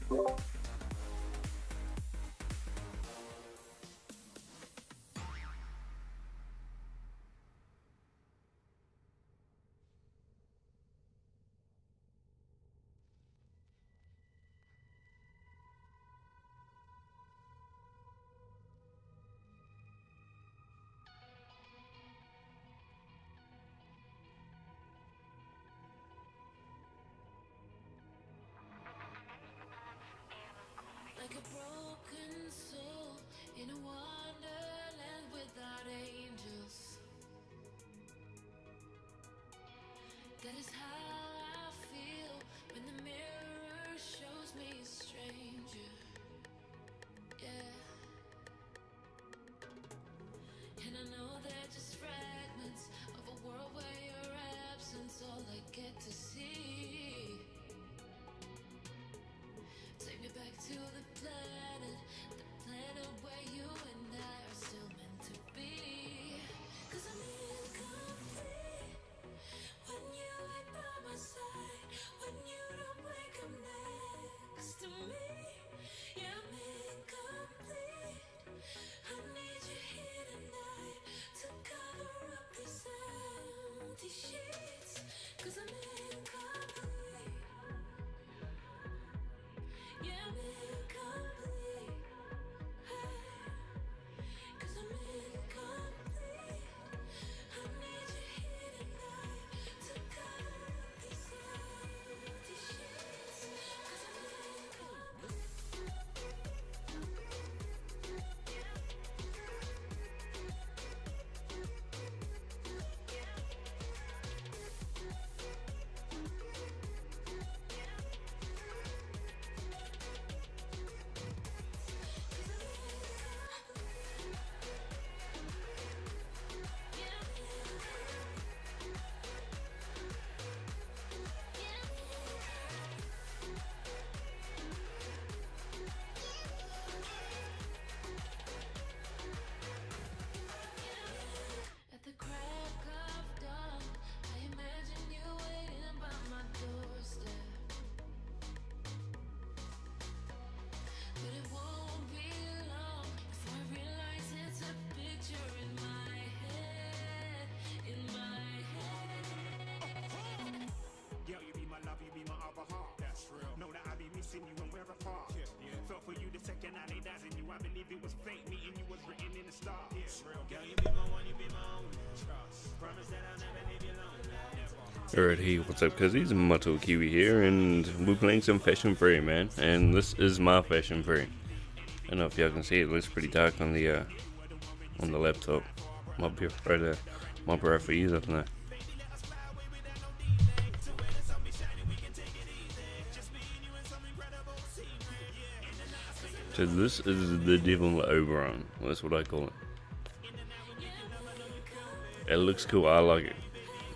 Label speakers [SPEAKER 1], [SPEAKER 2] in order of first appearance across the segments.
[SPEAKER 1] Like a broken soul in a wonderland without angels. That is how I feel when the mirror shows me a stranger. Yeah. And I know they're just fragments of a world where your absence all I get to see. Take me back to the planet where you and I are still meant to be. 'Cause I'm incomplete when you ain't by my side, when you don't wake up next to me. Yeah, I'm incomplete. I need you here tonight to cover up these empty sheets. 'Cause I'm incomplete. Yeah, I'm incomplete. Hey, 'cause I'm incomplete. I need you here tonight to cover up these empty sheets. 'Cause I'm incomplete. At the crack of dawn, I imagine you waiting by my doorstep. But it won't be long before I realize it's a picture in my head, in my head.
[SPEAKER 2] Yeah, you be my love, you be my other half. That's real. Know that I be missing you when we're apart. Felt for you the second I laid eyes on you. I believe it was fate, meeting you was written in the stars. Real. Girl, you be my one, you be my only. Trust. Promise that I'll never leave you alone. Never.
[SPEAKER 3] Alright, hey, what's up, cuzzies? Motto Kiwi here, and we're playing some FashionFrame, man. And this is my FashionFrame. I don't know if y'all can see it. It looks pretty dark on the laptop. Might be right there. Might be right for you up there. So this is the Devil Oberon. That's what I call it. It looks cool. I like it.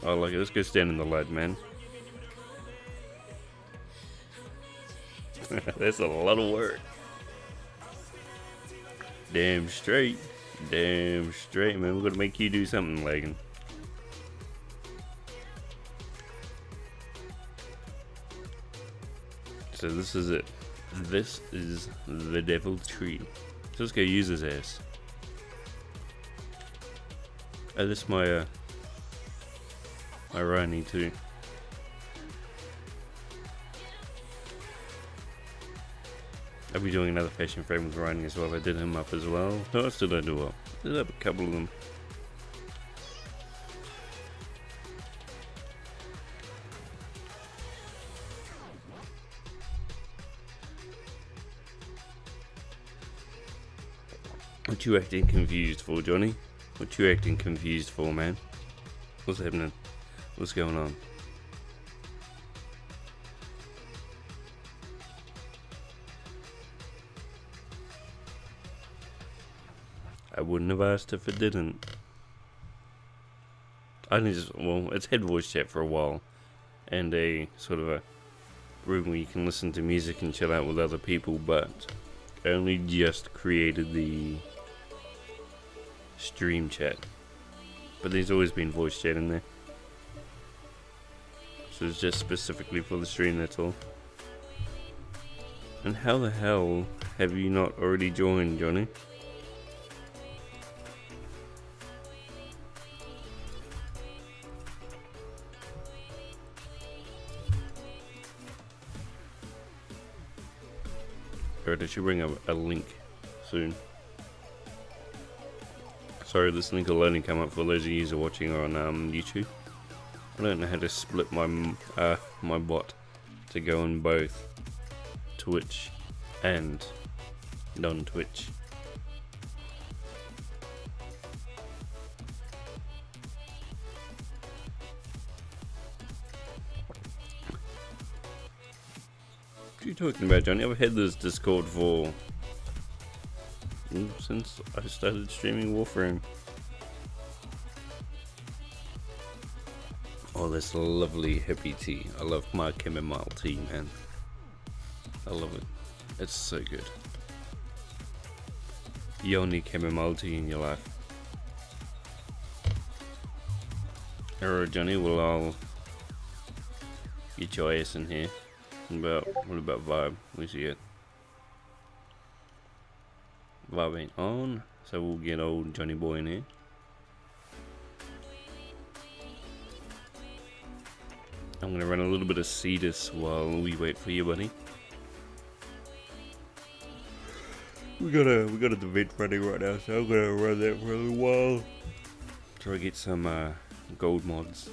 [SPEAKER 3] I like it. Let's go stand in the light, man. That's a lot of work. Damn straight. Damn straight, man. We're gonna make you do something, Lagan. So this is it. This is the devil tree. So let's go use his ass. Oh, this is my my Rani too. I'll be doing another FashionFrame with Rani as well. I did him up as well. No, I still don't do well. Did up a couple of them. What you acting confused for, Johnny? What you acting confused for, man? What's happening? What's going on? I wouldn't have asked if it didn't. I only just, well, it's had voice chat for a while, and a sort of a room where you can listen to music and chill out with other people, but I only just created the stream chat. But there's always been voice chat in there. So it's just specifically for the stream, that's all. And how the hell have you not already joined, Johnny? Alright, I should bring up a link soon. Sorry, this link will only come up for those of you who are watching on YouTube. I don't know how to split my my bot to go on both Twitch and non-Twitch. What are you talking about, Johnny? I've had this Discord for since I started streaming Warframe. Oh, this lovely hippie tea. I love my chamomile tea, man. I love it. It's so good. You only chamomile tea in your life. Alright, Johnny, well, I'll get your ass in here. What about vibe? Where's he at? Vibe ain't on, so we'll get old Johnny boy in here. I'm gonna run a little bit of CUZZIES while we wait for you, buddy. We got a debate running right now, so I'm gonna run that for a little while. Try to get some gold mods.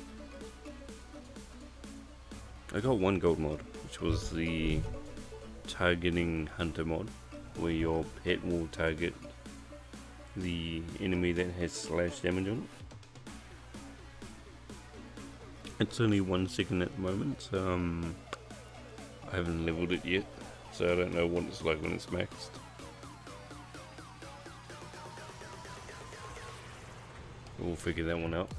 [SPEAKER 3] I got one gold mod, which was the targeting hunter mod, where your pet will target the enemy that has slash damage on it. It's only 1 second at the moment. I haven't leveled it yet, so I don't know what it's like when it's maxed. We'll figure that one out.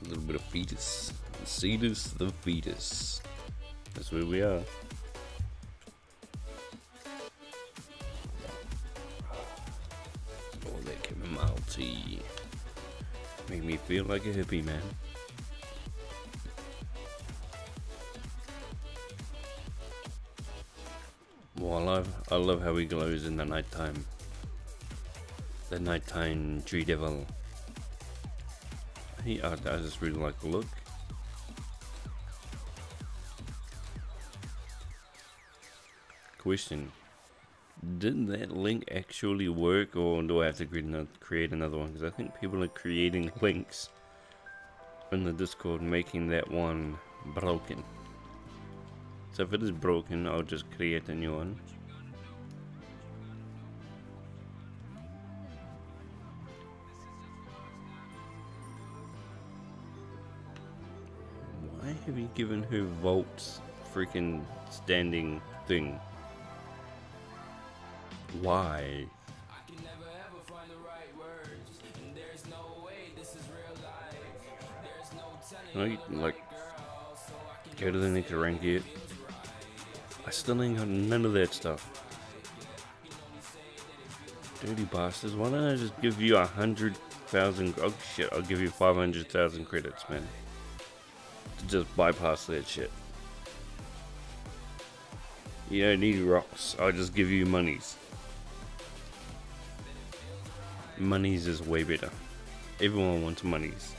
[SPEAKER 3] A little bit of fetus. CUZZIES the fetus. That's where we are. Oh, that chamomile tea. Make me feel like a hippie, man. Well, I love how he glows in the nighttime. The nighttime tree devil. I just really like the look. Question: did that link actually work, or do I have to create another one? Because I think people are creating links in the Discord, making that one broken. So if it is broken, I'll just create a new one. Why have you given her Volt's freaking standing thing? Why? Can I, like, go to the next rank yet? I still ain't got none of that stuff. Dirty bastards, why don't I just give you 100,000? Oh shit, I'll give you 500,000 credits, man. To just bypass that shit. You don't need rocks, I'll just give you monies. Monies is way better. Everyone wants monies.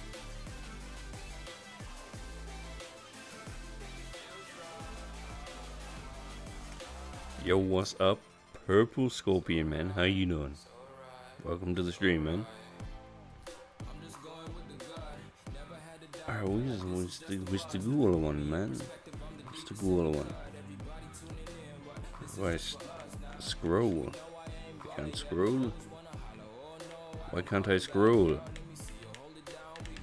[SPEAKER 3] Yo, what's up? Purple Scorpion, man. How you doing? Welcome to the stream, man. Alright, where's the Google one, man? Where's the Google one? Why scroll? I can't scroll. Why can't I scroll?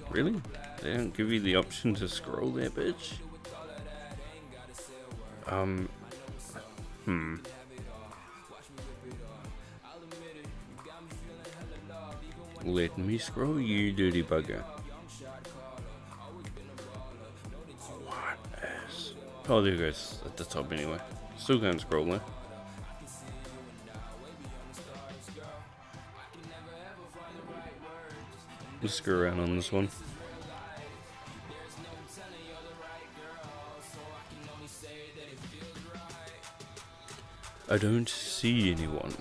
[SPEAKER 3] Really? They don't give you the option to scroll there, bitch? Let me scroll, you dirty bugger. What is... Oh, there it goes. At the top anyway. Still can't scroll there. Let's go around on this one. I don't see anyone.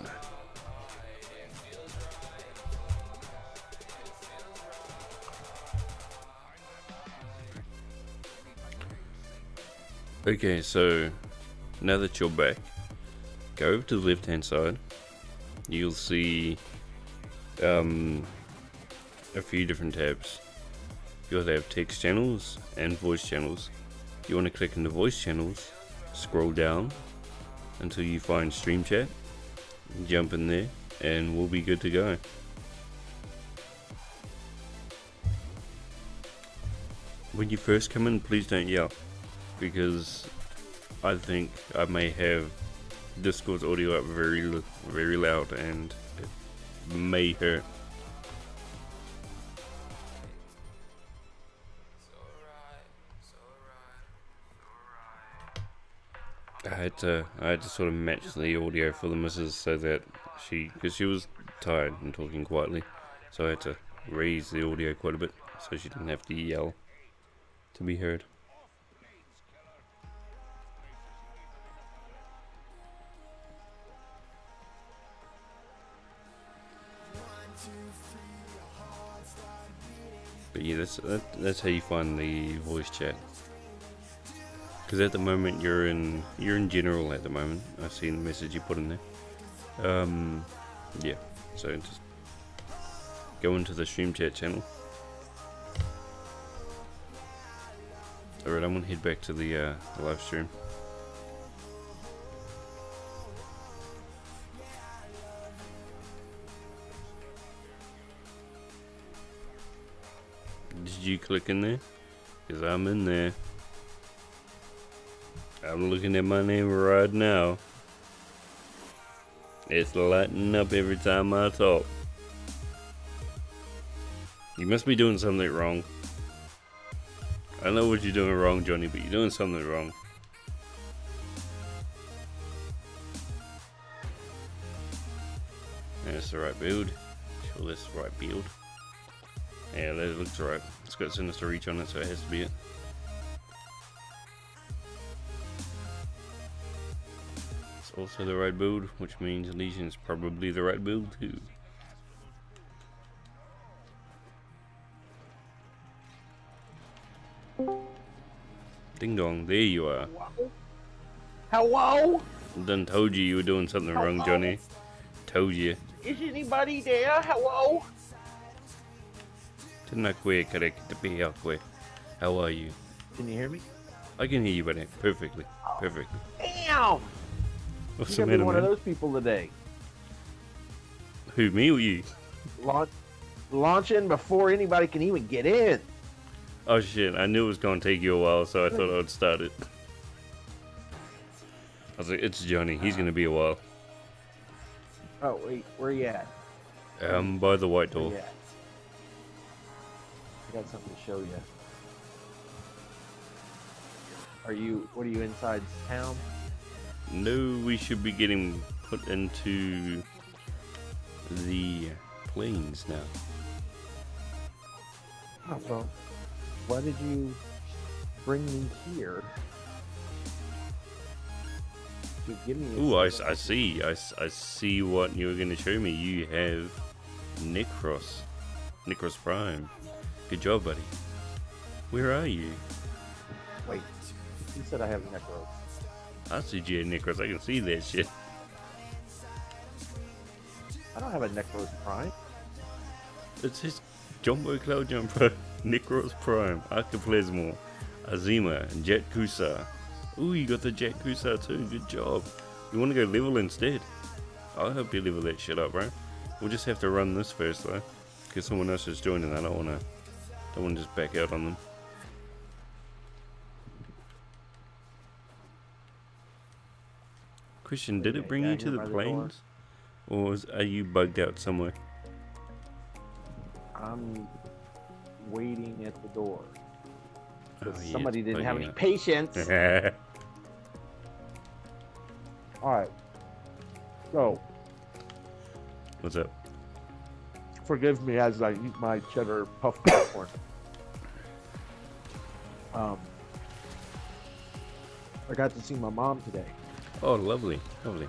[SPEAKER 3] Okay, so now that you're back, go over to the left hand side. You'll see a few different tabs. You'll have text channels and voice channels. You want to click into voice channels, scroll down until you find stream chat, jump in there, and we'll be good to go. When you first come in, please don't yell, because I think I may have Discord's audio up very loud and it may hurt. I had to sort of match the audio for the missus so that because she was tired and talking quietly, so I had to raise the audio quite a bit so she didn't have to yell to be heard. But yeah, that's how you find the voice chat. Because at the moment you're in general at the moment. I've seen the message you put in there. Yeah, so just go into the stream chat channel. Alright, I'm gonna head back to the live stream. Did you click in there? Because I'm in there. I'm looking at my name right now. It's lighting up every time I talk. You must be doing something wrong. I know what you're doing wrong, Johnny, but you're doing something wrong. That's the right build. Sure, that's the right build. Yeah, that looks right. It's got Sinister Reach on it, so it has to be it. It's also the right build, which means Legion's probably the right build too. Ding dong, there you are.
[SPEAKER 4] Hello?
[SPEAKER 3] Done told you were doing something wrong, Johnny. Told you.
[SPEAKER 4] Is anybody there? Hello?
[SPEAKER 3] How are you?
[SPEAKER 4] Can you hear me?
[SPEAKER 3] I can hear you, buddy. Perfectly. Perfectly.
[SPEAKER 4] Damn!
[SPEAKER 3] What's
[SPEAKER 4] You're
[SPEAKER 3] the
[SPEAKER 4] gonna be
[SPEAKER 3] matter,
[SPEAKER 4] one
[SPEAKER 3] man?
[SPEAKER 4] of those people today.
[SPEAKER 3] Who, me or you?
[SPEAKER 4] Launching before anybody can even get in.
[SPEAKER 3] Oh shit, I knew it was gonna take you a while, so I thought I would start it. I was like, it's Johnny, he's gonna be a while.
[SPEAKER 4] Oh, wait, where you at?
[SPEAKER 3] By the white
[SPEAKER 4] Where
[SPEAKER 3] door.
[SPEAKER 4] you at? I got something to show you. What are you inside town?
[SPEAKER 3] No, we should be getting put into the planes now.
[SPEAKER 4] Oh, well, why did you bring me here? To give me
[SPEAKER 3] Ooh, I see what you were gonna show me. You have Necros Prime. Good job, buddy. Where are you?
[SPEAKER 4] Wait, you said I have Necros.
[SPEAKER 3] I see you had Necros. I can see that shit.
[SPEAKER 4] I don't have a Necros Prime.
[SPEAKER 3] It's his Jumbo Cloud Jumper, Necros Prime, Archiplasmal, Azima, and Jet Kusa. Ooh, you got the Jet Kusa too. Good job. You want to go level instead? I'll help you level that shit up, bro. We'll just have to run this first though, because someone else is joining. I don't want to just back out on them. Christian, did it bring you to the plains, or are you bugged out somewhere?
[SPEAKER 4] I'm waiting at the door.
[SPEAKER 3] Oh, yeah,
[SPEAKER 4] Somebody
[SPEAKER 3] it's
[SPEAKER 4] didn't have
[SPEAKER 3] bugging
[SPEAKER 4] any
[SPEAKER 3] out.
[SPEAKER 4] patience. Alright. So,
[SPEAKER 3] What's up?
[SPEAKER 4] forgive me as I eat my cheddar puff popcorn. I got to see my mom today.
[SPEAKER 3] Oh, lovely, lovely.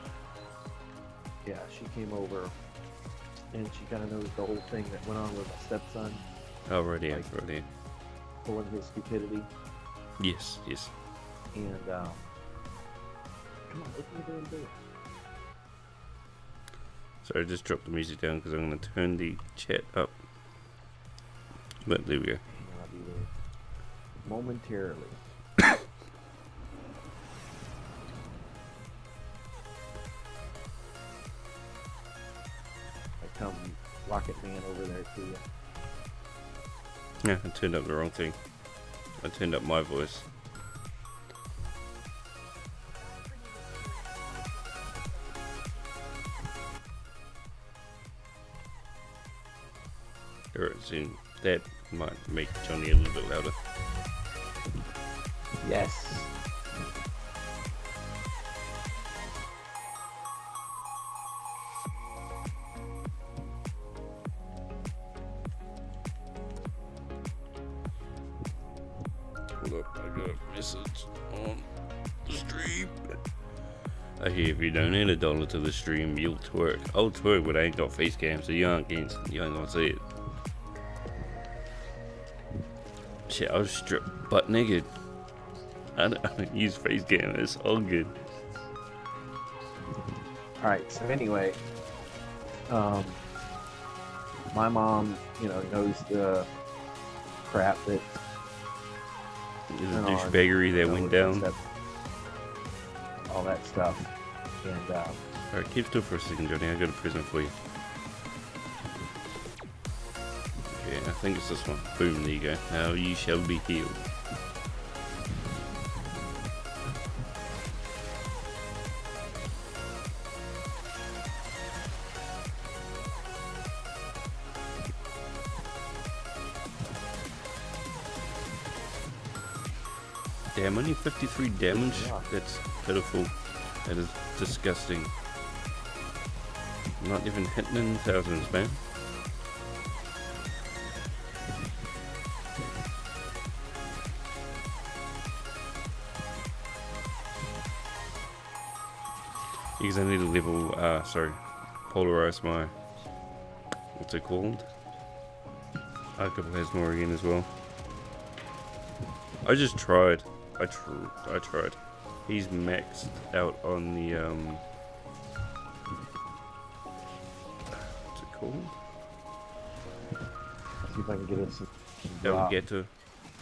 [SPEAKER 4] Yeah, she came over, and she kind of knows the whole thing that went on with my stepson.
[SPEAKER 3] Already,
[SPEAKER 4] Like,
[SPEAKER 3] already.
[SPEAKER 4] pulling his stupidity.
[SPEAKER 3] Yes, yes.
[SPEAKER 4] And, come on, open the door and do it.
[SPEAKER 3] So I just dropped the music down because I'm going to turn the chat up. But there we go.
[SPEAKER 4] And I'll be there momentarily. I come Rocket Man over there to you.
[SPEAKER 3] Yeah, I turned up the wrong thing. I turned up my voice. Alright, so that might make Johnny a little bit louder.
[SPEAKER 4] Yes.
[SPEAKER 3] Hold up, I got a message on the stream. I hear if you donate $1 to the stream, you'll twerk. I'll twerk, but I ain't got face cam, so you ain't gonna see it. Shit, I was stripped butt naked. I don't use face cam, it's all good.
[SPEAKER 4] Alright, so anyway, my mom, you know, knows the crap that
[SPEAKER 3] There's a douchebaggery that went down.
[SPEAKER 4] All that stuff. And,
[SPEAKER 3] Alright, keep still for a second, Johnny. I got a present for you. Okay, I think it's this one. Boom, there you go. Now you shall be healed. Damn, only 53 damage? That's pitiful. That is disgusting. I'm not even hitting in thousands, man. Because I need to level, polarize my, what's it called? Archiplasma again as well. I just tried. I tried. He's maxed out on the what's it called?
[SPEAKER 4] see if I can get it some
[SPEAKER 3] El Ghetto,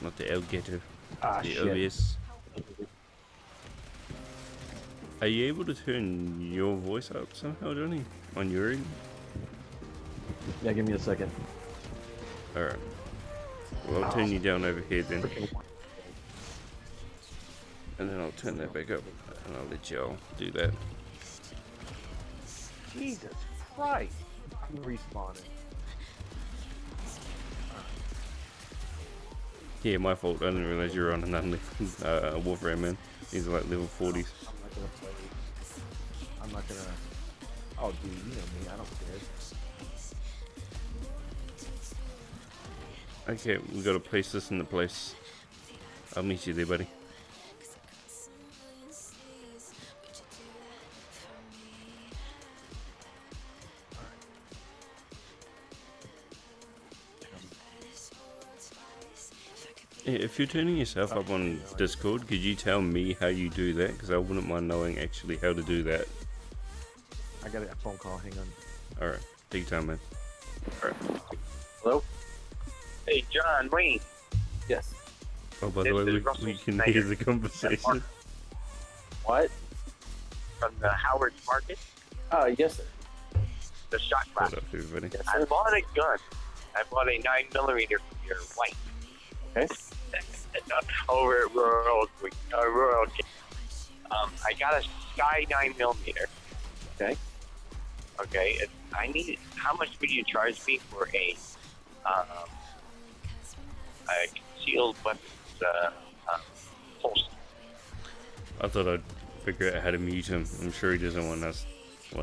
[SPEAKER 3] not the El Ghetto. The
[SPEAKER 4] shit.
[SPEAKER 3] OBS. Are you able to turn your voice up somehow, Johnny? On your end?
[SPEAKER 4] Yeah, give me a second.
[SPEAKER 3] Alright. Well, I'll turn you down over here then. And then I'll turn that back up. And I'll let y'all do that.
[SPEAKER 4] Jesus Christ! I'm respawning.
[SPEAKER 3] Yeah, my fault. I didn't realize you were on an unlevel Warframe, man. These are like level 40s.
[SPEAKER 4] I'm not gonna play. I'm not gonna. Oh, dude, you know me. I don't care.
[SPEAKER 3] Okay, we gotta place this in the place. I'll meet you there, buddy. Yeah, if you're turning yourself up on Discord, could you tell me how you do that? Because I wouldn't mind knowing actually how to do that.
[SPEAKER 4] I got a phone call. Hang on.
[SPEAKER 3] Alright, take your time, man.
[SPEAKER 4] Alright. Hello?
[SPEAKER 5] Hey, John, Wayne.
[SPEAKER 4] Yes.
[SPEAKER 3] Oh, by the way, we can hear the conversation.
[SPEAKER 5] What? From the Howard Market?
[SPEAKER 4] Yes, sir.
[SPEAKER 5] The shot class.
[SPEAKER 3] What up, everybody?
[SPEAKER 4] Yes,
[SPEAKER 5] I bought a gun. I bought a 9mm from your wife.
[SPEAKER 4] Okay.
[SPEAKER 5] Over at Rural. I got a Sky 9mm.
[SPEAKER 4] Okay.
[SPEAKER 5] Okay. I need. How much would you charge me for a concealed weapons holster?
[SPEAKER 3] I thought I'd figure out how to mute him. I'm sure he doesn't want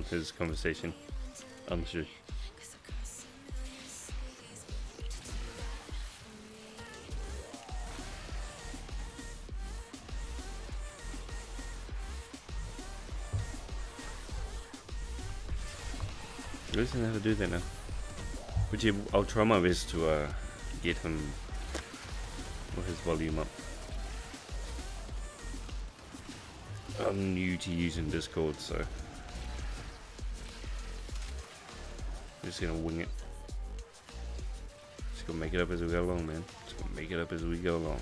[SPEAKER 3] his conversation. I'm sure. He doesn't know how to do that now. But yeah, I'll try my best to get him with his volume up. I'm new to using Discord, so I'm just gonna wing it. Just gonna make it up as we go along, man. Just gonna make it up as we go along.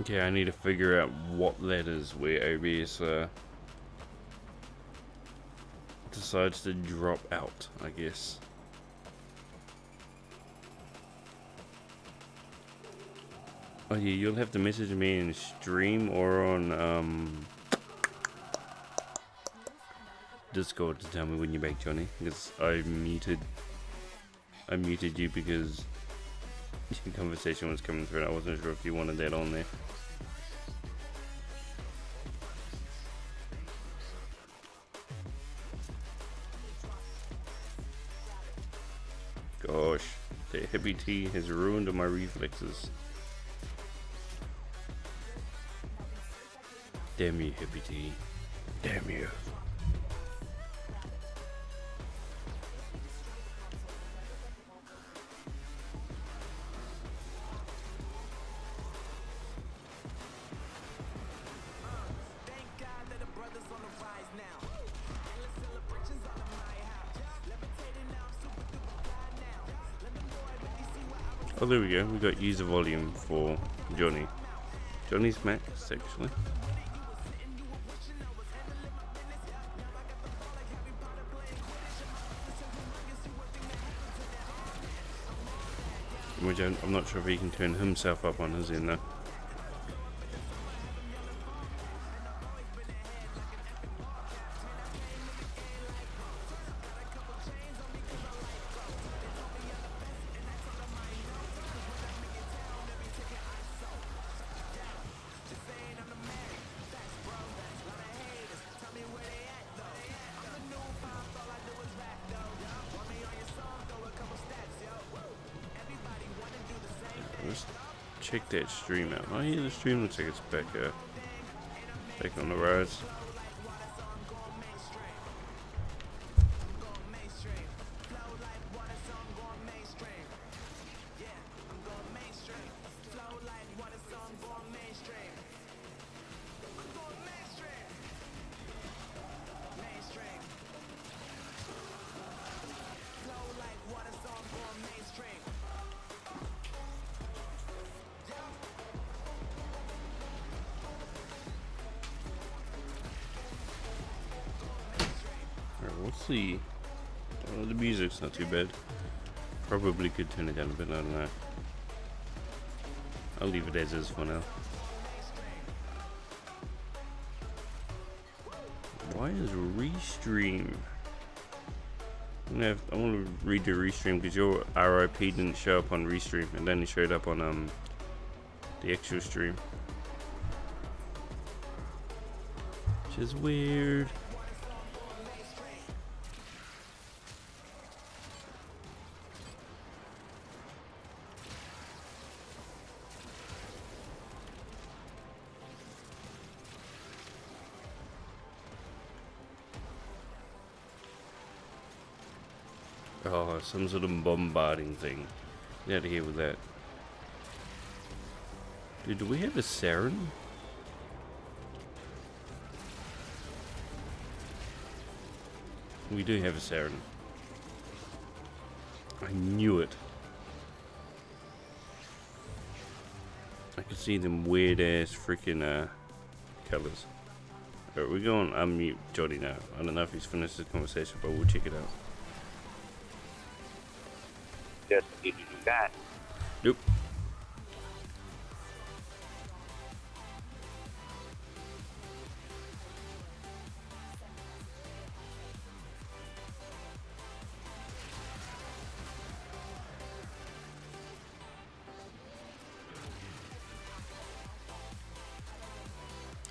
[SPEAKER 3] Okay, I need to figure out what that is where OBS decides to drop out, I guess. Oh yeah, you'll have to message me in stream or on Discord to tell me when you're back, Johnny, because I muted you because your conversation was coming through and I wasn't sure if you wanted that on there. Gosh, the hippie tea has ruined my reflexes. Damn you, hippie tea. Damn you. Oh, there we go. We got user volume for Johnny. Johnny's max, actually. Which I'm not sure if he can turn himself up on his end though. Let's check that stream out. Oh yeah, the stream looks like it's back on the rise. We'll see. Oh, the music's not too bad. Probably could turn it down a bit, I don't know. I'll leave it as is for now. Why is restream? I want to read the restream because your RIP didn't show up on restream and then it showed up on the actual stream. Which is weird. Oh, some sort of bombarding thing. Get out of here with that. Dude, do we have a siren? We do have a siren. I knew it. I could see them weird ass freaking colors. Alright, we're going to unmute Johnny now. I don't know if he's finished his conversation, but we'll check it out.
[SPEAKER 5] Just need to do that.
[SPEAKER 3] Nope.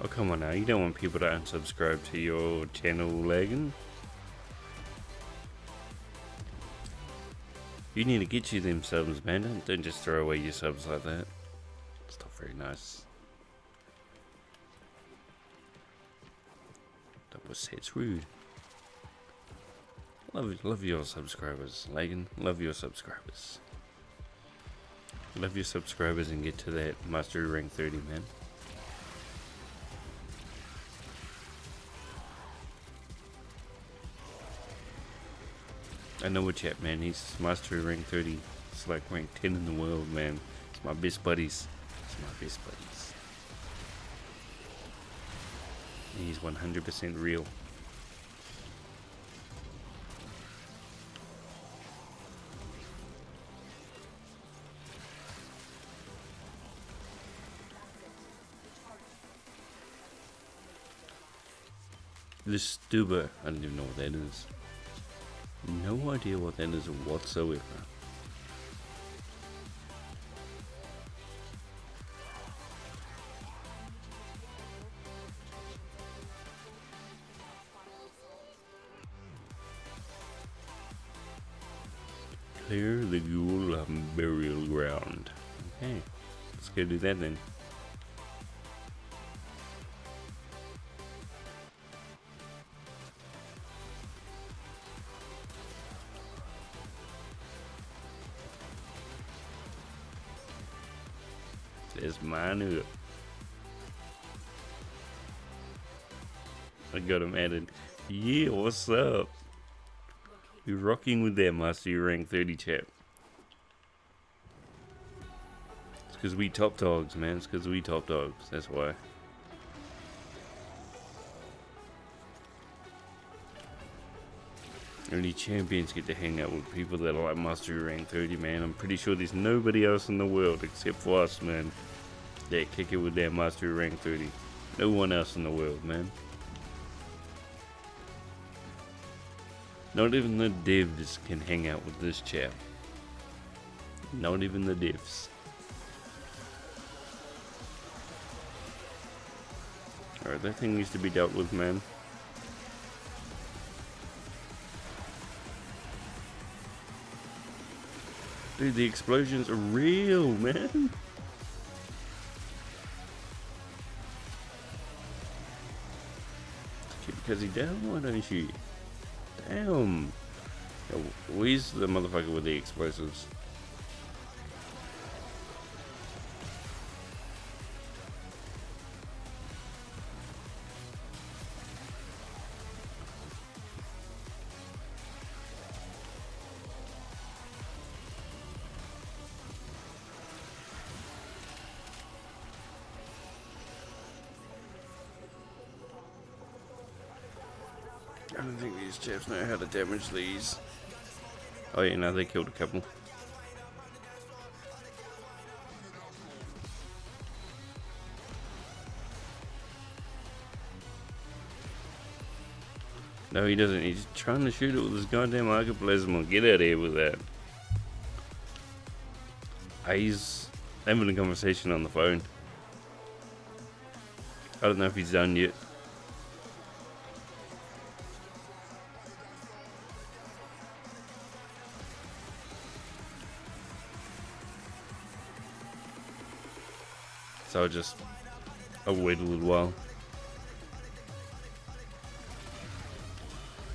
[SPEAKER 3] Oh, come on now. You don't want people to unsubscribe to your channel lagging. You need to get you them subs, man. Don't just throw away your subs like that. It's not very nice. That was it's rude. Love your subscribers, Lagan. Love your subscribers. Love your subscribers and get to that mastery rank 30, man. I know a chap, man. He's mastery rank 30. It's like rank 10 in the world, man. It's my best buddies. It's my best buddies. He's 100% real. This Stuber, I don't even know what that is. No idea what that is whatsoever. Clear the ghoul burial ground. Okay, let's go do that then. There's mine up. I got him added. Yeah, what's up? You're rocking with that mastery rank 30 chap. It's because we top dogs, man. It's because we top dogs. That's why. Only champions get to hang out with people that are like mastery rank 30, man. I'm pretty sure there's nobody else in the world except for us, man, that kick it with that mastery rank 30. No one else in the world, man. Not even the devs can hang out with this chap. Not even the devs. Alright, that thing needs to be dealt with, man. Dude, the explosions are real, man. Keep Cuzzy down, why don't you? Damn. Yo, where's the motherfucker with the explosives? I don't think these chaps know how to damage these. Oh yeah, no, they killed a couple. No, he doesn't. He's trying to shoot it with his goddamn arcoplasma. Get out of here with that. He's having a conversation on the phone. I don't know if he's done yet. So I'll wait a little while.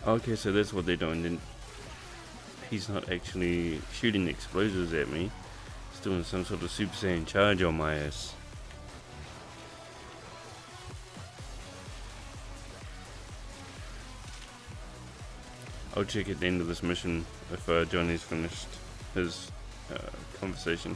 [SPEAKER 3] Okay, so that's what they're doing. Then he's not actually shooting explosives at me. He's doing some sort of Super Saiyan charge on my ass. I'll check at the end of this mission if Johnny's finished his conversation.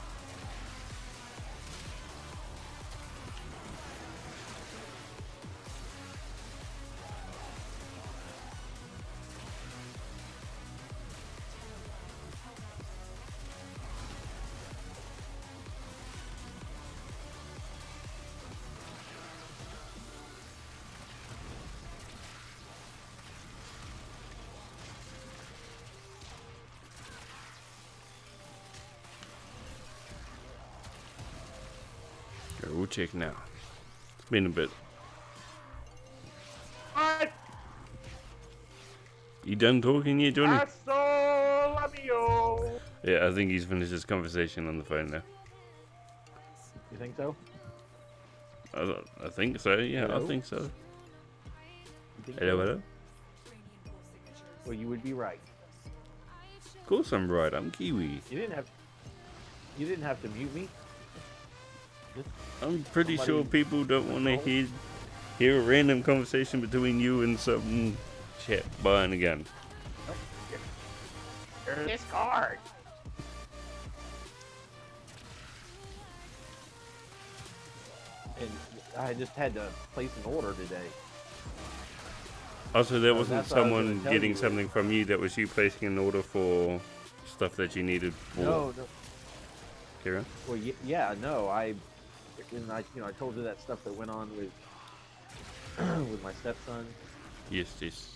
[SPEAKER 3] We'll check now. It's been a bit. You done talking yet, Johnny?
[SPEAKER 4] I so love you.
[SPEAKER 3] Yeah, I think he's finished his conversation on the phone now.
[SPEAKER 4] You think so?
[SPEAKER 3] I think so, yeah,
[SPEAKER 4] Hello?
[SPEAKER 3] I think so.
[SPEAKER 4] You think
[SPEAKER 3] Hello,
[SPEAKER 4] so?
[SPEAKER 3] hello?
[SPEAKER 4] Well, you would be right.
[SPEAKER 3] Of course I'm right, I'm Kiwi.
[SPEAKER 4] You didn't have to mute me. Just
[SPEAKER 3] I'm pretty sure
[SPEAKER 4] somebody-
[SPEAKER 3] people don't want to hear a random conversation between you and some chat buying a gun.
[SPEAKER 4] Discord. And I just had to place an order today.
[SPEAKER 3] Also, there wasn't
[SPEAKER 4] that's what I was
[SPEAKER 3] someone
[SPEAKER 4] gonna tell
[SPEAKER 3] getting
[SPEAKER 4] you.
[SPEAKER 3] something from you, that was you placing an order for stuff that you needed for.
[SPEAKER 4] No.
[SPEAKER 3] Kira?
[SPEAKER 4] Well, yeah, no. I told you that stuff that went on with with my stepson.
[SPEAKER 3] Yes, yes.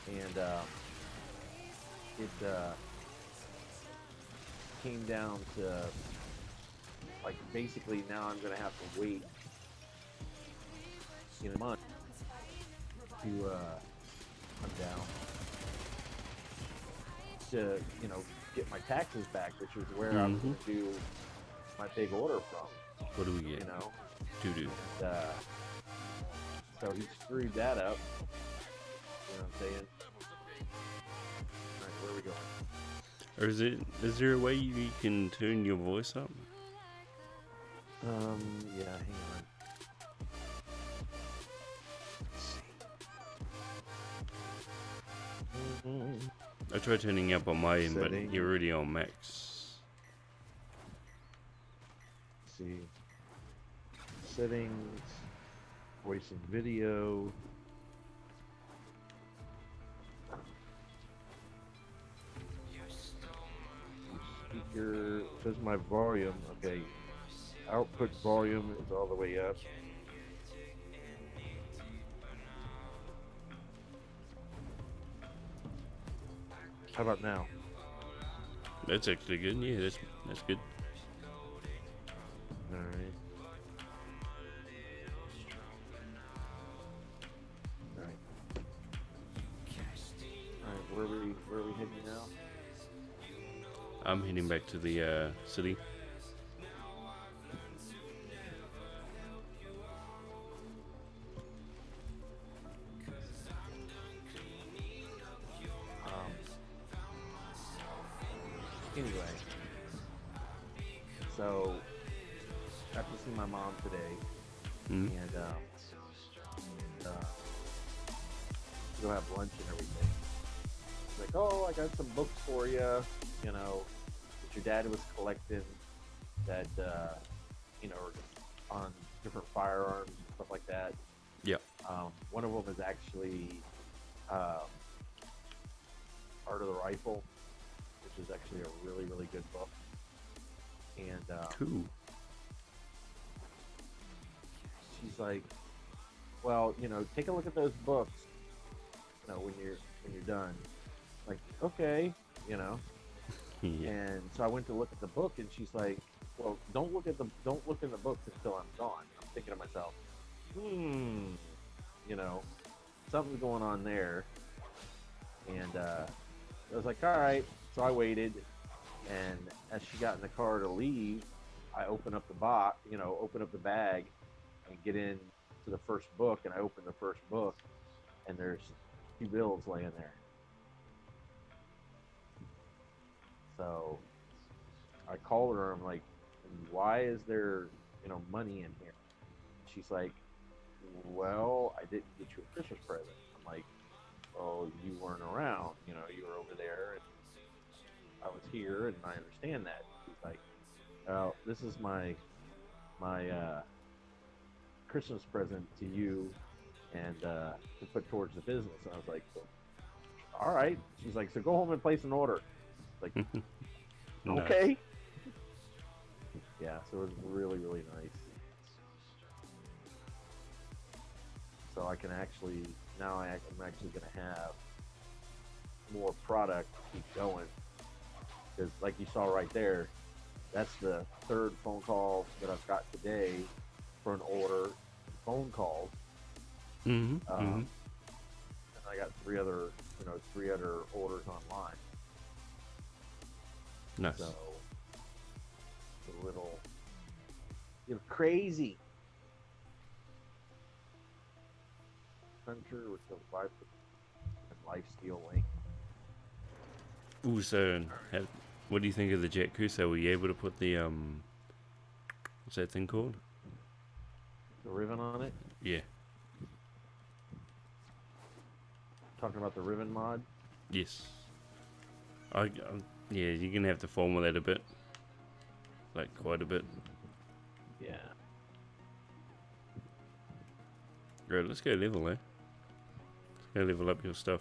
[SPEAKER 4] And it came down to, like, basically now I'm gonna have to wait in a month to come down to get my taxes back, which is where I'm going to do my big order from.
[SPEAKER 3] What do we get? Doo-doo.
[SPEAKER 4] So he screwed that up. You know what I'm saying? Alright, where are we going?
[SPEAKER 3] Or is there a way you can turn your voice up?
[SPEAKER 4] Yeah, hang on.
[SPEAKER 3] I tried turning up on my end, but
[SPEAKER 4] Settings.
[SPEAKER 3] you're already on max.
[SPEAKER 4] Let's see. Settings. Voice and video. Speaker. Says my volume. Okay. Output volume is all the way up. How about now?
[SPEAKER 3] That's actually good. Yeah, that's good.
[SPEAKER 4] All right. All right. All right. Where are we heading now?
[SPEAKER 3] I'm heading back to the city.
[SPEAKER 4] Anyway, so I have to see my mom today, and go have lunch and everything. She's like, "Oh, I got some books for you, that your dad was collecting that, on different firearms and stuff like that."
[SPEAKER 3] Yeah.
[SPEAKER 4] One of them is actually Art of the Rifle, which is actually a really, really good book. And
[SPEAKER 3] Cool.
[SPEAKER 4] she's like, "Well, take a look at those books, when you're done." Like, okay,
[SPEAKER 3] Yeah.
[SPEAKER 4] And so I went to look at the book, and she's like, "Well, don't look in the books until I'm gone." I'm thinking to myself, something's going on there. And I was like, all right. So I waited, and as she got in the car to leave, I opened up the box, open up the bag, and get in to the first book. And I opened the first book, and there's 2 bills laying there. So I called her. I'm like, "Why is there, money in here?" She's like, "Well, I didn't get you a Christmas present." I'm like, "Oh, you weren't around. You were over there, and I was here, and I understand that." She's like, "Well, this is my Christmas present to you, and to put towards the business." And I was like, "All right." She's like, "So go home and place an order." Like,
[SPEAKER 3] Nice.
[SPEAKER 4] okay. Yeah, so it was really, really nice. So I can actually, now I'm actually going to have more product to keep going. Because like you saw right there, that's the 3rd phone call that I've got today for an order, phone calls. And I got three other orders online.
[SPEAKER 3] Nice.
[SPEAKER 4] So it's a little crazy. Hunter with the life steal link.
[SPEAKER 3] Ooh, so what do you think of the Jet Kuso? Were you able to put the what's that thing called?
[SPEAKER 4] The ribbon on it.
[SPEAKER 3] Yeah.
[SPEAKER 4] Talking about the ribbon mod.
[SPEAKER 3] Yes. Yeah, you're gonna have to formal that a bit, like quite a bit.
[SPEAKER 4] Yeah.
[SPEAKER 3] Right, let's go level, eh? Let's go level up your stuff.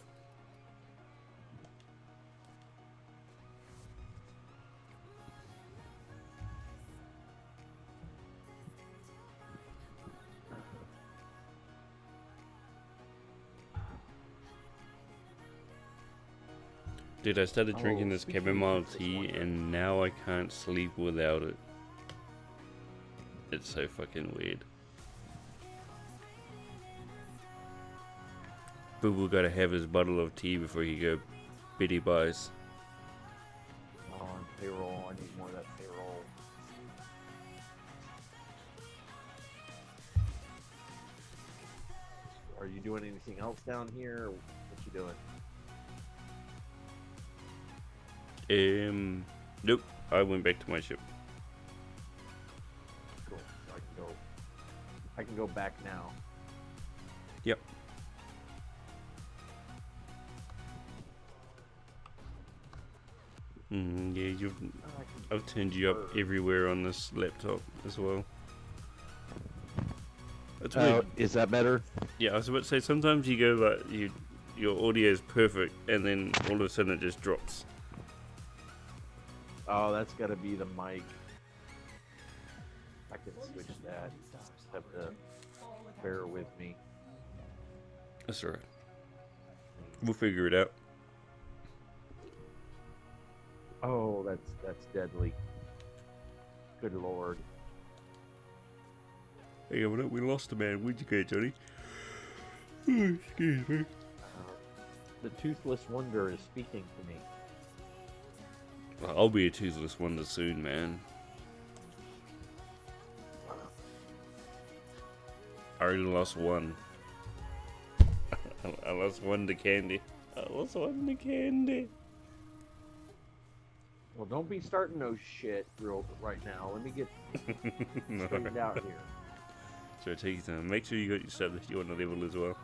[SPEAKER 3] Dude, I started drinking this chamomile tea and now I can't sleep without it. It's so fucking weird. Boo Boo gotta have his bottle of tea before he go biddy buys.
[SPEAKER 4] Oh, on payroll. I need more of that payroll. Are you doing anything else down here? What you doing?
[SPEAKER 3] Nope. I went back to my ship.
[SPEAKER 4] Cool. So I can go back now.
[SPEAKER 3] Yep. Yeah, I've turned you up everywhere on this laptop as well. That's weird.
[SPEAKER 4] Is that better?
[SPEAKER 3] Yeah, I was about to say, sometimes you go like, your audio is perfect, and then all of a sudden it just drops.
[SPEAKER 4] Oh, that's got to be the mic. I can switch that. Just have to bear with me.
[SPEAKER 3] That's alright. We'll figure it out.
[SPEAKER 4] Oh, that's deadly. Good lord.
[SPEAKER 3] Hey, we lost a man. Where'd you go, Johnny? Oh, excuse me.
[SPEAKER 4] The Toothless Wonder is speaking to me.
[SPEAKER 3] Well, I'll be a toothless wonder soon, man. I already lost one. I lost one to candy. I lost one to candy.
[SPEAKER 4] Well, don't be starting no shit right now. Let me get straightened out here.
[SPEAKER 3] So take your time. Make sure you got your stuff that you want to level as well.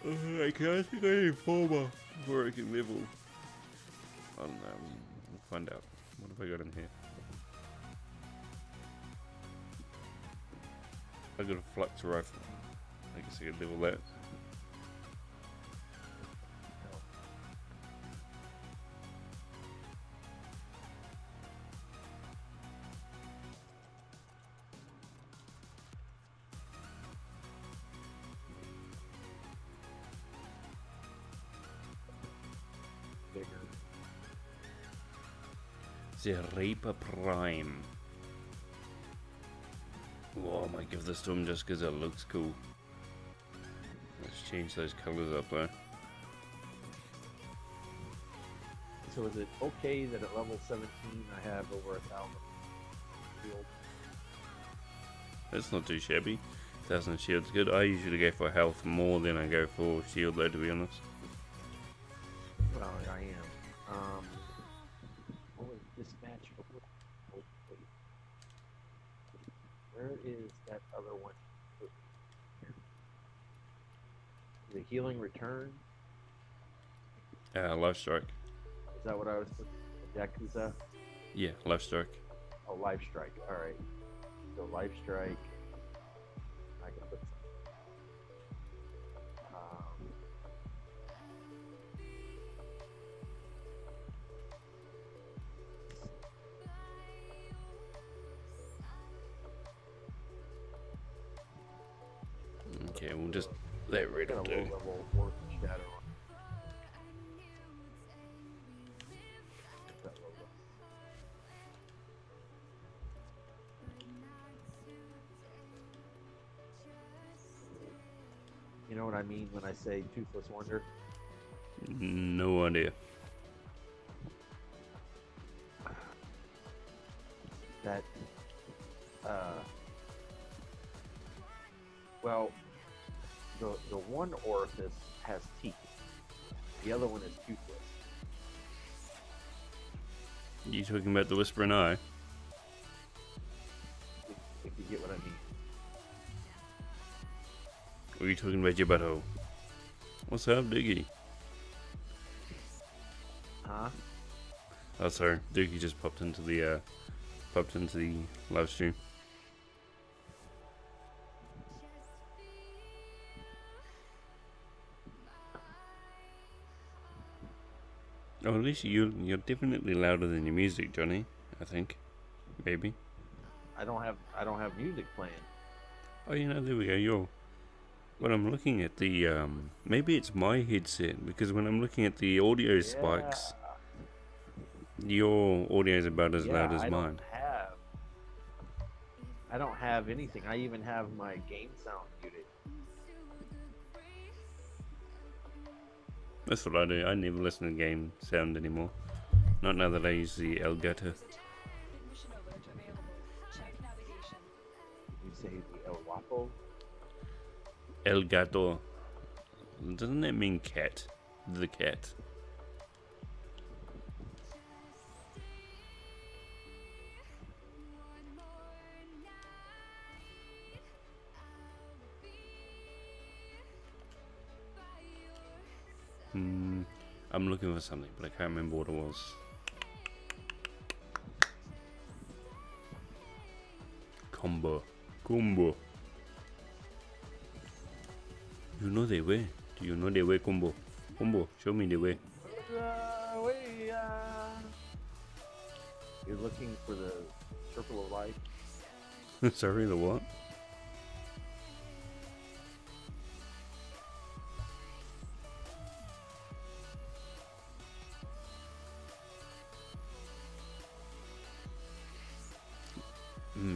[SPEAKER 3] I think I need 4 more before I can level. I don't know. We'll find out. What have I got in here? I got a flux rifle. I guess I could level that. The Reaper Prime. Oh, I might give this to him just because it looks cool. Let's change those colors up there.
[SPEAKER 4] So is it okay that at level 17 I have over 1,000 shield?
[SPEAKER 3] That's not too shabby. 1,000 shield's good. I usually go for health more than I go for shield though, to be honest.
[SPEAKER 4] Well, I am. Dispatch. Oh, wait. Where is that other one? The healing return?
[SPEAKER 3] Life strike.
[SPEAKER 4] Is that what I was putting? Yakuza?
[SPEAKER 3] Yeah, life strike.
[SPEAKER 4] Oh, life strike. Alright. So life strike. I can put
[SPEAKER 3] Okay, we'll just let red
[SPEAKER 4] a
[SPEAKER 3] do.
[SPEAKER 4] low level orc shadow on. That low level. what I mean when I say Toothless Wonder?
[SPEAKER 3] No idea.
[SPEAKER 4] That, well, the one orifice has teeth. The other one is toothless.
[SPEAKER 3] You talking about the Whispering Eye?
[SPEAKER 4] If you get what I mean.
[SPEAKER 3] Or are you talking about your butthole? What's up, Doogie?
[SPEAKER 4] Huh?
[SPEAKER 3] Oh, sorry, Doogie just popped into the live stream. Oh, at least you're definitely louder than your music, Johnny. I think, maybe.
[SPEAKER 4] I don't have music playing.
[SPEAKER 3] Oh, you know, there we go. When I'm looking at the maybe it's my headset, because when I'm looking at the audio spikes, your audio is about as loud as mine.
[SPEAKER 4] I don't have anything. I even have my game sound muted.
[SPEAKER 3] That's what I do. I never listen to game sound anymore. Not now that I use the Elgato.
[SPEAKER 4] You say the El Guapo?
[SPEAKER 3] Elgato. Doesn't that mean cat? The cat. I'm looking for something, but I can't remember what it was. Combo. You know the way. Do you know the way, combo? Show me the way.
[SPEAKER 4] You're looking for the circle of life?
[SPEAKER 3] Sorry, the what?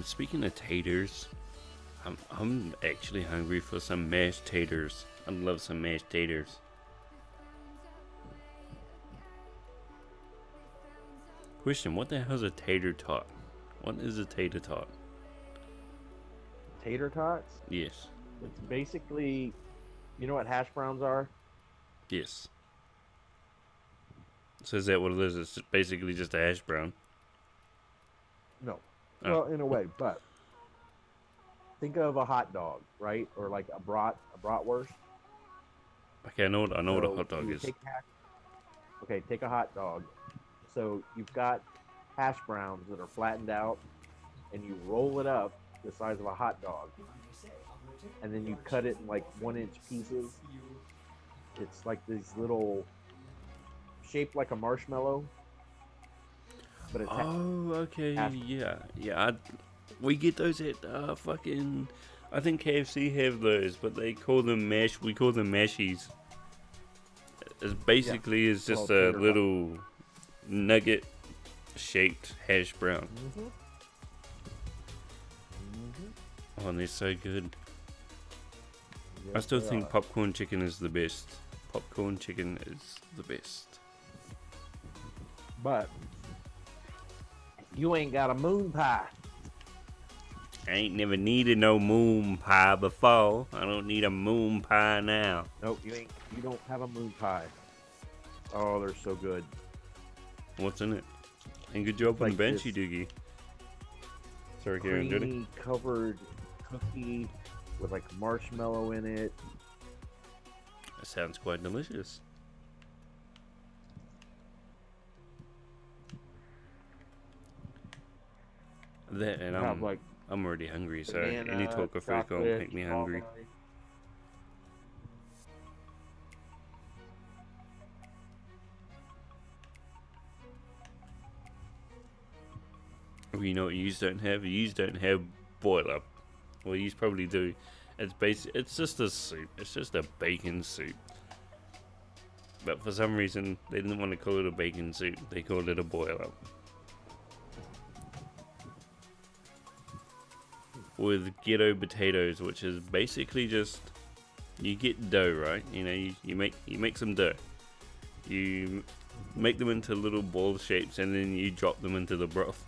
[SPEAKER 3] Speaking of taters, I'm actually hungry for some mashed taters. I love some mashed taters. Question, what the hell is a tater tot? What is a tater tot?
[SPEAKER 4] Tater tots?
[SPEAKER 3] Yes.
[SPEAKER 4] It's basically, you know what hash browns are?
[SPEAKER 3] Yes. So is that what it is? It's basically just a hash brown.
[SPEAKER 4] No.
[SPEAKER 3] Oh.
[SPEAKER 4] Well, in a way, but think of a hot dog, right? Or like a bratwurst.
[SPEAKER 3] Okay, I know what a hot dog is.
[SPEAKER 4] Okay, take a hot dog. So you've got hash browns that are flattened out, and you roll it up the size of a hot dog, and then you cut it in like 1-inch pieces. It's like these little, shaped like a marshmallow. But it's
[SPEAKER 3] okay, yeah. We get those at fucking. I think KFC have those, but they call them mash. We call them mashies. It's basically it's just a little nugget-shaped hash brown. Oh, and they're so good.
[SPEAKER 4] Yes,
[SPEAKER 3] I still
[SPEAKER 4] they
[SPEAKER 3] think
[SPEAKER 4] are.
[SPEAKER 3] popcorn chicken is the best. Popcorn chicken is the best.
[SPEAKER 4] But you ain't got a moon pie.
[SPEAKER 3] I ain't never needed no moon pie before. I don't need a moon pie now.
[SPEAKER 4] Nope, you don't have a moon pie. Oh, they're so good.
[SPEAKER 3] What's in it? And good job on
[SPEAKER 4] Like
[SPEAKER 3] the bench, you
[SPEAKER 4] this
[SPEAKER 3] doogie. Sorry, Karen, did it?
[SPEAKER 4] Creamy covered cookie with like marshmallow in it.
[SPEAKER 3] That sounds quite delicious. That and
[SPEAKER 4] Have like
[SPEAKER 3] I'm already hungry, so
[SPEAKER 4] banana,
[SPEAKER 3] any talk of food gonna
[SPEAKER 4] chocolate,
[SPEAKER 3] make me hungry.
[SPEAKER 4] strawberry.
[SPEAKER 3] Well, you know what you don't have? You don't have boiler. Well, you probably do. It's just a soup. It's just a bacon soup. But for some reason, they didn't want to call it a bacon soup. They called it a boiler. With ghetto potatoes, which is basically just you get dough, right? You know, you make some dough. You make them into little ball shapes, and then you drop them into the broth.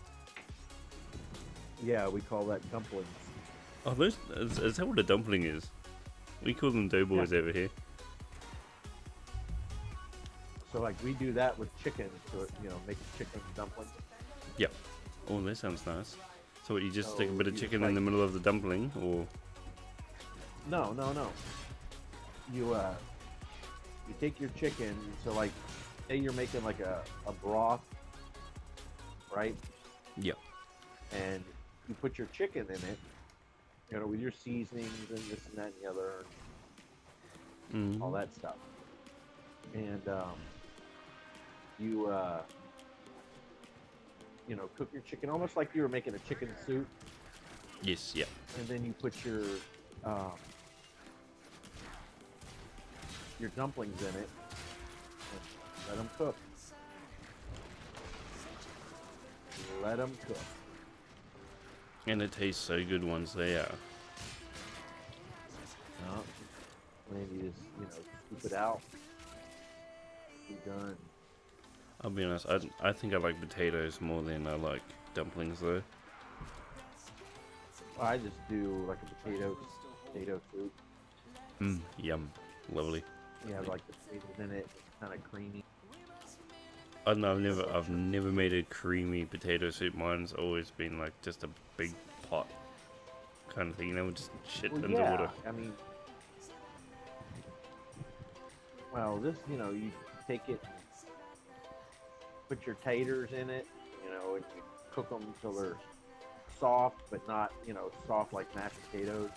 [SPEAKER 4] Yeah, we call that dumplings.
[SPEAKER 3] Oh, is that what a dumpling is? We call them dough balls over here.
[SPEAKER 4] So like we do that with chicken, so you know, make a chicken dumpling.
[SPEAKER 3] Yep. Oh, that sounds nice. So what, you just stick a
[SPEAKER 4] So
[SPEAKER 3] bit of
[SPEAKER 4] you
[SPEAKER 3] chicken
[SPEAKER 4] just,
[SPEAKER 3] in the middle of the dumpling, or?
[SPEAKER 4] No. You take your chicken. So like, say you're making like a broth, right?
[SPEAKER 3] Yep.
[SPEAKER 4] And you put your chicken in it, you know, with your seasonings and this and that and the other, all that stuff. And you know, cook your chicken almost like you were making a chicken soup.
[SPEAKER 3] Yes. Yep.
[SPEAKER 4] And then you put your dumplings in it and let them cook. Let them cook.
[SPEAKER 3] And it tastes so good once they are.
[SPEAKER 4] And then you just, you know, scoop it out. You're done.
[SPEAKER 3] I'll be honest, I think I like potatoes more than I like dumplings though.
[SPEAKER 4] I just do like a potato soup.
[SPEAKER 3] Yum. Lovely.
[SPEAKER 4] You have like the potatoes in it, it's kind of creamy.
[SPEAKER 3] I don't know, I've never made a creamy potato soup. Mine's always been like just a big pot kind of thing, you know, with just shit tons of water.
[SPEAKER 4] I mean, well, this, you know, you take it, put your taters in it, you know, and you cook them until they're soft, but not, you know, soft like mashed potatoes.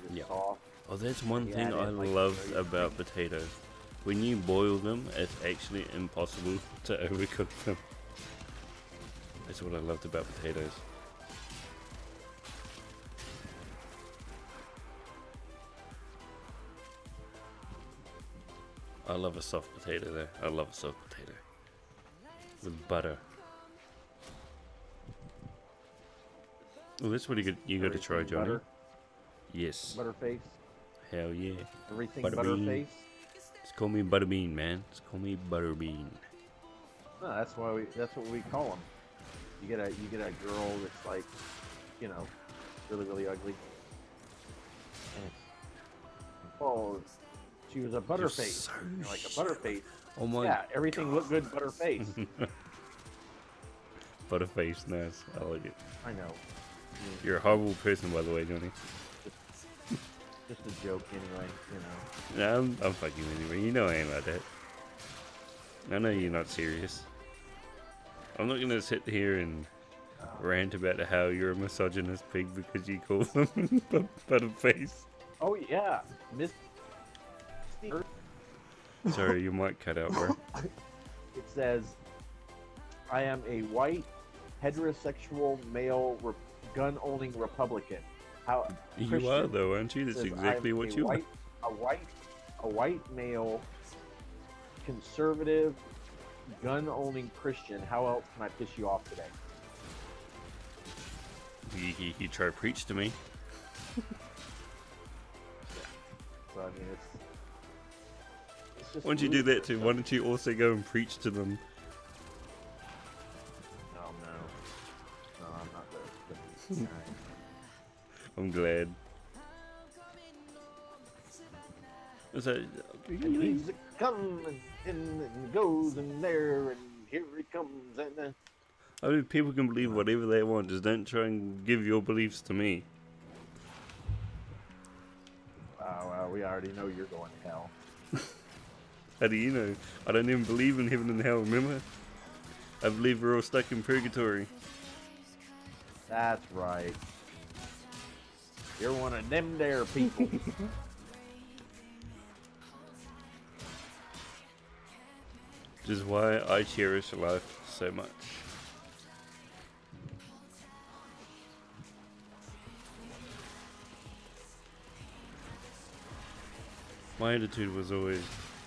[SPEAKER 4] They're just soft.
[SPEAKER 3] Oh, that's one
[SPEAKER 4] You
[SPEAKER 3] thing
[SPEAKER 4] add
[SPEAKER 3] I
[SPEAKER 4] in, like,
[SPEAKER 3] love
[SPEAKER 4] very
[SPEAKER 3] about potatoes. When you boil them, it's actually impossible to overcook them. That's what I loved about potatoes. I love a soft potato though. I love a soft potato. With butter. Oh, that's what you got to try, Johnny.
[SPEAKER 4] Butter,
[SPEAKER 3] Yes.
[SPEAKER 4] butterface,
[SPEAKER 3] Hell yeah.
[SPEAKER 4] everything
[SPEAKER 3] Butterbean.
[SPEAKER 4] butterface.
[SPEAKER 3] Just call me Butterbean, man. Just call me Butterbean.
[SPEAKER 4] No, that's what we call them. You get a girl that's like, you know, really ugly. And, oh, she was a butterface.
[SPEAKER 3] so
[SPEAKER 4] You know, like a butterface.
[SPEAKER 3] Oh my
[SPEAKER 4] Yeah, everything looked good butterface.
[SPEAKER 3] Butterface, nice. I like it.
[SPEAKER 4] I know.
[SPEAKER 3] You're a horrible person, by the way, Johnny.
[SPEAKER 4] Just a joke anyway, you know.
[SPEAKER 3] Nah, I'm fucking anyway. You know I ain't like that. I know you're not serious. I'm not gonna sit here and rant about how you're a misogynist pig because you call them butterface.
[SPEAKER 4] Oh yeah, Miss.
[SPEAKER 3] Sorry, you might cut out, bro.
[SPEAKER 4] It says, "I am a white, heterosexual male gun-owning Republican." How
[SPEAKER 3] You
[SPEAKER 4] Christian.
[SPEAKER 3] are though, aren't you? That's
[SPEAKER 4] Says,
[SPEAKER 3] exactly
[SPEAKER 4] "I'm
[SPEAKER 3] what
[SPEAKER 4] a
[SPEAKER 3] you are.
[SPEAKER 4] A white male, conservative, gun-owning Christian. How else can I piss you off today?"
[SPEAKER 3] You try to preach to me.
[SPEAKER 4] So I mean, it's just.
[SPEAKER 3] Why don't you do that too? Why don't you also go and preach to them?
[SPEAKER 4] No, I'm not the guy.
[SPEAKER 3] I'm glad. Is that,
[SPEAKER 4] And he's a coming and goes in there, and here he comes, and
[SPEAKER 3] I mean, people can believe whatever they want. Just don't try and give your beliefs to me.
[SPEAKER 4] well, we already know you're going to hell.
[SPEAKER 3] How do you know? I don't even believe in heaven and hell, remember? I believe we're all stuck in purgatory.
[SPEAKER 4] That's right. You're one of them there people.
[SPEAKER 3] Which is why I cherish life so much. My attitude was always,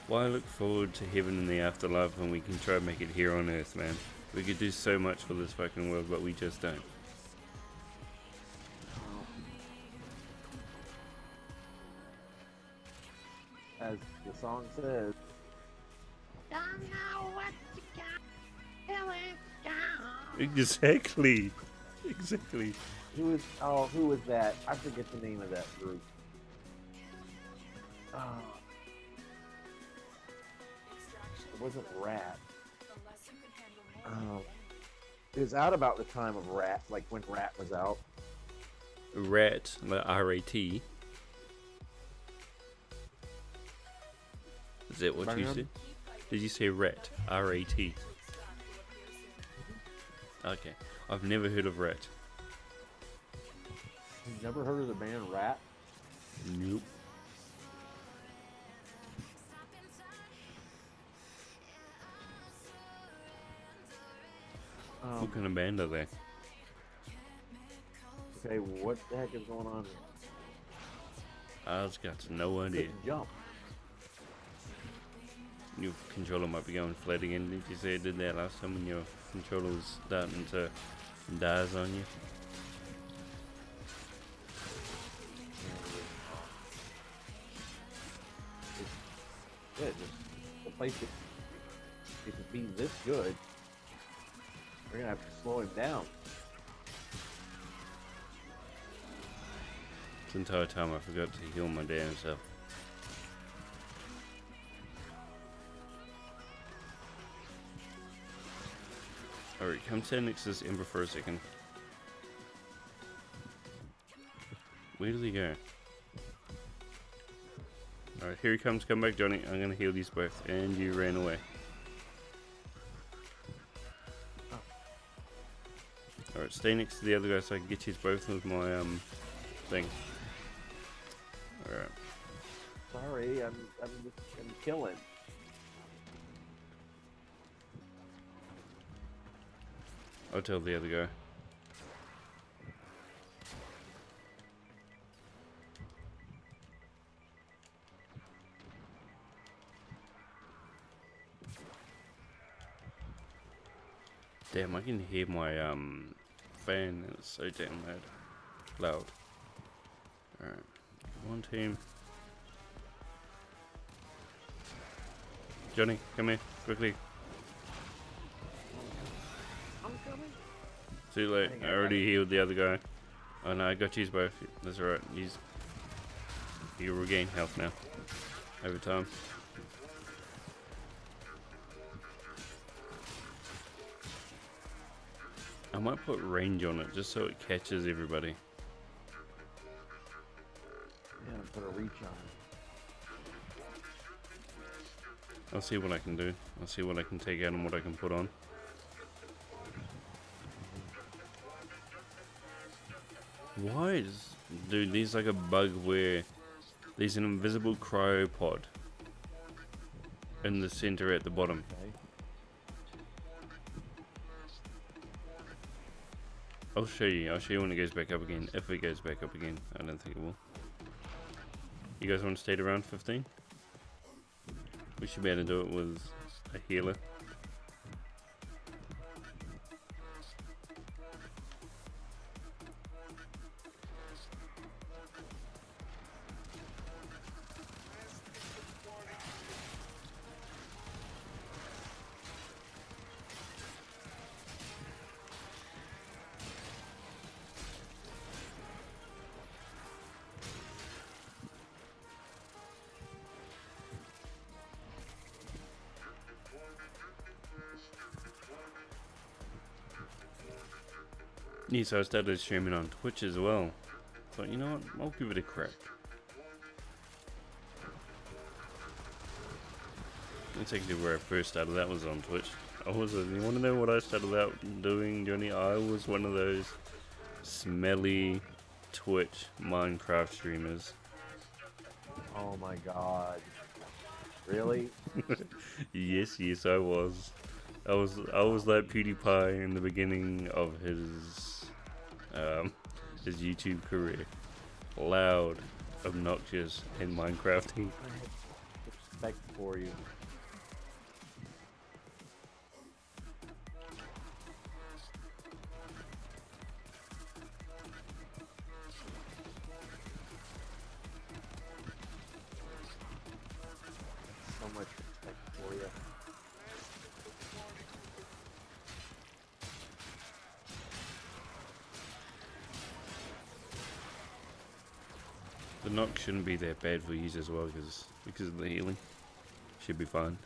[SPEAKER 3] why look forward to heaven and the afterlife when we can try and make it here on earth, man? We could do so much for this fucking world, but we just don't.
[SPEAKER 4] song says.
[SPEAKER 3] Exactly. Exactly.
[SPEAKER 4] Who was that? I forget the name of that group. It wasn't Rat. It was out about the time of Rat, like when Rat was out.
[SPEAKER 3] Rat, like R-A-T. Is that what you said? Did you say Rat? R-A-T. Okay. I've never heard of Rat.
[SPEAKER 4] You've never heard of the band Rat?
[SPEAKER 3] Nope. What kind of band are they?
[SPEAKER 4] Okay, what the heck is going on here?
[SPEAKER 3] I just got no idea.
[SPEAKER 4] Jump.
[SPEAKER 3] Your controller might be going flat again. Did you say it did that last time when your controller was starting to dies on you?
[SPEAKER 4] Yeah, just the place if it being this good, we're gonna have to slow him down.
[SPEAKER 3] This entire time I forgot to heal my damn self. Alright, come stand next to this Ember for a second. Where did he go? Alright, here he comes. Come back, Johnny. I'm gonna heal these both. And you ran away. Alright, stay next to the other guy so I can get you both with my thing. Alright.
[SPEAKER 4] Sorry, I'm killing.
[SPEAKER 3] I'll tell the other guy. Damn, I can hear my fan. It's so damn loud. Alright, one team. Johnny, come here, quickly.
[SPEAKER 4] I'm coming.
[SPEAKER 3] Too late. I already healed the other guy. Oh no, I got you both. That's alright. You regain health now. Over time. I might put range on it just so it catches everybody.
[SPEAKER 4] Yeah, put a reach on it.
[SPEAKER 3] I'll see what I can do. I'll see what I can take out and what I can put on. Why is... Dude, there's like a bug where there's an invisible cryopod in the center at the bottom.
[SPEAKER 4] Okay.
[SPEAKER 3] I'll show you when it goes back up again, if it goes back up again. I don't think it will. You guys want to stay around 15? We should be able to do it with a healer. Yeah, so I started streaming on Twitch as well. Thought, you know what, I'll give it a crack. That's actually where I first started, that was on Twitch. You want to know what I started out doing, Johnny? I was one of those smelly Twitch Minecraft streamers.
[SPEAKER 4] Oh my god. Really?
[SPEAKER 3] Yes, I was. I was like PewDiePie in the beginning of his YouTube career. Loud, obnoxious, and Minecrafty.
[SPEAKER 4] I have respect for you.
[SPEAKER 3] knock shouldn't be that bad for you as well because of the healing. Should be fine.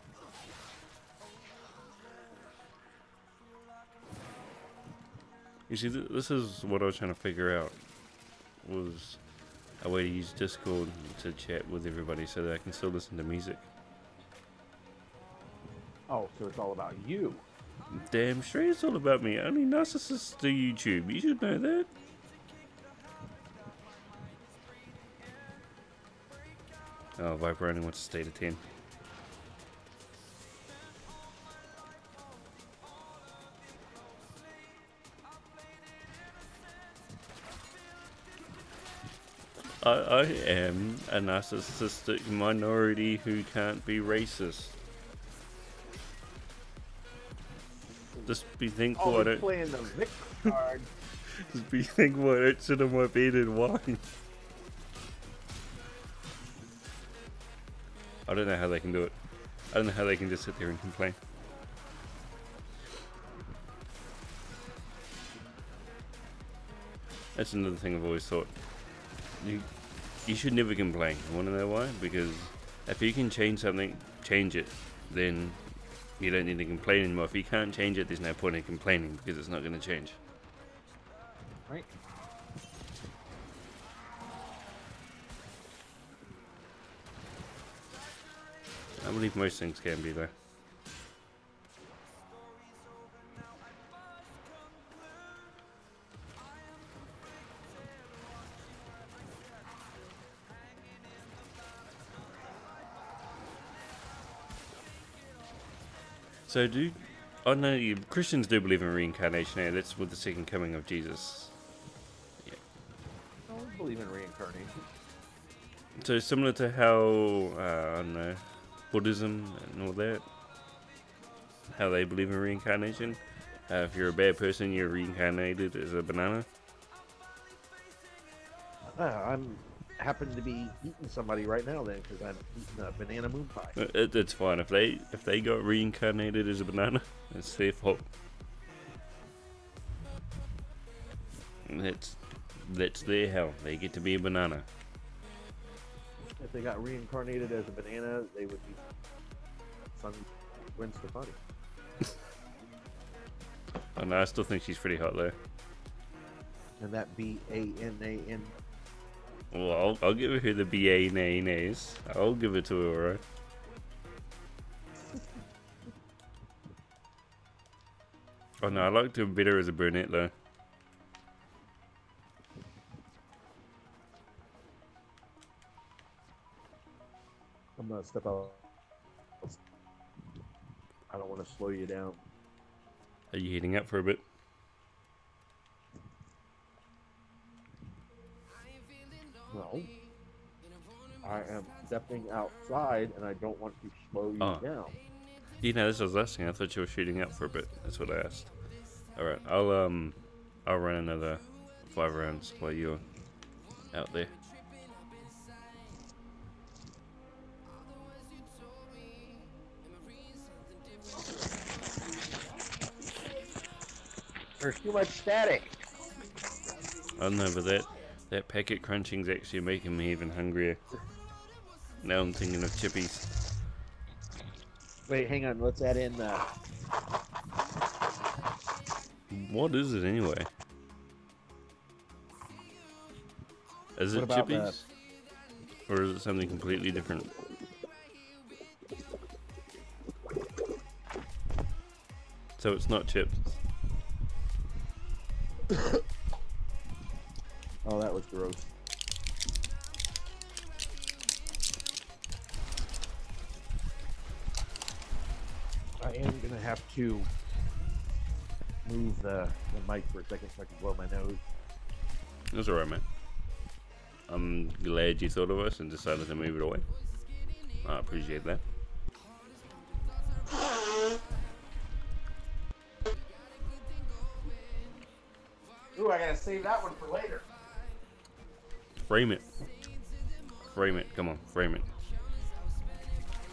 [SPEAKER 3] You see, this is what I was trying to figure out, was a way to use Discord to chat with everybody so that I can still listen to music.
[SPEAKER 4] Oh, so it's all about you.
[SPEAKER 3] Damn straight it's all about me. Only narcissists do YouTube. You should know that. Oh, Viper only wants to stay to 10. I am a narcissistic minority who can't be racist. Just be thankful I don't.
[SPEAKER 4] Playing the victim card.
[SPEAKER 3] Just be thankful I don't sit on my bed and whine. I don't know how they can do it. I don't know how they can just sit there and complain. That's another thing I've always thought. You should never complain. You want to know why? Because if you can change something, change it. Then you don't need to complain anymore. If you can't change it, there's no point in complaining because it's not going to change.
[SPEAKER 4] Right.
[SPEAKER 3] I believe most things can be though. So I know Christians do believe in reincarnation, and that's with the second coming of Jesus. Yeah.
[SPEAKER 4] I don't believe in reincarnation.
[SPEAKER 3] So similar to how, I don't know, Buddhism and all that, how they believe in reincarnation. If you're a bad person, you're reincarnated as a banana.
[SPEAKER 4] I'm happen to be eating somebody right now then because I'm eating a banana moon pie.
[SPEAKER 3] It's fine if they got reincarnated as a banana. It's their fault. That's their hell. They get to be a banana.
[SPEAKER 4] If they got reincarnated as a banana, they would be Gwen Stefani.
[SPEAKER 3] Oh no, I still think she's pretty hot though.
[SPEAKER 4] And that B-A-N-A-N.
[SPEAKER 3] Well, I'll give her the B-A-N-A-N-A's. I'll give it to her, alright? Oh no, I liked her better as a brunette though.
[SPEAKER 4] I'm gonna step out. I don't want to slow you down.
[SPEAKER 3] Are you heating up for a bit?
[SPEAKER 4] No. I am stepping outside and I don't want to slow you down.
[SPEAKER 3] You know, this was last thing. I thought you were shooting up for a bit. That's what I asked. Alright, I'll run another 5 rounds while you're out there.
[SPEAKER 4] There's too much static.
[SPEAKER 3] I don't know, but that packet crunching's actually making me even hungrier. Now I'm thinking of chippies.
[SPEAKER 4] Wait, hang on. Let's add in.
[SPEAKER 3] What is it anyway? Is it chippies? Or is it something completely different? So it's not chips.
[SPEAKER 4] Oh, that was gross. I am gonna have to move the mic for a second so I can blow my nose.
[SPEAKER 3] That's alright, man. I'm glad you thought of us and decided to move it away. I appreciate that.
[SPEAKER 4] Ooh, I gotta save that one for later.
[SPEAKER 3] Frame it. Frame it. Come on, frame it.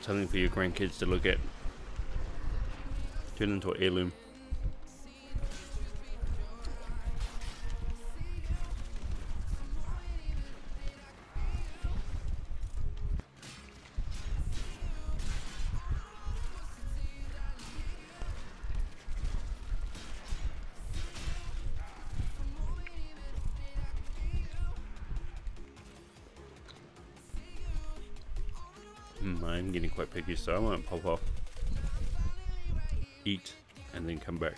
[SPEAKER 3] Something for your grandkids to look at. Turn into an heirloom. I'm getting quite picky, so I might pop off, eat, and then come back.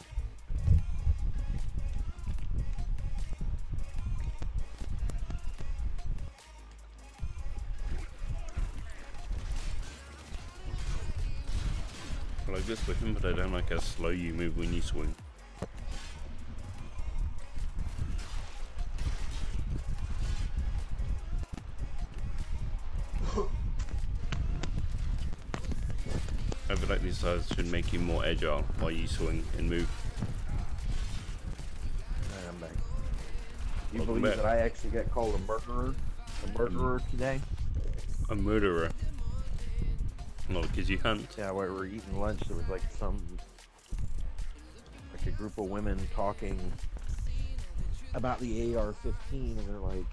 [SPEAKER 3] I like this weapon, but I don't like how slow you move when you swing. I feel like these sides should make you more agile while you swing and move.
[SPEAKER 4] Alright, I'm back. You
[SPEAKER 3] Welcome
[SPEAKER 4] believe
[SPEAKER 3] back.
[SPEAKER 4] that I actually got called a murderer? A murderer today?
[SPEAKER 3] A murderer. No, because you hunt.
[SPEAKER 4] Yeah, while we were eating lunch, there was like a group of women talking about the AR-15, and they're like,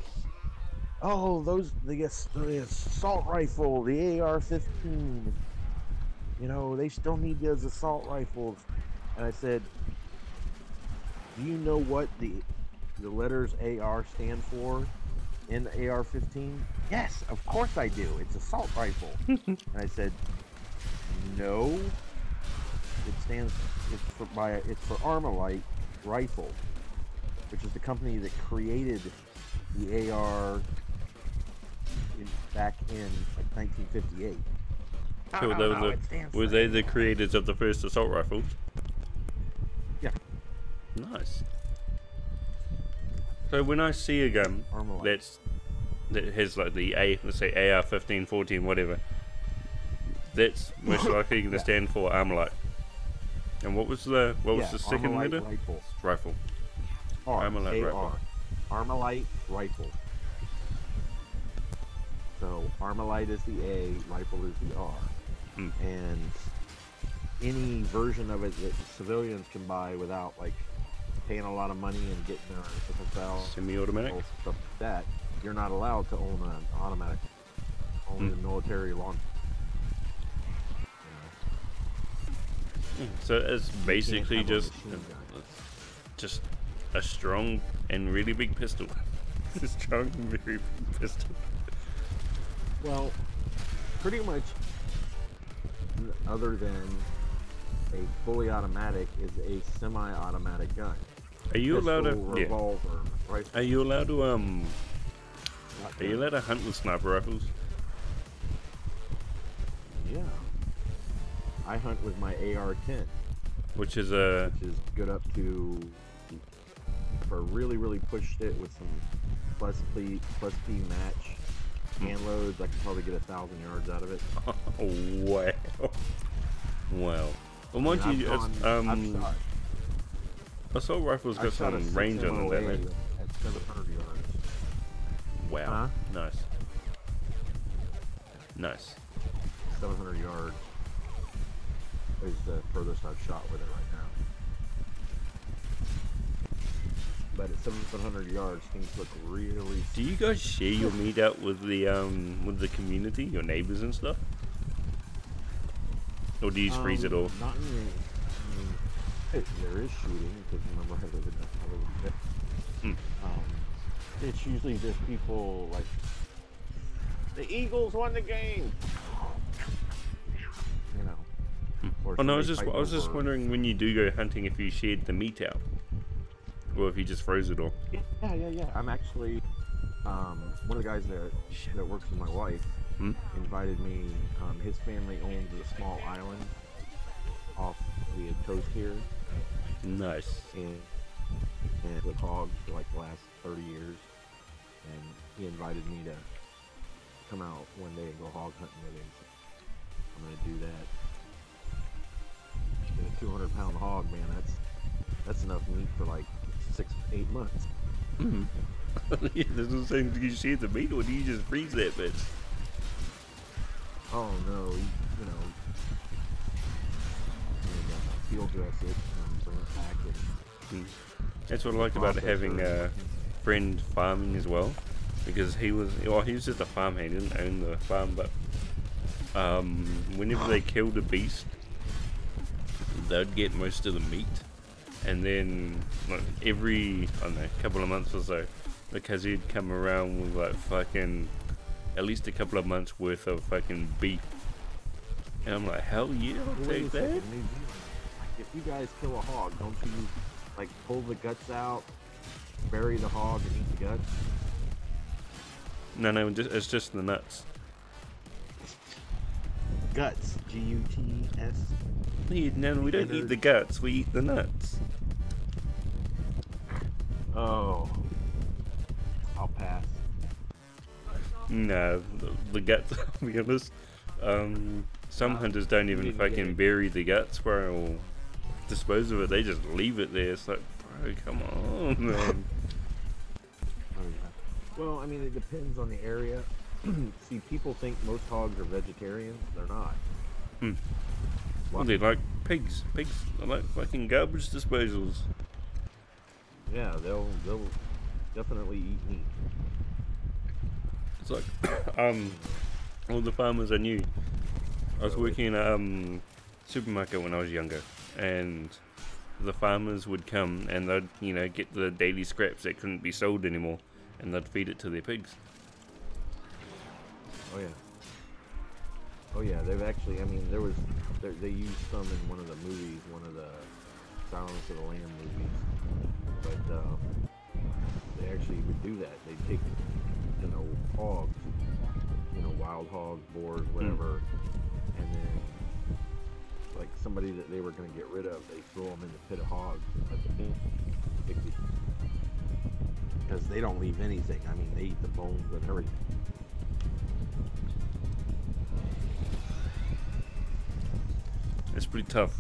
[SPEAKER 4] "Oh, the assault rifle, the AR-15. You know, they still need those assault rifles." And I said, "Do you know what the letters AR stand for in the AR-15?" "Yes, of course I do. It's assault rifle." And I said, "No, it's for Armalite Rifle, which is the company that created the AR back in like 1958.
[SPEAKER 3] So were they the creators of the first assault rifles?
[SPEAKER 4] Yeah.
[SPEAKER 3] Nice. So when I see a gun
[SPEAKER 4] Armalite.
[SPEAKER 3] that has like the let's say AR-15, 14, whatever, that's most likely going to stand for Armalite. And what was the second
[SPEAKER 4] Armalite
[SPEAKER 3] letter?
[SPEAKER 4] Rifle.
[SPEAKER 3] Rifle.
[SPEAKER 4] Armalite
[SPEAKER 3] Armalite rifle.
[SPEAKER 4] Armalite Rifle. So Armalite is the A, Rifle is the R.
[SPEAKER 3] Hmm.
[SPEAKER 4] And any version of it that civilians can buy without like paying a lot of money and getting their FFL,
[SPEAKER 3] Semi-automatic.
[SPEAKER 4] stuff like that, you're not allowed to own an automatic. Only the military launch.
[SPEAKER 3] So it's basically
[SPEAKER 4] have a
[SPEAKER 3] just
[SPEAKER 4] machine gun.
[SPEAKER 3] just a strong and really big pistol. It's a strong and very big pistol.
[SPEAKER 4] Well, pretty much, other than a fully automatic, is a semi-automatic gun.
[SPEAKER 3] Are you allowed to?
[SPEAKER 4] Pistol, revolver, rifle.
[SPEAKER 3] Are you allowed to Are you
[SPEAKER 4] shotgun.
[SPEAKER 3] allowed to hunt with sniper rifles?
[SPEAKER 4] Yeah. I hunt with my AR-10,
[SPEAKER 3] Which is
[SPEAKER 4] which is good up to. If I really pushed it with some plus P match hand loads, I could probably get 1,000 yards out of it.
[SPEAKER 3] oh, wow. Wow. Well, mind
[SPEAKER 4] I mean,
[SPEAKER 3] you,
[SPEAKER 4] I've shot.
[SPEAKER 3] assault rifles got
[SPEAKER 4] I've shot a
[SPEAKER 3] some range on them,
[SPEAKER 4] 6
[SPEAKER 3] don't they?
[SPEAKER 4] MOA at 700 yards.
[SPEAKER 3] Wow.
[SPEAKER 4] Huh?
[SPEAKER 3] Nice. Nice.
[SPEAKER 4] 700 yards is the furthest I've shot with it right now. But at 700 yards, things look really.
[SPEAKER 3] Do you guys share your meat out with the community, your neighbors and stuff? Or do you just freeze it all?
[SPEAKER 4] Not in the. I mean, there is shooting because remember I live in the. It's usually just people like. The Eagles won the game. You know. Or
[SPEAKER 3] Oh no, I was
[SPEAKER 4] somebody
[SPEAKER 3] just
[SPEAKER 4] fighting over-
[SPEAKER 3] wondering when you do go hunting if you shared the meat out, or if you just froze it all.
[SPEAKER 4] Yeah. I'm actually one of the guys that works with my wife invited me. His family owns a small island off the coast here,
[SPEAKER 3] Nice.
[SPEAKER 4] and with hogs for like the last 30 years. And he invited me to come out one day and go hog hunting with him. So I'm gonna do that. And a 200-pound hog, man, that's enough meat for like 6-8 months.
[SPEAKER 3] Yeah, that's what I'm saying. Do you share the meat, or do you just freeze that bitch?
[SPEAKER 4] Oh no, you know, and field dress it and bring it back. And
[SPEAKER 3] That's what I like about having a friend farming as well, because he was just a farmhand. He didn't own the farm, but whenever they killed a beast, they'd get most of the meat, and then like every I don't know couple of months or so, because he'd come around with like fucking at least a couple of months worth of fucking beef And I'm like, hell yeah, I'll
[SPEAKER 4] Well, wait
[SPEAKER 3] take
[SPEAKER 4] a
[SPEAKER 3] that.
[SPEAKER 4] second, New Zealand, like, if you guys kill a hog, don't you like pull the guts out, bury the hog, and eat the guts?
[SPEAKER 3] No, it's just the nuts.
[SPEAKER 4] Guts, G-U-T-S.
[SPEAKER 3] Yeah, no, we don't eat the guts, we eat the nuts.
[SPEAKER 4] Oh, I'll pass.
[SPEAKER 3] No, the guts, I'll be honest. Some hunters don't even fucking bury the guts, bro, or dispose of it. They just leave it there. It's like, bro, come on, man.
[SPEAKER 4] Well, I mean, it depends on the area. See, people think most hogs are vegetarians. They're not.
[SPEAKER 3] Well, they're like pigs. Pigs are like fucking garbage disposals.
[SPEAKER 4] Yeah, they'll definitely eat meat.
[SPEAKER 3] It's like, all the farmers I knew. I was working in a supermarket when I was younger, and the farmers would come and they'd, you know, get the daily scraps that couldn't be sold anymore, and they'd feed it to their pigs.
[SPEAKER 4] Oh yeah. Oh yeah. They've actually. I mean, they used some in one of the movies, one of the Silence of the Lamb movies, but they actually would do that. They'd take, you know, hogs, you know, wild hogs, boars, whatever, and then like somebody that they were going to get rid of, they throw them in the pit of hogs at the pig, because they don't leave anything. I mean, they eat the bones and everything.
[SPEAKER 3] It's pretty tough.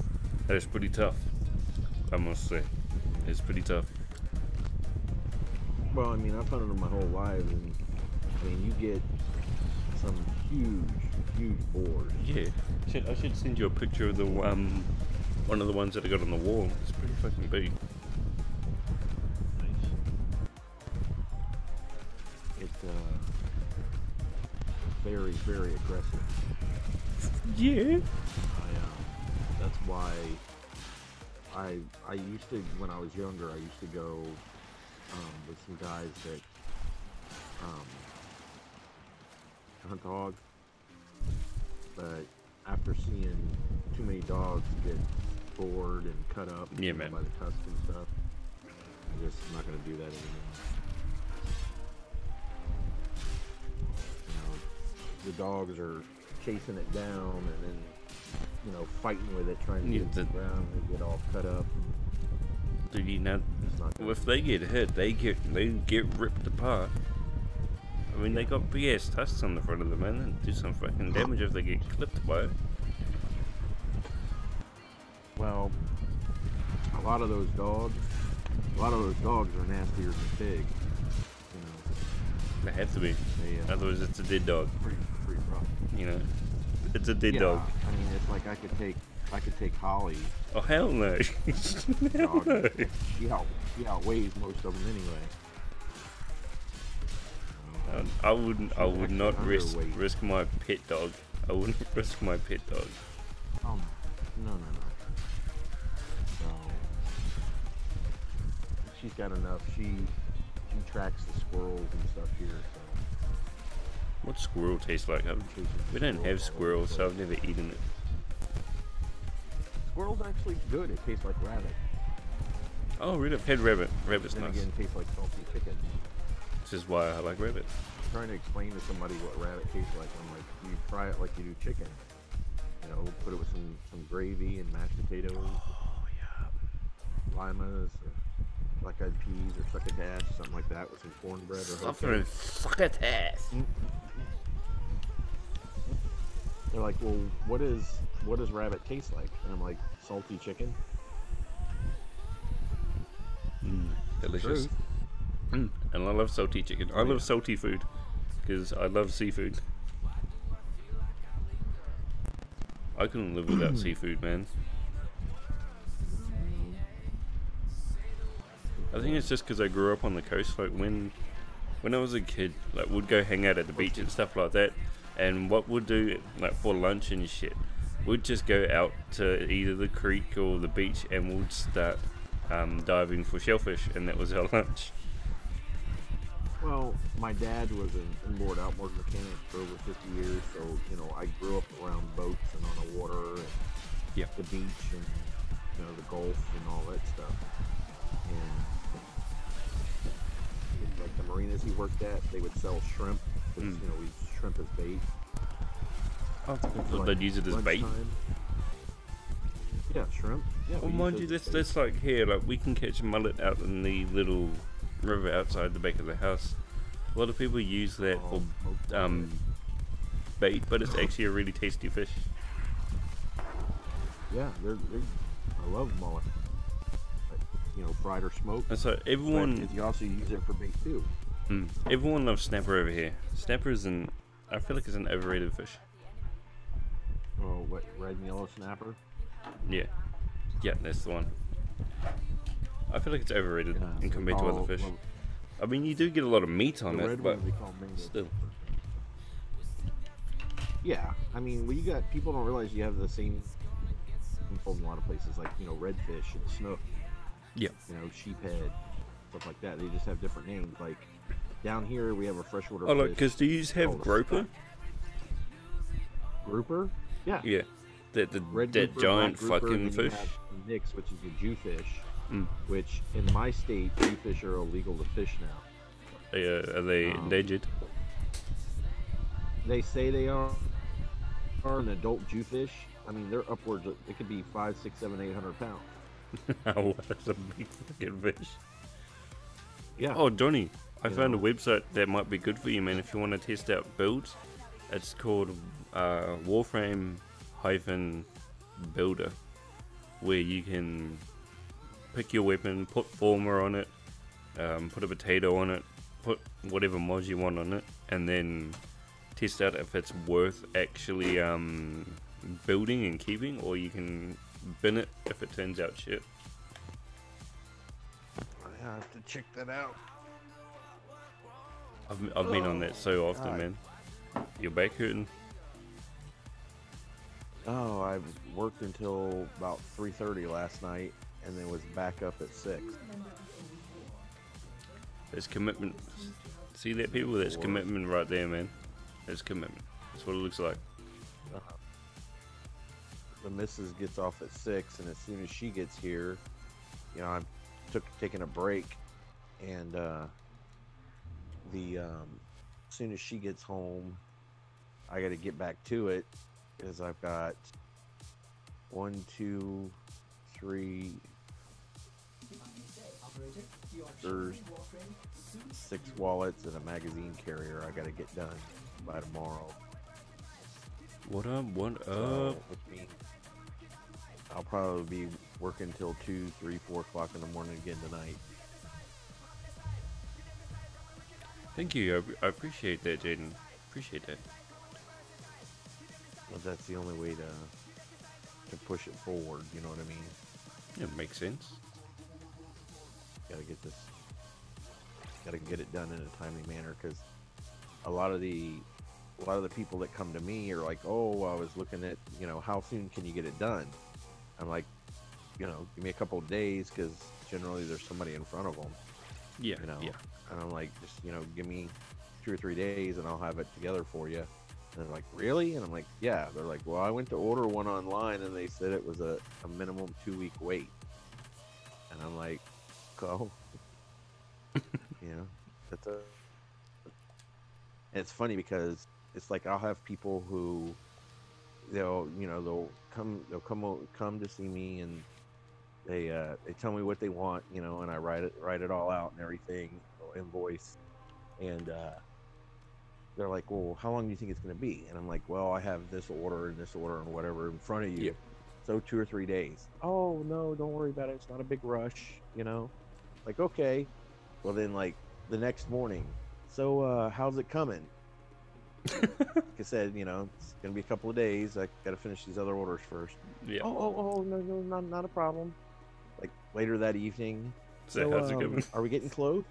[SPEAKER 3] That is pretty tough, I must say. It's pretty tough.
[SPEAKER 4] Well, I mean, I've hunted them my whole life, and I mean, you get some huge boars.
[SPEAKER 3] Yeah. I should send you a picture of the one of the ones that I got on the wall. It's pretty fucking big.
[SPEAKER 4] Nice. It's very aggressive.
[SPEAKER 3] Yeah.
[SPEAKER 4] That's why I used to, when I was younger, I used to go with some guys that hunt hogs, but after seeing too many dogs get bored and cut up
[SPEAKER 3] Yeah, man.
[SPEAKER 4] by the tusk and stuff, I'm just not going to do that anymore. You know, the dogs are chasing it down and then, you know, fighting with it, trying to get it to the ground, they get all cut up.
[SPEAKER 3] Dude, you know,
[SPEAKER 4] It's not good.
[SPEAKER 3] if they get hit, they get ripped apart. I mean, they got big ass tusks on the front of them, man. They do some fucking damage if they get clipped by it.
[SPEAKER 4] Well, a lot of those dogs are nastier than pigs. You know,
[SPEAKER 3] They have to be.
[SPEAKER 4] they
[SPEAKER 3] Otherwise, it's a dead dog.
[SPEAKER 4] pretty rough.
[SPEAKER 3] You know, it's a dead
[SPEAKER 4] Yeah,
[SPEAKER 3] dog.
[SPEAKER 4] I mean, it's like I could take Holly.
[SPEAKER 3] Oh hell no! Hell
[SPEAKER 4] Dog.
[SPEAKER 3] no!
[SPEAKER 4] She outweighs most of them anyway.
[SPEAKER 3] I would not
[SPEAKER 4] actually underweight.
[SPEAKER 3] risk my pet dog. I wouldn't risk my pet dog.
[SPEAKER 4] Oh no. So she's got enough. She tracks the squirrels and stuff here. So
[SPEAKER 3] What squirrel tastes like? We don't have squirrels, so I've never eaten it.
[SPEAKER 4] Squirrel's actually good. It tastes like rabbit.
[SPEAKER 3] Oh, really? I've had rabbit. Rabbit's
[SPEAKER 4] Then
[SPEAKER 3] nice.
[SPEAKER 4] again, it tastes like salty chicken.
[SPEAKER 3] This is why I like rabbit.
[SPEAKER 4] I'm trying to explain to somebody what rabbit tastes like. I'm like, you fry it like you do chicken. You know, put it with some gravy and mashed potatoes.
[SPEAKER 3] Oh yeah.
[SPEAKER 4] Limas, or black-eyed peas, or succotash, something like that, with some cornbread or
[SPEAKER 3] Suffering succotash.
[SPEAKER 4] They're like, well, what does rabbit taste like? And I'm like, salty chicken.
[SPEAKER 3] Delicious.
[SPEAKER 4] Truth.
[SPEAKER 3] And I love salty chicken. I
[SPEAKER 4] Oh,
[SPEAKER 3] love
[SPEAKER 4] yeah.
[SPEAKER 3] salty food because I love seafood. I couldn't live without seafood, man. I think it's just because I grew up on the coast. Like when I was a kid, like we'd go hang out at the beach and stuff like that. And what we'd do, like for lunch and shit, we'd just go out to either the creek or the beach and we'd start diving for shellfish, and that was our lunch.
[SPEAKER 4] Well, my dad was an inboard outboard mechanic for over 50 years, so you know I grew up around boats and on the water and
[SPEAKER 3] Yeah.
[SPEAKER 4] the beach and you know the Gulf and all that stuff. And like the marinas he worked at, they would sell shrimp. 'Cause, you know, we use shrimp as bait.
[SPEAKER 3] Oh,
[SPEAKER 4] And
[SPEAKER 3] so
[SPEAKER 4] for,
[SPEAKER 3] they'd use it as bait.
[SPEAKER 4] lunchtime- Yeah, shrimp. Yeah.
[SPEAKER 3] Well,
[SPEAKER 4] we
[SPEAKER 3] mind
[SPEAKER 4] use
[SPEAKER 3] you,
[SPEAKER 4] those as
[SPEAKER 3] that's like here, like we can catch mullet out in the little river outside the back of the house. A lot of people use that
[SPEAKER 4] Oh, smoked
[SPEAKER 3] for bait, but it's actually a really tasty fish.
[SPEAKER 4] Yeah, I love mullet. But, you know, fried or smoked.
[SPEAKER 3] And so everyone,
[SPEAKER 4] But you also use it for bait too.
[SPEAKER 3] everyone loves snapper over here. Snapper is I feel like it's an overrated fish.
[SPEAKER 4] Oh, what, red and yellow snapper?
[SPEAKER 3] Yeah, that's the one. I feel like it's overrated
[SPEAKER 4] Yeah,
[SPEAKER 3] in compared to other
[SPEAKER 4] well,
[SPEAKER 3] fish.
[SPEAKER 4] well,
[SPEAKER 3] I mean, you do get a lot of meat on
[SPEAKER 4] the
[SPEAKER 3] it,
[SPEAKER 4] red
[SPEAKER 3] but
[SPEAKER 4] one they call mango.
[SPEAKER 3] still.
[SPEAKER 4] Yeah, I mean, well, you got people don't realize you have the same in a lot of places, like you know, redfish and snook.
[SPEAKER 3] Yeah.
[SPEAKER 4] You know, sheephead, stuff like that. They just have different names. Like down here, we have a freshwater
[SPEAKER 3] Oh, look,
[SPEAKER 4] fish.
[SPEAKER 3] because do you have
[SPEAKER 4] called a
[SPEAKER 3] grouper?
[SPEAKER 4] Grouper? Yeah.
[SPEAKER 3] Yeah, that
[SPEAKER 4] Red
[SPEAKER 3] that
[SPEAKER 4] grouper,
[SPEAKER 3] giant
[SPEAKER 4] black grouper,
[SPEAKER 3] fucking
[SPEAKER 4] and then you
[SPEAKER 3] fish.
[SPEAKER 4] have Nix, which is a Jewfish,
[SPEAKER 3] Mm.
[SPEAKER 4] which in my state, Jewfish are illegal to fish now.
[SPEAKER 3] Are they endangered?
[SPEAKER 4] They say they are an adult Jewfish. I mean, they're upwards. It could be 5, 6, 7, 800 pounds.
[SPEAKER 3] Oh, that's a big fucking fish.
[SPEAKER 4] Yeah.
[SPEAKER 3] Oh, Johnny, I
[SPEAKER 4] You
[SPEAKER 3] found a
[SPEAKER 4] know.
[SPEAKER 3] website that might be good for you, man, if you want to test out builds. It's called Warframe Builder, where you can pick your weapon, put former on it, put a potato on it, put whatever mods you want on it, and then test out if it's worth actually building and keeping, or you can bin it if it turns out shit.
[SPEAKER 4] I have to check that out.
[SPEAKER 3] I've been on that so often,
[SPEAKER 4] God.
[SPEAKER 3] man. Your back hurting?
[SPEAKER 4] Oh, I worked until about 3:30 last night, and then was back up at 6.
[SPEAKER 3] There's commitment. See that, people? That's commitment right there, man. There's commitment. That's what it looks like.
[SPEAKER 4] The missus gets off at 6, and as soon as she gets here, you know, I'm taking a break, and as soon as she gets home, I got to get back to it, because I've got 1, 2, 3, there's 6 wallets and a magazine carrier I got to get done by tomorrow.
[SPEAKER 3] What up? What
[SPEAKER 4] So,
[SPEAKER 3] up?
[SPEAKER 4] which means I'll probably be working till 2, 3, 4 o'clock in the morning again tonight.
[SPEAKER 3] Thank you. I appreciate that, Jaden. Appreciate that.
[SPEAKER 4] But that's the only way to push it forward. You know what I mean?
[SPEAKER 3] It makes sense.
[SPEAKER 4] Got to get it done in a timely manner, because a lot of the people that come to me are like, oh, I was looking at, you know, how soon can you get it done? I'm like, you know, give me a couple of days, because generally there's somebody in front of them.
[SPEAKER 3] Yeah.
[SPEAKER 4] You know,
[SPEAKER 3] Yeah.
[SPEAKER 4] and I'm like, just, you know, give me 2 or 3 days and I'll have it together for you. And they're like, really? And I'm like, yeah. They're like, well, I went to order one online and they said it was a minimum 2-week wait. And I'm like, go. You know, and it's funny because it's like I'll have people who they'll come to see me, and they tell me what they want, you know, and I write it all out and everything, invoice, and they're like, well, how long do you think it's going to be? And I'm like, well, I have this order and whatever in front of you.
[SPEAKER 3] Yep.
[SPEAKER 4] So 2 or 3 days. Oh, no, don't worry about it. It's not a big rush, you know? Like, okay. Well, then, like, the next morning. So, how's it coming? Like I said, you know, it's going to be a couple of days. I got to finish these other orders first.
[SPEAKER 3] Yeah.
[SPEAKER 4] Oh, no, not a problem. Like, later that evening.
[SPEAKER 3] So how's it coming?
[SPEAKER 4] Are we getting close?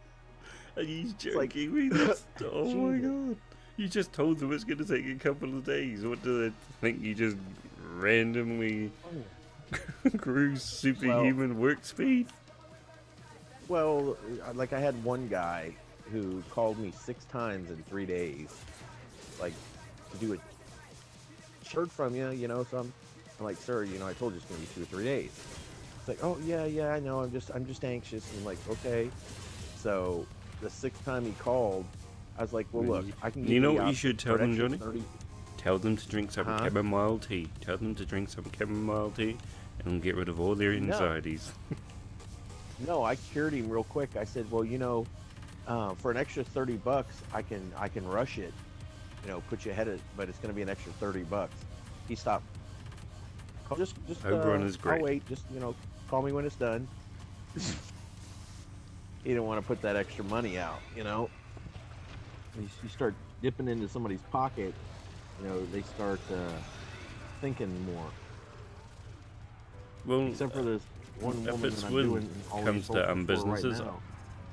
[SPEAKER 3] Are you joking
[SPEAKER 4] like-
[SPEAKER 3] me? That's, oh my
[SPEAKER 4] Jesus.
[SPEAKER 3] god. You just told them it's going to take a couple of days. What do they think? You just randomly grew superhuman work speed?
[SPEAKER 4] Well, like I had one guy who called me 6 times in 3 days, like to do a shirt from you, you know. So I'm like, sir, you know, I told you it's gonna be 2 or 3 days. It's like, oh yeah, I know. I'm just anxious. And I'm like, okay. So the 6th time he called, I was like, well, look, I can.
[SPEAKER 3] You know what you should tell them, Johnny?
[SPEAKER 4] 30.
[SPEAKER 3] Tell them to drink some chamomile tea. Tell them to drink some chamomile tea, and get rid of all their anxieties.
[SPEAKER 4] No, I cured him real quick. I said, well, you know, for an extra $30, I can rush it. You know, put you ahead of, but it's going to be an extra $30. He stopped. Just
[SPEAKER 3] Oberon is great.
[SPEAKER 4] I'll wait. Just, you know, call me when it's done. He didn't want to put that extra money out, you know. You start dipping into somebody's pocket, you know, they start thinking more.
[SPEAKER 3] Well,
[SPEAKER 4] except for this one
[SPEAKER 3] if
[SPEAKER 4] woman
[SPEAKER 3] it's
[SPEAKER 4] that I'm
[SPEAKER 3] when
[SPEAKER 4] doing all
[SPEAKER 3] it comes
[SPEAKER 4] these
[SPEAKER 3] to
[SPEAKER 4] posters for
[SPEAKER 3] businesses,
[SPEAKER 4] right now.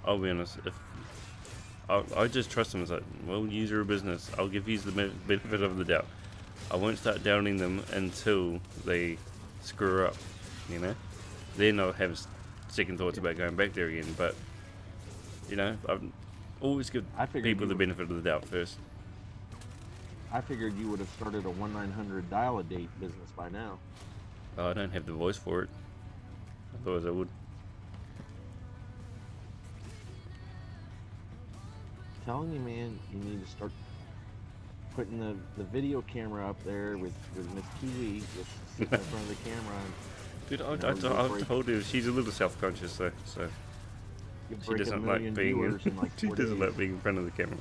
[SPEAKER 3] I'll be honest. If I just trust them, it's like, well, use your business. I'll give you the benefit of the doubt. I won't start doubting them until they screw up. You know, then I'll have second thoughts about going back there again. But you know, I've always give people the benefit of the doubt first.
[SPEAKER 4] I figured you would have started a 1-900 dial-a-date business by now.
[SPEAKER 3] Oh, I don't have the voice for it. Otherwise, I would.
[SPEAKER 4] Telling you, man, you need to start putting the video camera up there with Miss Kiwi just sitting in front of the camera. And,
[SPEAKER 3] dude, I told her she's a little self-conscious though, so she doesn't like being in,
[SPEAKER 4] like
[SPEAKER 3] she doesn't like being in front of the camera.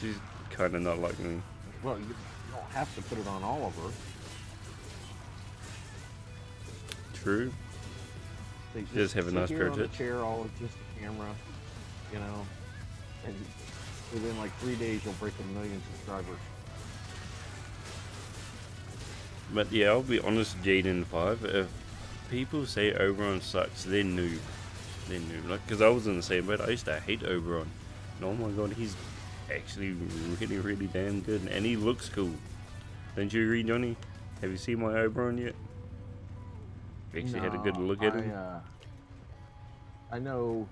[SPEAKER 3] She's kind of not like me.
[SPEAKER 4] Well, you don't have to put it on all of her.
[SPEAKER 3] True.
[SPEAKER 4] So
[SPEAKER 3] just have a nice pair of
[SPEAKER 4] on the
[SPEAKER 3] tits.
[SPEAKER 4] chair, all with just the camera, you know, and within like 3 days you'll break 1 million subscribers.
[SPEAKER 3] But yeah, I'll be honest, Jaden5, if people say Oberon sucks, they're noob. They're noob. Like, because I was in the same boat. I used to hate Oberon. And oh my god, he's actually really damn good. And he looks cool. Don't you agree, Johnny? Have you seen my Oberon yet? Actually had a good look at him.
[SPEAKER 4] I know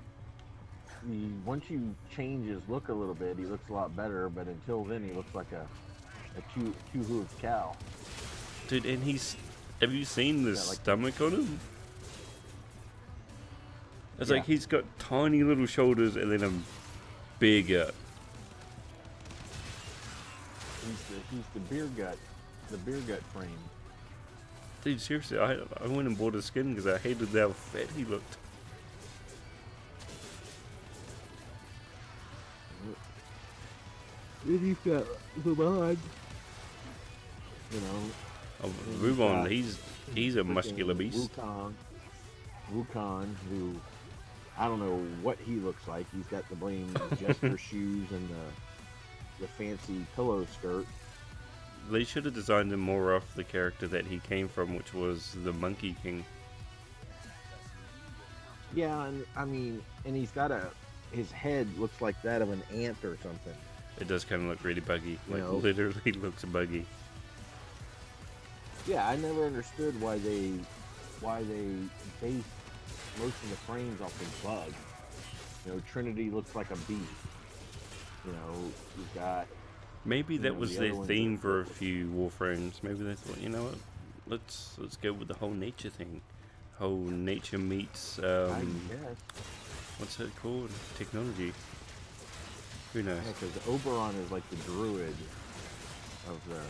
[SPEAKER 4] once you change his look a little bit, he looks a lot better, but until then he looks like a two-hooved cow.
[SPEAKER 3] Dude, and have you seen the stomach on him? It's like he's got tiny little shoulders and then a big gut.
[SPEAKER 4] He's the beer gut frame.
[SPEAKER 3] Dude, seriously, I went and bought his skin because I hated how fat he looked.
[SPEAKER 4] Then he's got Oberon. You know.
[SPEAKER 3] Oh, Rubon, he's a muscular beast.
[SPEAKER 4] Wukong, who I don't know what he looks like. He's got the blame jester shoes and the fancy pillow skirt.
[SPEAKER 3] They should have designed him more off the character that he came from, which was the Monkey King.
[SPEAKER 4] Yeah, and I mean, and he's got his head looks like that of an ant or something.
[SPEAKER 3] It does kind of look really buggy. Like,
[SPEAKER 4] No.
[SPEAKER 3] literally looks buggy.
[SPEAKER 4] Yeah, I never understood why they based most of the frames off of bugs. You know, Trinity looks like a bee. You know, you've got.
[SPEAKER 3] Maybe that was
[SPEAKER 4] the
[SPEAKER 3] their
[SPEAKER 4] other ones
[SPEAKER 3] theme
[SPEAKER 4] are-
[SPEAKER 3] for a few Warframes. Maybe they thought, you know what, let's go with the whole nature thing. Whole nature meets
[SPEAKER 4] I guess.
[SPEAKER 3] what's it called? Technology. Who knows?
[SPEAKER 4] Yeah, because Oberon is like the druid of the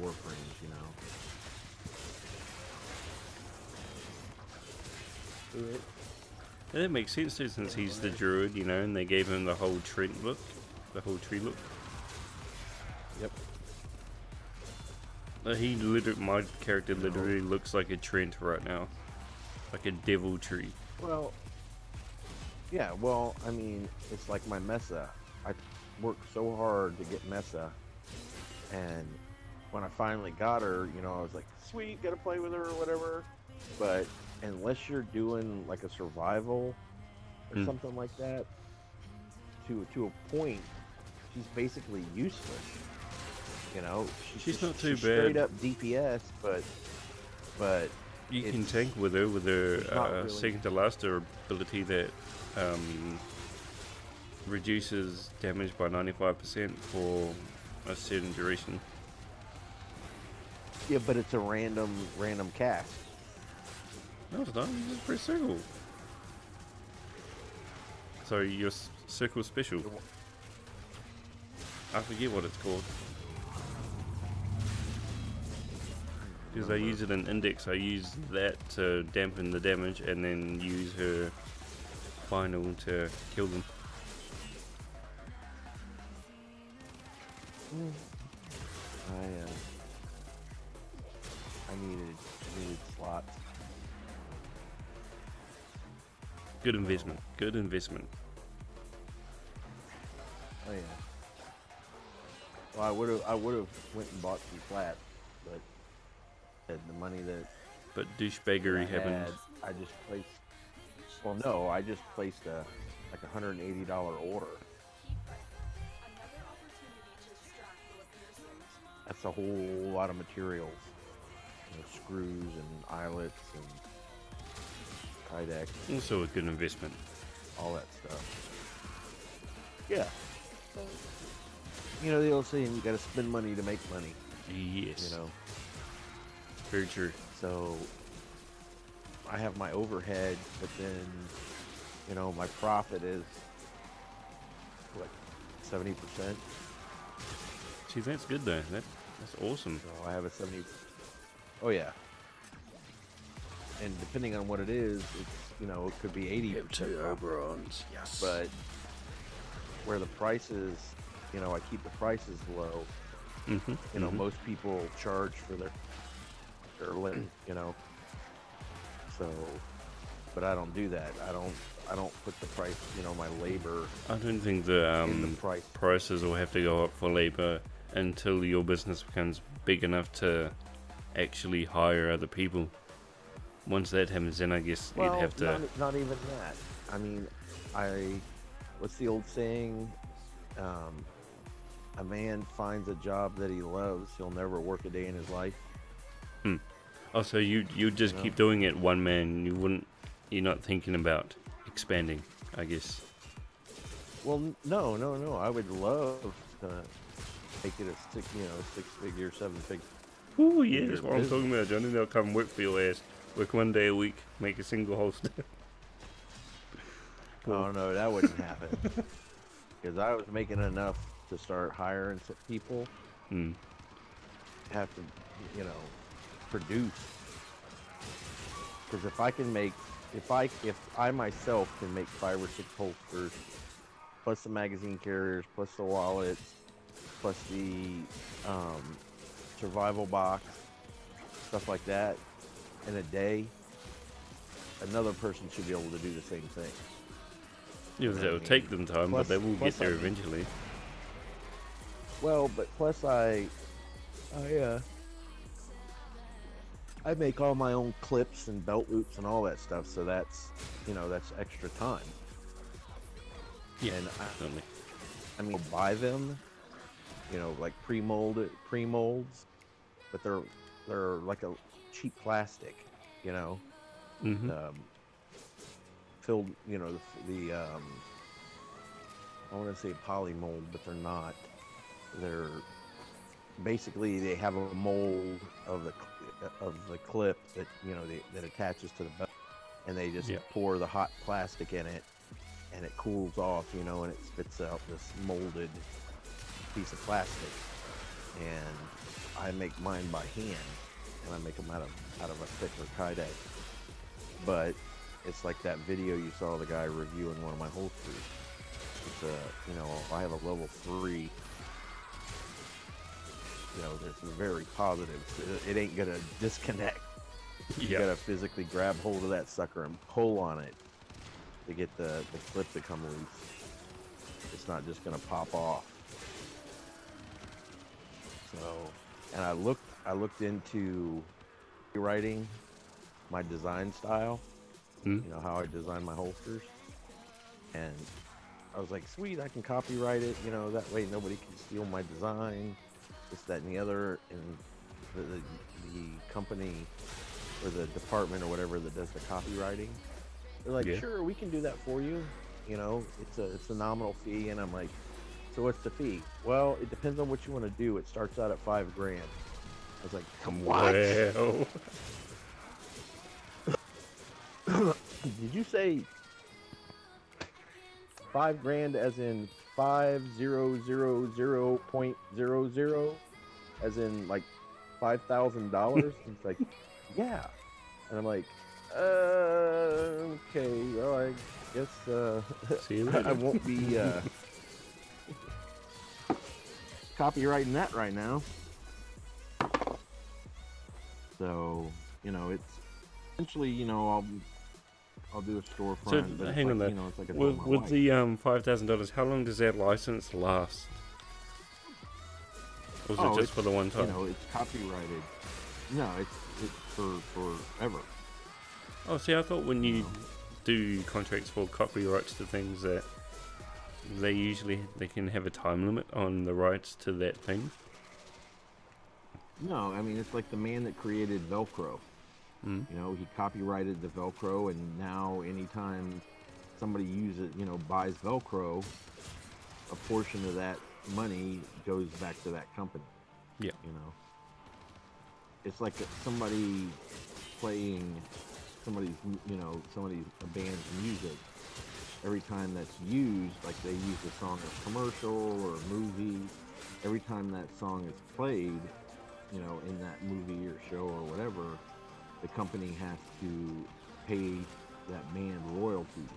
[SPEAKER 4] Warframes, you know.
[SPEAKER 3] And that makes sense too, since he's the druid, you know, and they gave him the whole tree look.
[SPEAKER 4] Yep.
[SPEAKER 3] My character literally looks like a Trent right now. Like a devil tree.
[SPEAKER 4] Well, yeah, well, I mean, it's like my Mesa. I worked so hard to get Mesa, and when I finally got her, you know, I was like, sweet, gotta play with her or whatever. But unless you're doing like a survival or something like that, to a point, she's basically useless. You know,
[SPEAKER 3] She's not too bad.
[SPEAKER 4] Straight up DPS, but
[SPEAKER 3] You can tank with her
[SPEAKER 4] not really.
[SPEAKER 3] second to last ability that reduces damage by 95% for a certain duration.
[SPEAKER 4] Yeah, but it's a random cast.
[SPEAKER 3] No, it's not. You just press circle. So your circle special. I forget what it's called. Because I use it in index, I use that to dampen the damage and then use her final to kill them.
[SPEAKER 4] I needed slots.
[SPEAKER 3] Good investment. Good investment.
[SPEAKER 4] Oh yeah. Well, I would have went and bought some flats, but had the money that
[SPEAKER 3] But douchebaggery
[SPEAKER 4] I
[SPEAKER 3] happened.
[SPEAKER 4] had, I just placed. Well, no, I just placed a like $180 order. That's a whole lot of materials, you know, screws and eyelets and kydex,
[SPEAKER 3] Also a good investment.
[SPEAKER 4] all that stuff. Yeah. You know the old saying, you got to spend money to make money.
[SPEAKER 3] Yes.
[SPEAKER 4] You know.
[SPEAKER 3] Very true.
[SPEAKER 4] So I have my overhead, but then, you know, my profit is what, 70%.
[SPEAKER 3] See, that's good though. That's awesome.
[SPEAKER 4] So I have a 70. Oh yeah. And depending on what it is, it's, you know, it could be 80%.
[SPEAKER 3] Two Oberons. Yes.
[SPEAKER 4] But where the prices, you know, I keep the prices low.
[SPEAKER 3] Mm-hmm.
[SPEAKER 4] You know, most people charge for their lint, you know. So, but I don't do that. I don't put the price, you know, my labor
[SPEAKER 3] I don't think the,
[SPEAKER 4] in the price.
[SPEAKER 3] prices will have to go up for labor until your business becomes big enough to actually hire other people. Once that happens, then I guess
[SPEAKER 4] Well,
[SPEAKER 3] you'd have to.
[SPEAKER 4] not even that. I mean, what's the old saying? A man finds a job that he loves, he'll never work a day in his life.
[SPEAKER 3] Oh, so you just keep doing it one man. You're not thinking about expanding, I guess.
[SPEAKER 4] Well, no. I would love to make it a six-figure, seven-figure.
[SPEAKER 3] Ooh, yeah, that's what I'm talking about, Johnny. They'll come work for your ass. Work 1 day a week, make a single holster.
[SPEAKER 4] Oh no, that wouldn't happen. Because I was making enough to start hiring some people. Have to, you know, produce. Because if I myself can make 5 or 6 holsters, plus the magazine carriers, plus the wallets, plus the survival box, stuff like that, in a day, another person should be able to do the same thing.
[SPEAKER 3] Yeah, that will take them time, but they will get there eventually.
[SPEAKER 4] Well, but plus I make all my own clips and belt loops and all that stuff, so that's, you know, that's extra time.
[SPEAKER 3] Yeah,
[SPEAKER 4] and
[SPEAKER 3] definitely.
[SPEAKER 4] I mean, buy them, you know, like pre-molds, but they're like a cheap plastic, you know, filled, you know, the I want to say poly mold, but they're not. They're basically, they have a mold of the clip that, you know, that attaches to the belt, and they just pour the hot plastic in it, and it cools off, you know, and it spits out this molded piece of plastic. And I make mine by hand, and I make them out of a thicker kydex. But it's like that video you saw the guy reviewing one of my holsters. It's you know, if I have a level 3, you know, there's very positive. It ain't gonna disconnect. You gotta physically grab hold of that sucker and pull on it to get the clip to come loose. It's not just gonna pop off. So, and I looked into writing my design style. You know, how I design my holsters, and I was like, sweet, I can copyright it, you know, that way nobody can steal my design, this, that, and the other. And the company or the department or whatever that does the copywriting, they're like, sure, we can do that for you. You know, it's a nominal fee, and I'm like, so what's the fee? Well, it depends on what you want to do. It starts out at $5,000. I was like, come what?
[SPEAKER 3] Wow.
[SPEAKER 4] Did you say $5,000 as in 5000.00 as in like $5,000? It's like, yeah. And I'm like, okay, well, I guess
[SPEAKER 3] See you later.
[SPEAKER 4] I won't be copywriting that right now. So, you know, it's essentially, you know, I'll do a storefront.
[SPEAKER 3] So
[SPEAKER 4] but
[SPEAKER 3] hang on
[SPEAKER 4] like,
[SPEAKER 3] there.
[SPEAKER 4] you know, it's like
[SPEAKER 3] With the $5,000, how long does that license last? Or was it just for the one time?
[SPEAKER 4] You know, it's copyrighted. No, it's for forever.
[SPEAKER 3] Oh, see, I thought when you do contracts for copyrights to things that they can have a time limit on the rights to that thing.
[SPEAKER 4] No, I mean, it's like the man that created Velcro.
[SPEAKER 3] Mm.
[SPEAKER 4] You know, he copyrighted the Velcro, and now anytime somebody buys Velcro, a portion of that money goes back to that company.
[SPEAKER 3] Yeah.
[SPEAKER 4] You know, it's like somebody playing a band's music. Every time that's used, like they use the song in a commercial or a movie, every time that song is played, you know, in that movie or show or whatever, the company has to pay that band royalties.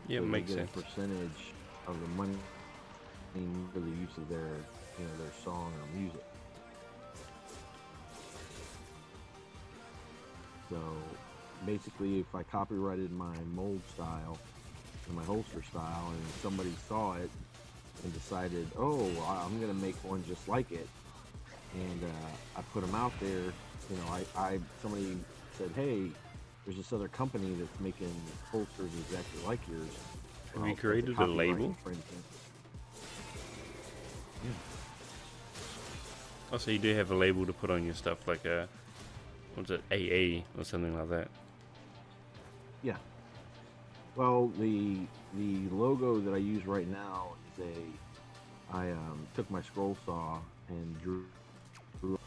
[SPEAKER 3] Yeah,
[SPEAKER 4] so
[SPEAKER 3] it makes
[SPEAKER 4] they get
[SPEAKER 3] sense.
[SPEAKER 4] a percentage of the money for the use of their song or music. So basically, if I copyrighted my mold style and my holster style, and somebody saw it and decided, oh, I'm gonna make one just like it, and I put them out there, you know, somebody said, hey, there's this other company that's making holsters exactly like yours.
[SPEAKER 3] Have you created a label?
[SPEAKER 4] Yeah.
[SPEAKER 3] Oh, so you do have a label to put on your stuff, like a, what's it, AA or something like that?
[SPEAKER 4] Yeah. Well, the logo that I use right now is I took my scroll saw and drew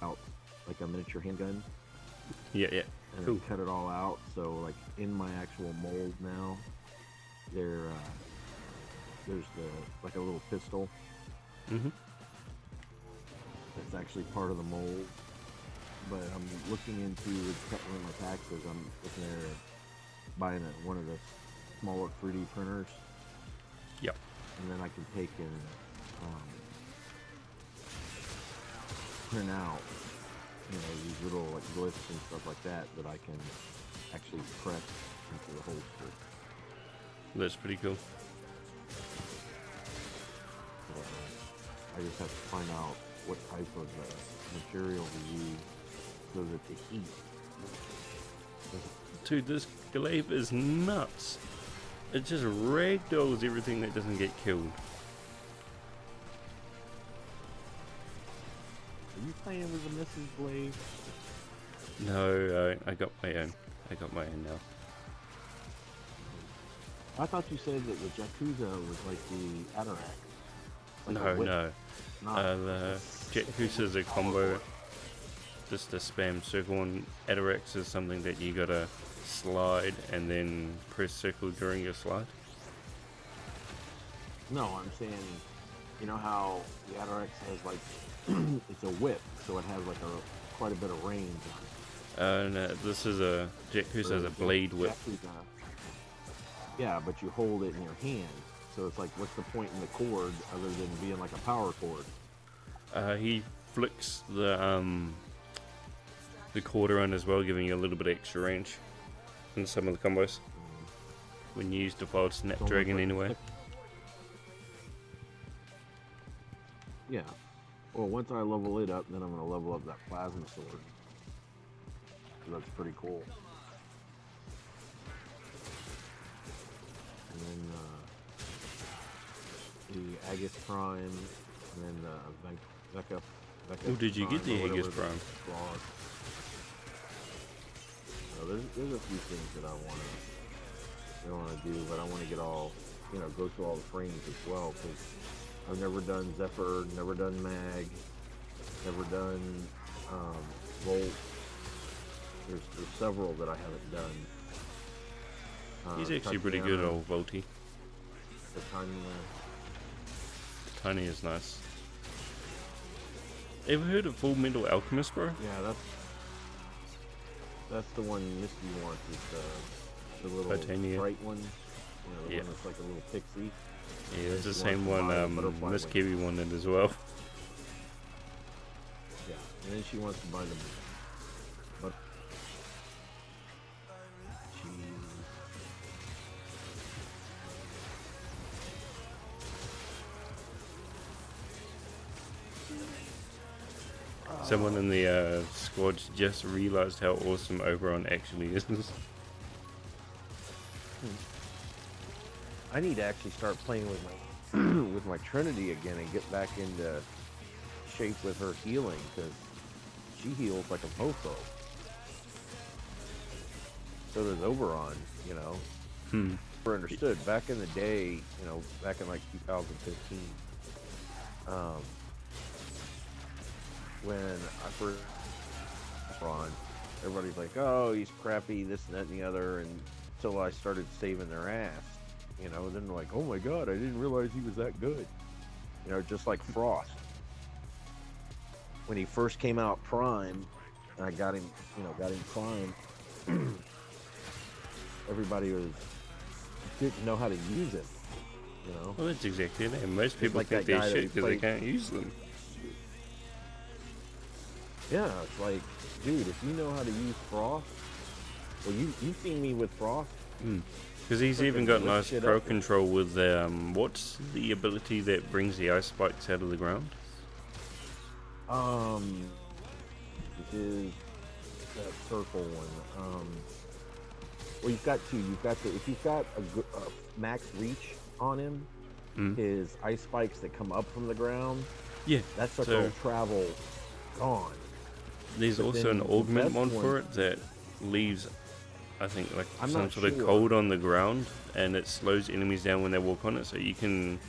[SPEAKER 4] out like a miniature handgun.
[SPEAKER 3] Yeah, yeah.
[SPEAKER 4] And
[SPEAKER 3] Cool.
[SPEAKER 4] I cut it all out. So like in my actual mold now, there's like a little pistol.
[SPEAKER 3] Mm-hmm.
[SPEAKER 4] That's actually part of the mold. But I'm looking into cutting one of my taxes. I'm looking at buying one of the smaller 3D printers.
[SPEAKER 3] Yep.
[SPEAKER 4] And then I can take and print out, you know, these little like glyphs and stuff like that I can actually press into the holster.
[SPEAKER 3] That's pretty cool.
[SPEAKER 4] So I just have to find out what type of material to use so that the heat.
[SPEAKER 3] Dude, this glaive is nuts. It just ragdolls everything that doesn't get killed.
[SPEAKER 4] Are you playing with the Mrs. Blade?
[SPEAKER 3] No, I got my own. I got my own now.
[SPEAKER 4] I thought you said that the Yakuza was like the Atarax. Like
[SPEAKER 3] No, no. The Yakuza is a combo. Just a spam circle, and Atarax is something that you gotta slide and then press circle during your slide.
[SPEAKER 4] No, I'm saying, you know how the Atarax has like, it's a whip, so it has like quite a bit of range on it.
[SPEAKER 3] No, this is a Yakuza has a blade whip.
[SPEAKER 4] Yeah, but you hold it in your hand, so it's like, what's the point in the cord other than being like a power cord?
[SPEAKER 3] He flicks the cord around as well, giving you a little bit of extra range in some of the combos. When you use default Snapdragon anyway.
[SPEAKER 4] Yeah. Well, once I level it up, then I'm going to level up that plasma sword. That's pretty cool. And then the Aegis Prime, and then the Veka.
[SPEAKER 3] Oh, did you get the Aegis Prime?
[SPEAKER 4] There's a few things that I want to do, but I want to get all you know, go through all the frames as well, because I've never done Zephyr, never done Mag, never done Volt. There's several that I haven't done.
[SPEAKER 3] He's actually pretty good, old Volty.
[SPEAKER 4] The Tiny.
[SPEAKER 3] Tiny is nice. Ever heard of Full Metal Alchemist, bro?
[SPEAKER 4] Yeah, that's the one Misty wants. Is the little
[SPEAKER 3] Titania.
[SPEAKER 4] bright one. You know, the one that's like a little pixie.
[SPEAKER 3] Yeah, it's the
[SPEAKER 4] She
[SPEAKER 3] same
[SPEAKER 4] wants to buy the
[SPEAKER 3] one
[SPEAKER 4] butterfly
[SPEAKER 3] Miss
[SPEAKER 4] wing.
[SPEAKER 3] Kiwi wanted as well.
[SPEAKER 4] Yeah, and then she wants to buy the. But.
[SPEAKER 3] Someone in the squad just realized how awesome Oberon actually is.
[SPEAKER 4] I need to actually start playing with my with my Trinity again and get back into shape with her healing, because she heals like a mofo. So does Oberon, you know. Never understood back in the day, you know, back in like 2015. When I first on, everybody's like, "Oh, he's crappy, this and that and the other," and until I started saving their ass, you know. Then they're like, "Oh my God, I didn't realize he was that good," you know, just like Frost. When he first came out Prime, and I got him, you know, Prime. Everybody didn't know how to use it, you know.
[SPEAKER 3] Well, that's exactly it. And most people
[SPEAKER 4] like
[SPEAKER 3] think
[SPEAKER 4] that guy
[SPEAKER 3] they're
[SPEAKER 4] that we
[SPEAKER 3] shit because they
[SPEAKER 4] played-
[SPEAKER 3] can't use them.
[SPEAKER 4] Yeah, it's like, dude, if you know how to use Frost, well, you've seen me with Frost.
[SPEAKER 3] Because he's even got
[SPEAKER 4] Freaking
[SPEAKER 3] nice
[SPEAKER 4] lift it
[SPEAKER 3] pro
[SPEAKER 4] up.
[SPEAKER 3] control with what's the ability that brings the ice spikes out of the ground?
[SPEAKER 4] It is that circle one. Well, you've got two. You've got if you've got a max reach on him, his ice spikes that come up from the ground,
[SPEAKER 3] Yeah,
[SPEAKER 4] that circle
[SPEAKER 3] so
[SPEAKER 4] will travel gone.
[SPEAKER 3] there's
[SPEAKER 4] but
[SPEAKER 3] also
[SPEAKER 4] then
[SPEAKER 3] an
[SPEAKER 4] the
[SPEAKER 3] augment
[SPEAKER 4] best
[SPEAKER 3] mod for
[SPEAKER 4] one-
[SPEAKER 3] it that leaves, I think, like
[SPEAKER 4] I'm
[SPEAKER 3] some
[SPEAKER 4] not
[SPEAKER 3] sort of
[SPEAKER 4] sure.
[SPEAKER 3] cold on the ground, and it slows enemies down when they walk on it, so you can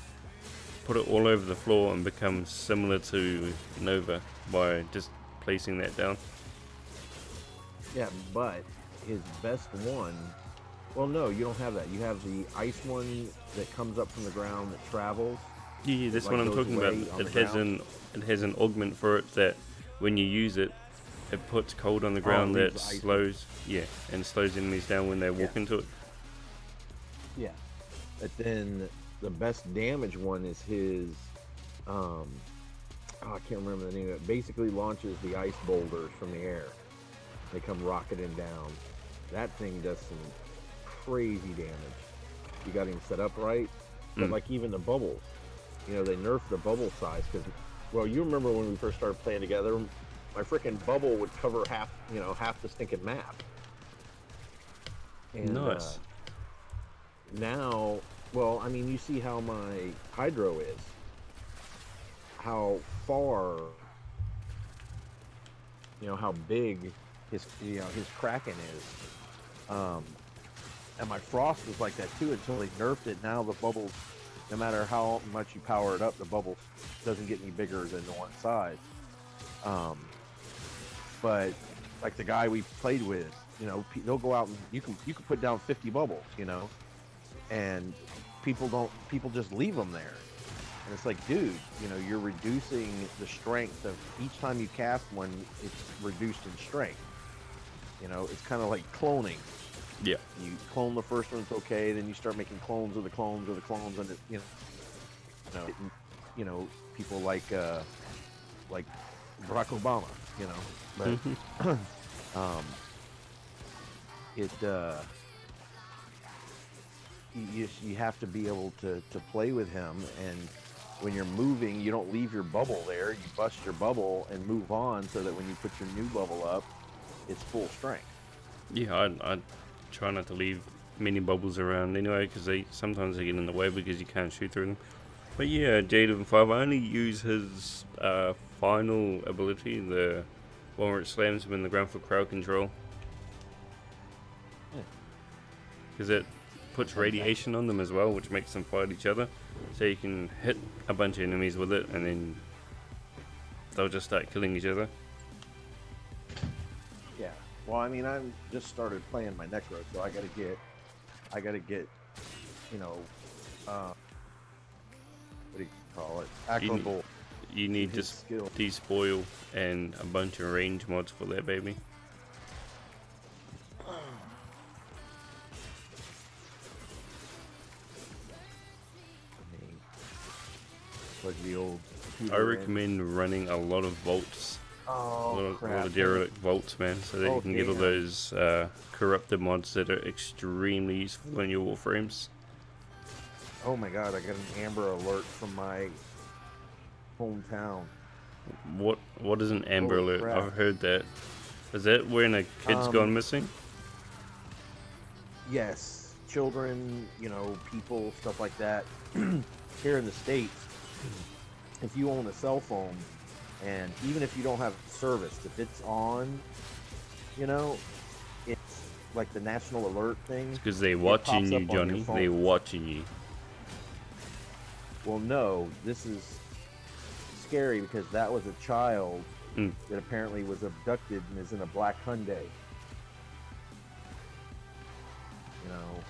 [SPEAKER 3] put it all over the floor and become similar to Nova by just placing that down.
[SPEAKER 4] Yeah, but his best one. Well, no, you don't have that. You have the ice one that comes up from the ground that travels.
[SPEAKER 3] Yeah, that's
[SPEAKER 4] like
[SPEAKER 3] what I'm
[SPEAKER 4] goes
[SPEAKER 3] talking about.
[SPEAKER 4] away on
[SPEAKER 3] It
[SPEAKER 4] the
[SPEAKER 3] has it has an augment for it that when you use it, it puts cold on the ground that
[SPEAKER 4] leaves ice.
[SPEAKER 3] slows, and slows enemies down when they walk
[SPEAKER 4] Yeah.
[SPEAKER 3] into it.
[SPEAKER 4] Yeah. But then the best damage one is his I can't remember the name of it. Basically launches the ice boulders from the air. They come rocketing down. That thing does some crazy damage. You got him set up right. But like even the bubbles, you know, they nerfed the bubble size because, well, you remember when we first started playing together, my freaking bubble would cover half the stinking map. And,
[SPEAKER 3] Nice.
[SPEAKER 4] now, well, I mean, you see how my hydro is, how far, you know, how big his Kraken is. And my Frost was like that too until they nerfed it. Now the bubbles, no matter how much you power it up, the bubble doesn't get any bigger than the one size. But like the guy we played with, you know, they'll go out and you can put down 50 bubbles, you know, and people just leave them there. And it's like, dude, you know, you're reducing the strength of each time you cast one, it's reduced in strength. You know, it's kind of like cloning.
[SPEAKER 3] Yeah.
[SPEAKER 4] You clone the first one, it's okay. Then you start making clones of the clones of the clones, and it, you know, people like Barack Obama, you know, but you have to be able to play with him, and when you're moving, you don't leave your bubble there. You bust your bubble and move on, so that when you put your new bubble up, it's full strength.
[SPEAKER 3] Yeah, I try not to leave many bubbles around anyway, because sometimes they get in the way because you can't shoot through them. But yeah, Jaden 5, I only use his final ability, the one where it slams him in the ground for crowd control. Because puts radiation on them as well, which makes them fight each other. So you can hit a bunch of enemies with it, and then they'll just start killing each other.
[SPEAKER 4] Yeah. Well, I mean, I'm just started playing my Necro, so I gotta get, you know, what do you call it? Actionable.
[SPEAKER 3] You need to despoil and a bunch of range mods for that, baby.
[SPEAKER 4] Like the old.
[SPEAKER 3] I recommend running a lot of vaults.
[SPEAKER 4] Oh,
[SPEAKER 3] a lot of derelict vaults, man, so that you can get all those corrupted mods that are extremely useful in your Warframes.
[SPEAKER 4] Oh my god, I got an Amber Alert from my hometown.
[SPEAKER 3] What is an Amber
[SPEAKER 4] Holy
[SPEAKER 3] Alert?
[SPEAKER 4] crap.
[SPEAKER 3] I've heard that. Is that when a kid's gone missing?
[SPEAKER 4] Yes, children, you know, people, stuff like that. Here in the States, if you own a cell phone, and even if you don't have service, if it's on, you know, it's like the national alert thing.
[SPEAKER 3] Because they're watching you, Johnny. They're watching you.
[SPEAKER 4] Well, no, this is scary because that was a child that apparently was abducted and is in a black Hyundai. You know.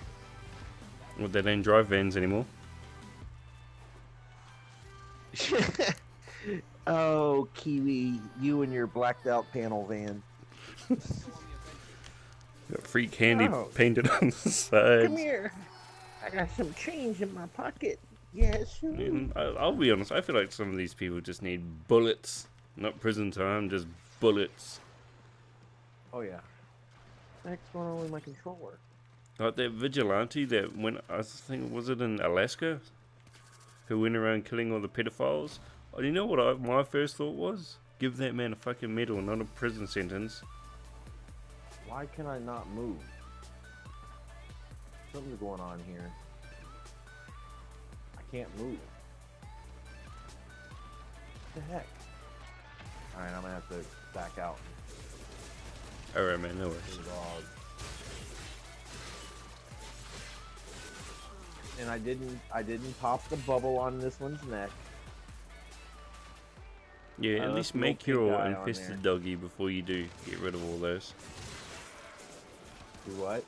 [SPEAKER 3] Well, they don't drive vans anymore.
[SPEAKER 4] Oh, Kiwi, you and your blacked out panel van.
[SPEAKER 3] Got free candy painted on the side.
[SPEAKER 4] Come here. I got some change in my pocket. Yes.
[SPEAKER 3] I'll be honest, I feel like some of these people just need bullets. Not prison time, just bullets.
[SPEAKER 4] Oh, yeah. What the heck's going on with my controller?
[SPEAKER 3] Like that vigilante that went, I think, was it in Alaska? Who went around killing all the pedophiles? Oh, you know what my first thought was? Give that man a fucking medal, not a prison sentence.
[SPEAKER 4] Why can I not move? Something's going on here. I can't move. What the heck? Alright, I'm gonna have to back out.
[SPEAKER 3] Alright, man, no worries.
[SPEAKER 4] And I didn't pop the bubble on this one's neck.
[SPEAKER 3] Yeah, at least make your infested doggy before you do get rid of all those.
[SPEAKER 4] Do what?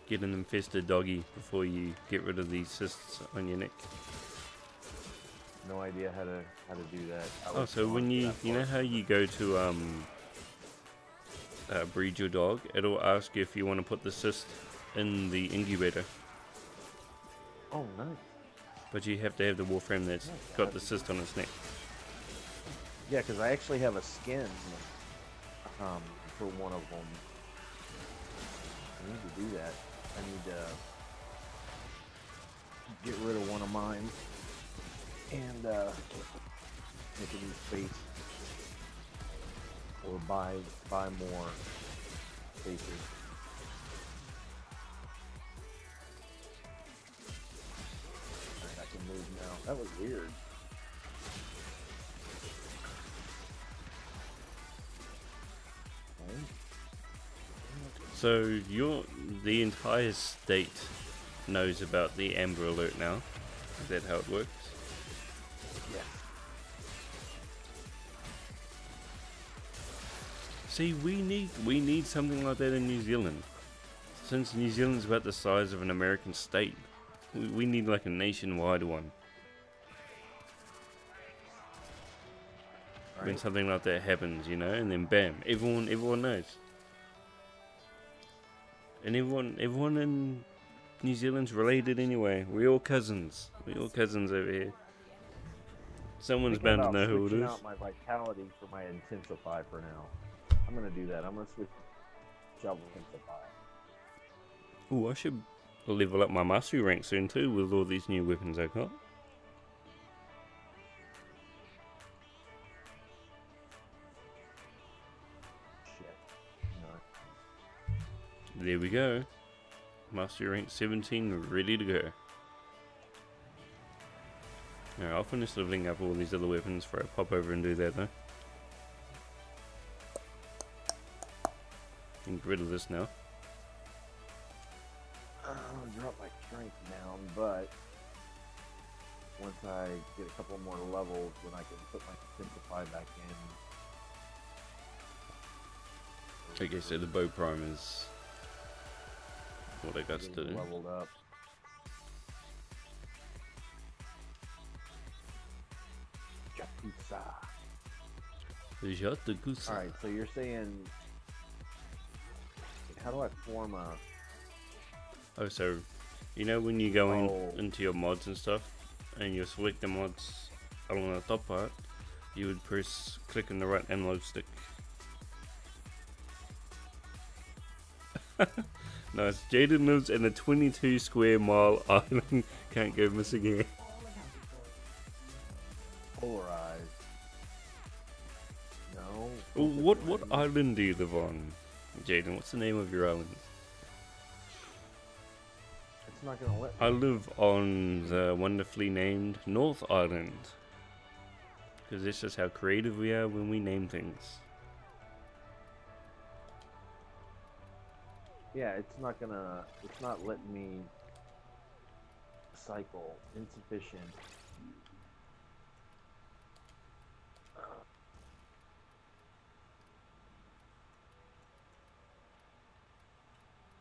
[SPEAKER 3] Get an infested doggy before you get rid of these cysts on your neck.
[SPEAKER 4] No idea how to do that.
[SPEAKER 3] Oh, so when you know how you go to breed your dog, it'll ask you if you want to put the cyst in the incubator.
[SPEAKER 4] Oh, nice.
[SPEAKER 3] But you have to have the Warframe that's got the cyst on its neck.
[SPEAKER 4] Yeah, because I actually have a skin for one of them. I need to do that. I need to get rid of one of mine and make a new space or buy more spaces. Alright, I can move now. That was weird.
[SPEAKER 3] So the entire state knows about the Amber Alert now. Is that how it works?
[SPEAKER 4] Yeah.
[SPEAKER 3] See, we need something like that in New Zealand. Since New Zealand's about the size of an American state, we need like a nationwide one. Right. When something like that happens, you know, and then bam, everyone knows. And everyone in New Zealand's related anyway. We're all cousins. We're all cousins over here. Someone's bound to know who it is.
[SPEAKER 4] Out my vitality for my intensify for now. I'm gonna do that. I'm gonna switch job intensify.
[SPEAKER 3] Ooh, I should level up my mastery rank soon too with all these new weapons I got. There we go. Mastery rank 17 ready to go. Alright, I'll finish leveling up all these other weapons before I pop over and do that though. Get rid of this now.
[SPEAKER 4] I'll drop my strength down, but once I get a couple more levels, then I can put my simplify back in.
[SPEAKER 3] Okay, so the bow prime is what I got to do.
[SPEAKER 4] Leveled up.
[SPEAKER 3] Jakuza.
[SPEAKER 4] Alright, so you're saying, how do I form a...
[SPEAKER 3] Oh, so, you know when you go into your mods and stuff, and you select the mods along the top part, you would click on the right analog stick. Nice. Jaden lives in a 22 square mile island. Can't go missing here.
[SPEAKER 4] Polarized. No.
[SPEAKER 3] What island do you live on, Jaden? What's the name of your island?
[SPEAKER 4] It's not gonna let me.
[SPEAKER 3] I live on the wonderfully named North Island. Because this is how creative we are when we name things.
[SPEAKER 4] Yeah, it's not letting me cycle. Insufficient.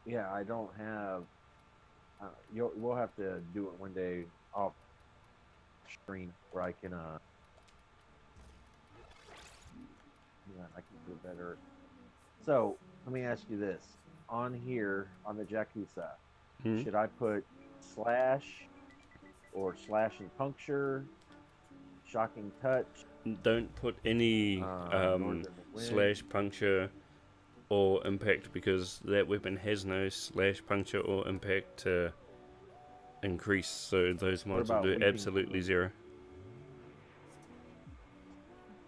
[SPEAKER 4] Yeah, I don't have. We'll have to do it one day off stream where I can. Yeah, I can do better. So let me ask you this: on here on the Jakuza, should I put slash or slash and puncture, shocking touch?
[SPEAKER 3] Don't put any slash puncture or impact, because that weapon has no slash puncture or impact to increase, so those mods will do absolutely zero.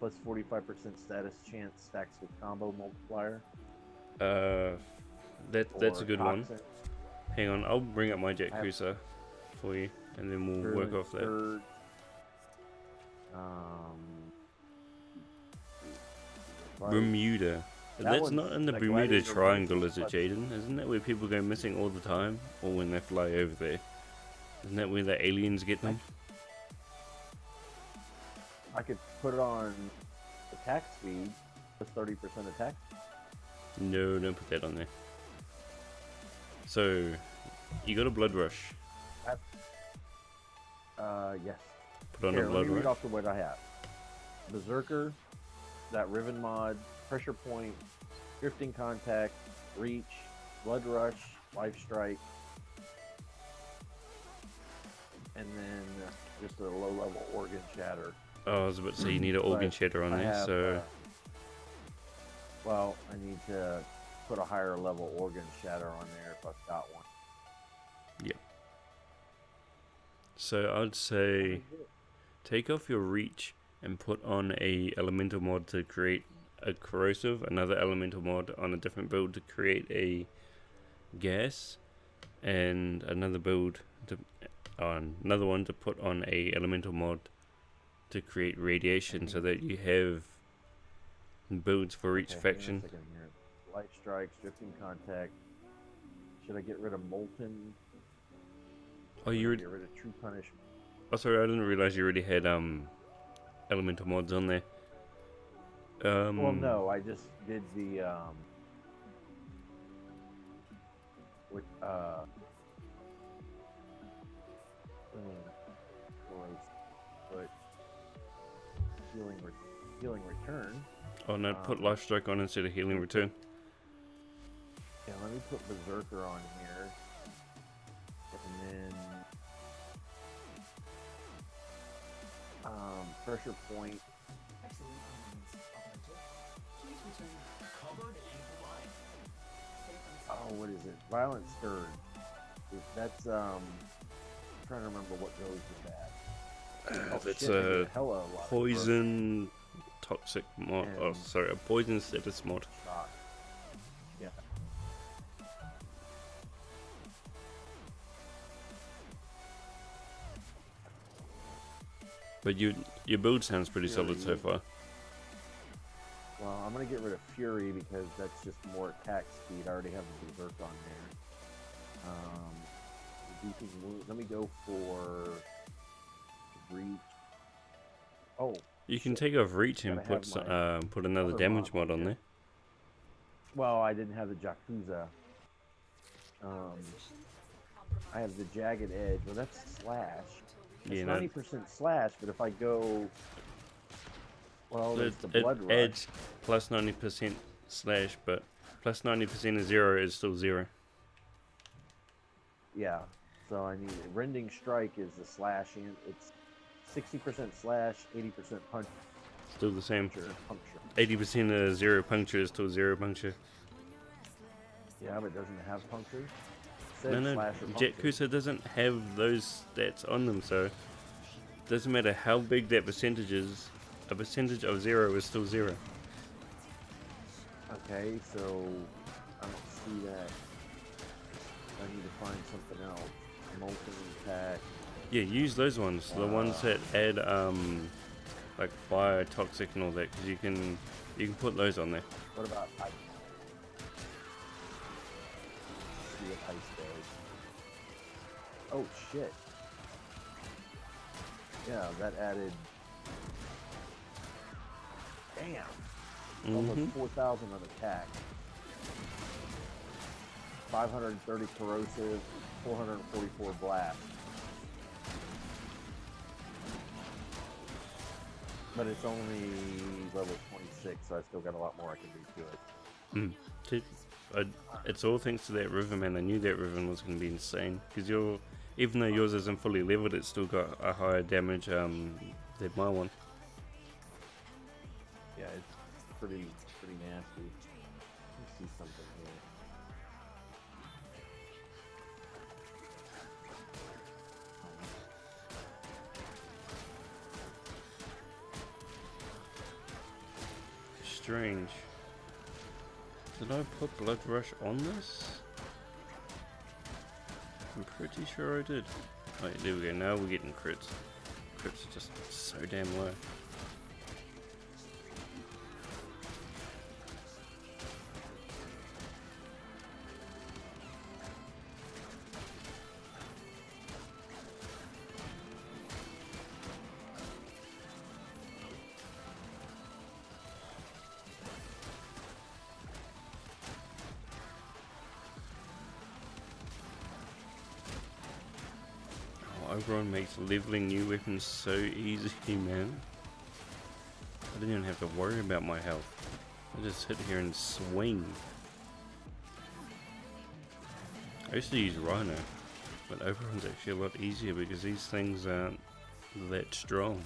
[SPEAKER 4] Plus 45% status chance stacks with combo multiplier.
[SPEAKER 3] That's a good one. Hang on, I'll bring up my Jakuza for you, and then we'll work off that. Bermuda. That's not in the Bermuda Triangle, is it, Jaden? Isn't that where people go missing all the time? Or when they fly over there? Isn't that where the aliens get them?
[SPEAKER 4] I could put it on attack speed with 30% attack.
[SPEAKER 3] No, don't put that on there. So, you got a blood rush.
[SPEAKER 4] Yes.
[SPEAKER 3] Put on a blood
[SPEAKER 4] let me read
[SPEAKER 3] rush.
[SPEAKER 4] off what I have. Berserker, that Riven mod, pressure point, drifting contact, reach, blood rush, life strike, and then just a low level organ shatter.
[SPEAKER 3] Oh, I was about to say you need an organ shatter on there, so...
[SPEAKER 4] well, I need to put a higher level organ shatter on there if I've got one.
[SPEAKER 3] Yep. So I'd say take off your reach and put on a elemental mod to create a corrosive, another elemental mod on a different build to create a gas, and another build to another one to put on a elemental mod to create radiation, so that you have builds for each faction.
[SPEAKER 4] Light strikes, drifting contact. Should I get rid of molten?
[SPEAKER 3] Oh, you
[SPEAKER 4] get rid of true punishment.
[SPEAKER 3] Oh, sorry, I didn't realize you already had elemental mods on there.
[SPEAKER 4] Well, no, I just did the with but healing return.
[SPEAKER 3] Oh no, put life strike on instead of healing return.
[SPEAKER 4] Yeah, let me put Berserker on here, and then pressure point. Oh, what is it? Violent Scourge. That's I'm trying to remember what goes with that.
[SPEAKER 3] It's a poison toxic mod. Oh, sorry, a poison status mod.
[SPEAKER 4] Shock. Yeah.
[SPEAKER 3] But your build sounds pretty solid so far.
[SPEAKER 4] Well, I'm gonna get rid of Fury because that's just more attack speed. I already have the Berserk on there. Decreasing wound. Let me go for reach. Oh.
[SPEAKER 3] You can take off reach and
[SPEAKER 4] Gotta have
[SPEAKER 3] put another
[SPEAKER 4] other
[SPEAKER 3] damage
[SPEAKER 4] mod
[SPEAKER 3] mod on
[SPEAKER 4] here.
[SPEAKER 3] there.
[SPEAKER 4] Well, I didn't have the Yakuza. I have the jagged edge. Well, that's slash. It's
[SPEAKER 3] Yeah, no,
[SPEAKER 4] 90% slash, but if I go, well, there's the
[SPEAKER 3] it
[SPEAKER 4] blood rush.
[SPEAKER 3] edge plus 90% slash, but plus 90% of 0 is still 0.
[SPEAKER 4] Yeah. So I need rending strike is the slash, and it's 60% slash, 80% punch.
[SPEAKER 3] Still the same.
[SPEAKER 4] Puncture.
[SPEAKER 3] 80% of 0 puncture is still 0 puncture.
[SPEAKER 4] Yeah, but it doesn't have puncture. It
[SPEAKER 3] No,
[SPEAKER 4] said
[SPEAKER 3] no,
[SPEAKER 4] slash or puncture.
[SPEAKER 3] Yakuza doesn't have those stats on them, so it doesn't matter how big that percentage is, a percentage of 0 is still 0.
[SPEAKER 4] Okay, so I don't see that. I need to find something else. Molten attack.
[SPEAKER 3] Yeah, use those ones, the ones that add like fire, toxic and all that, because you can put those on there.
[SPEAKER 4] What about ice? See what ice does. Oh shit. Yeah, that added. Damn. Almost 4,000 on attack. 530 corrosive, 444 blast. But it's only level 26, so I still got a lot more I can do to it.
[SPEAKER 3] It's all thanks to that river, man. I knew that river was going to be insane, because even though yours isn't fully leveled, it's still got a higher damage than my one.
[SPEAKER 4] Yeah, it's pretty nasty. Let me see something here.
[SPEAKER 3] Strange. Did I put Blood Rush on this? I'm pretty sure I did. Oh, yeah, there we go. Now we're getting crits. Crits are just so damn low. Oberon makes leveling new weapons so easy, man. I didn't even have to worry about my health. I just hit here and swing. I used to use Rhino, but Oberon's actually a lot easier because these things aren't that strong.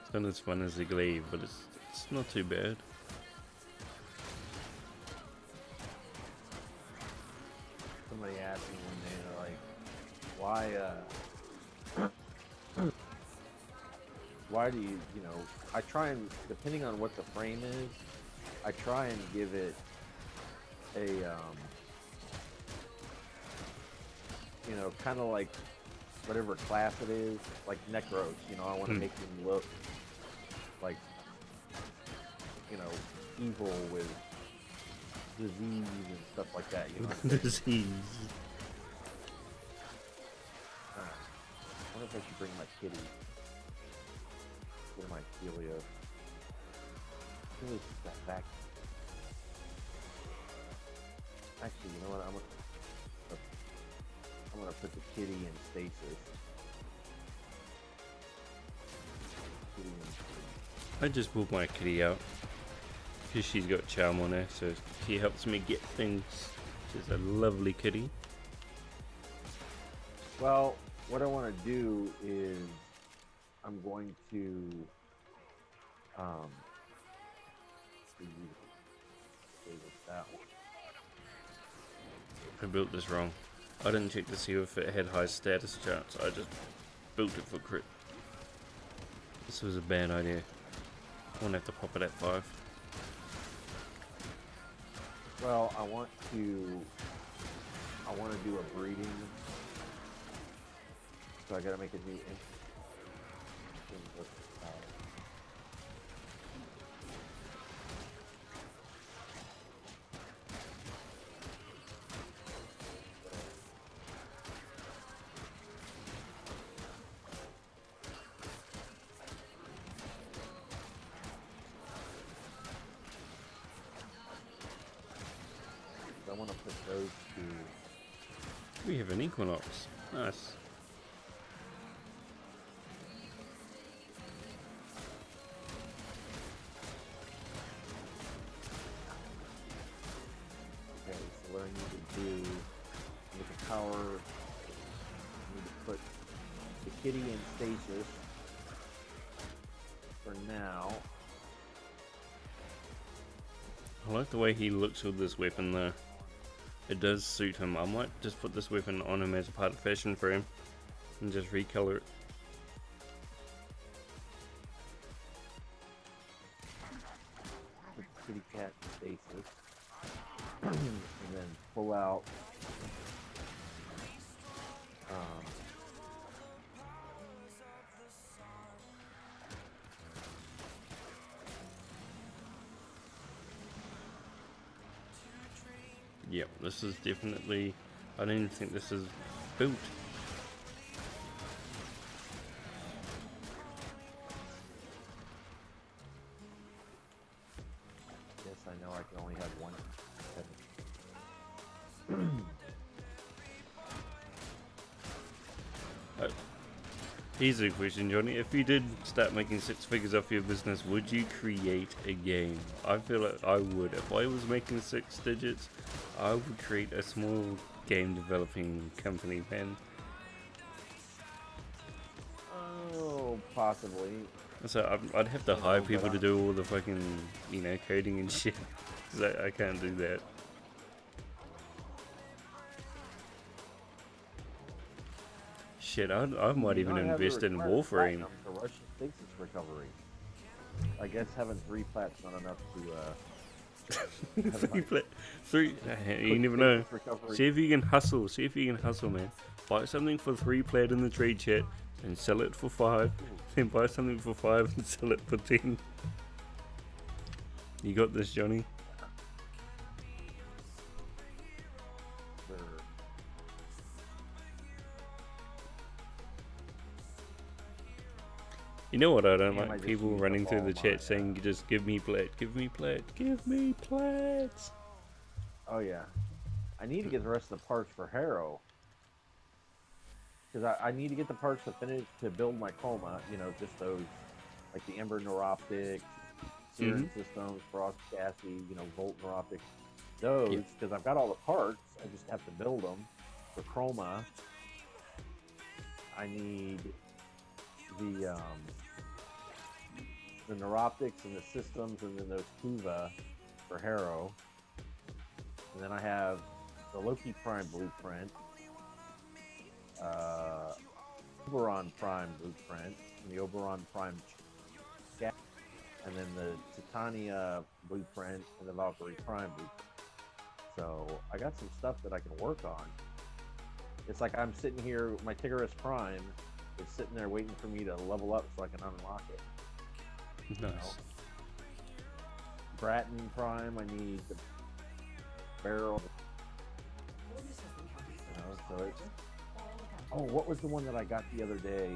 [SPEAKER 3] It's not as fun as the glaive, but it's not too bad.
[SPEAKER 4] Somebody asked me one day, like, why do you know, I try and, depending on what the frame is, I try and give it a, you know, kind of like whatever class it is, like Necros, you know, I want to make them look like, you know, evil with disease and stuff like that, you know.
[SPEAKER 3] Disease.
[SPEAKER 4] I wonder if I should bring my kitty. Get my Helio. Really that back. Actually, you know what? I'm gonna put the kitty in stasis. Kitty in stasis.
[SPEAKER 3] I just pulled my kitty out because she's got charm on her, so she helps me get things. She's a lovely kitty.
[SPEAKER 4] Well, what I want to do is I'm going to
[SPEAKER 3] I built this wrong. I didn't check to see if it had high status chance. I just built it for crit. This was a bad idea. I won't have to pop it at 5.
[SPEAKER 4] Well, I want to do a breeding, so I gotta make a new I want to put those two.
[SPEAKER 3] We have an Equinox. Nice.
[SPEAKER 4] Okay, so what I need to do with the power, I need to put the kitty in stasis for now.
[SPEAKER 3] I like the way he looks with this weapon though. It does suit him. I might just put this weapon on him as a part of FashionFrame and just recolor it.
[SPEAKER 4] Put the kitty cat in stasis. And then pull out
[SPEAKER 3] Yep, this is definitely, I don't even think this is built.
[SPEAKER 4] Yes, I know I can only have one.
[SPEAKER 3] Here's a question, Johnny. If you did start making 6 figures off your business, would you create a game? I feel like I would. If I was making 6 digits, I would create a small game developing company, man.
[SPEAKER 4] Oh, possibly.
[SPEAKER 3] So I'd have to hire people to do all the fucking, you know, coding and shit. Because I can't do that. Shit, I might even invest in Warframe.
[SPEAKER 4] For Russian stasis recovery. I guess having 3 plats not enough to
[SPEAKER 3] Three. You never know. See if you can hustle. See if you can hustle, man. Buy something for 3 plat in the trade chat and sell it for 5. Then buy something for 5 and sell it for 10. You got this, Johnny. You know what I don't like? People running through the chat saying, just give me plat, give me plat, give me plats.
[SPEAKER 4] Oh yeah. I need to get the rest of the parts for Harrow. Because I need to get the parts to finish, to build my chroma, you know, just those, like the Ember Neuroptics, Searing Systems, Frost Chassis, you know, Volt Neuroptics, those, because I've got all the parts, I just have to build them. For chroma, I need the Neuroptics and the systems, and then those Kuva for Harrow. And then I have the Loki Prime blueprint, Oberon Prime blueprint, and the Oberon Prime Scat, and then the Titania blueprint and the Valkyrie Prime blueprint. So I got some stuff that I can work on. It's like I'm sitting here, my Tigris Prime is sitting there waiting for me to level up so I can unlock it.
[SPEAKER 3] Nice.
[SPEAKER 4] You know? Bratton Prime, I need the barrel. You know, so it's... Oh, what was the one that I got the other day?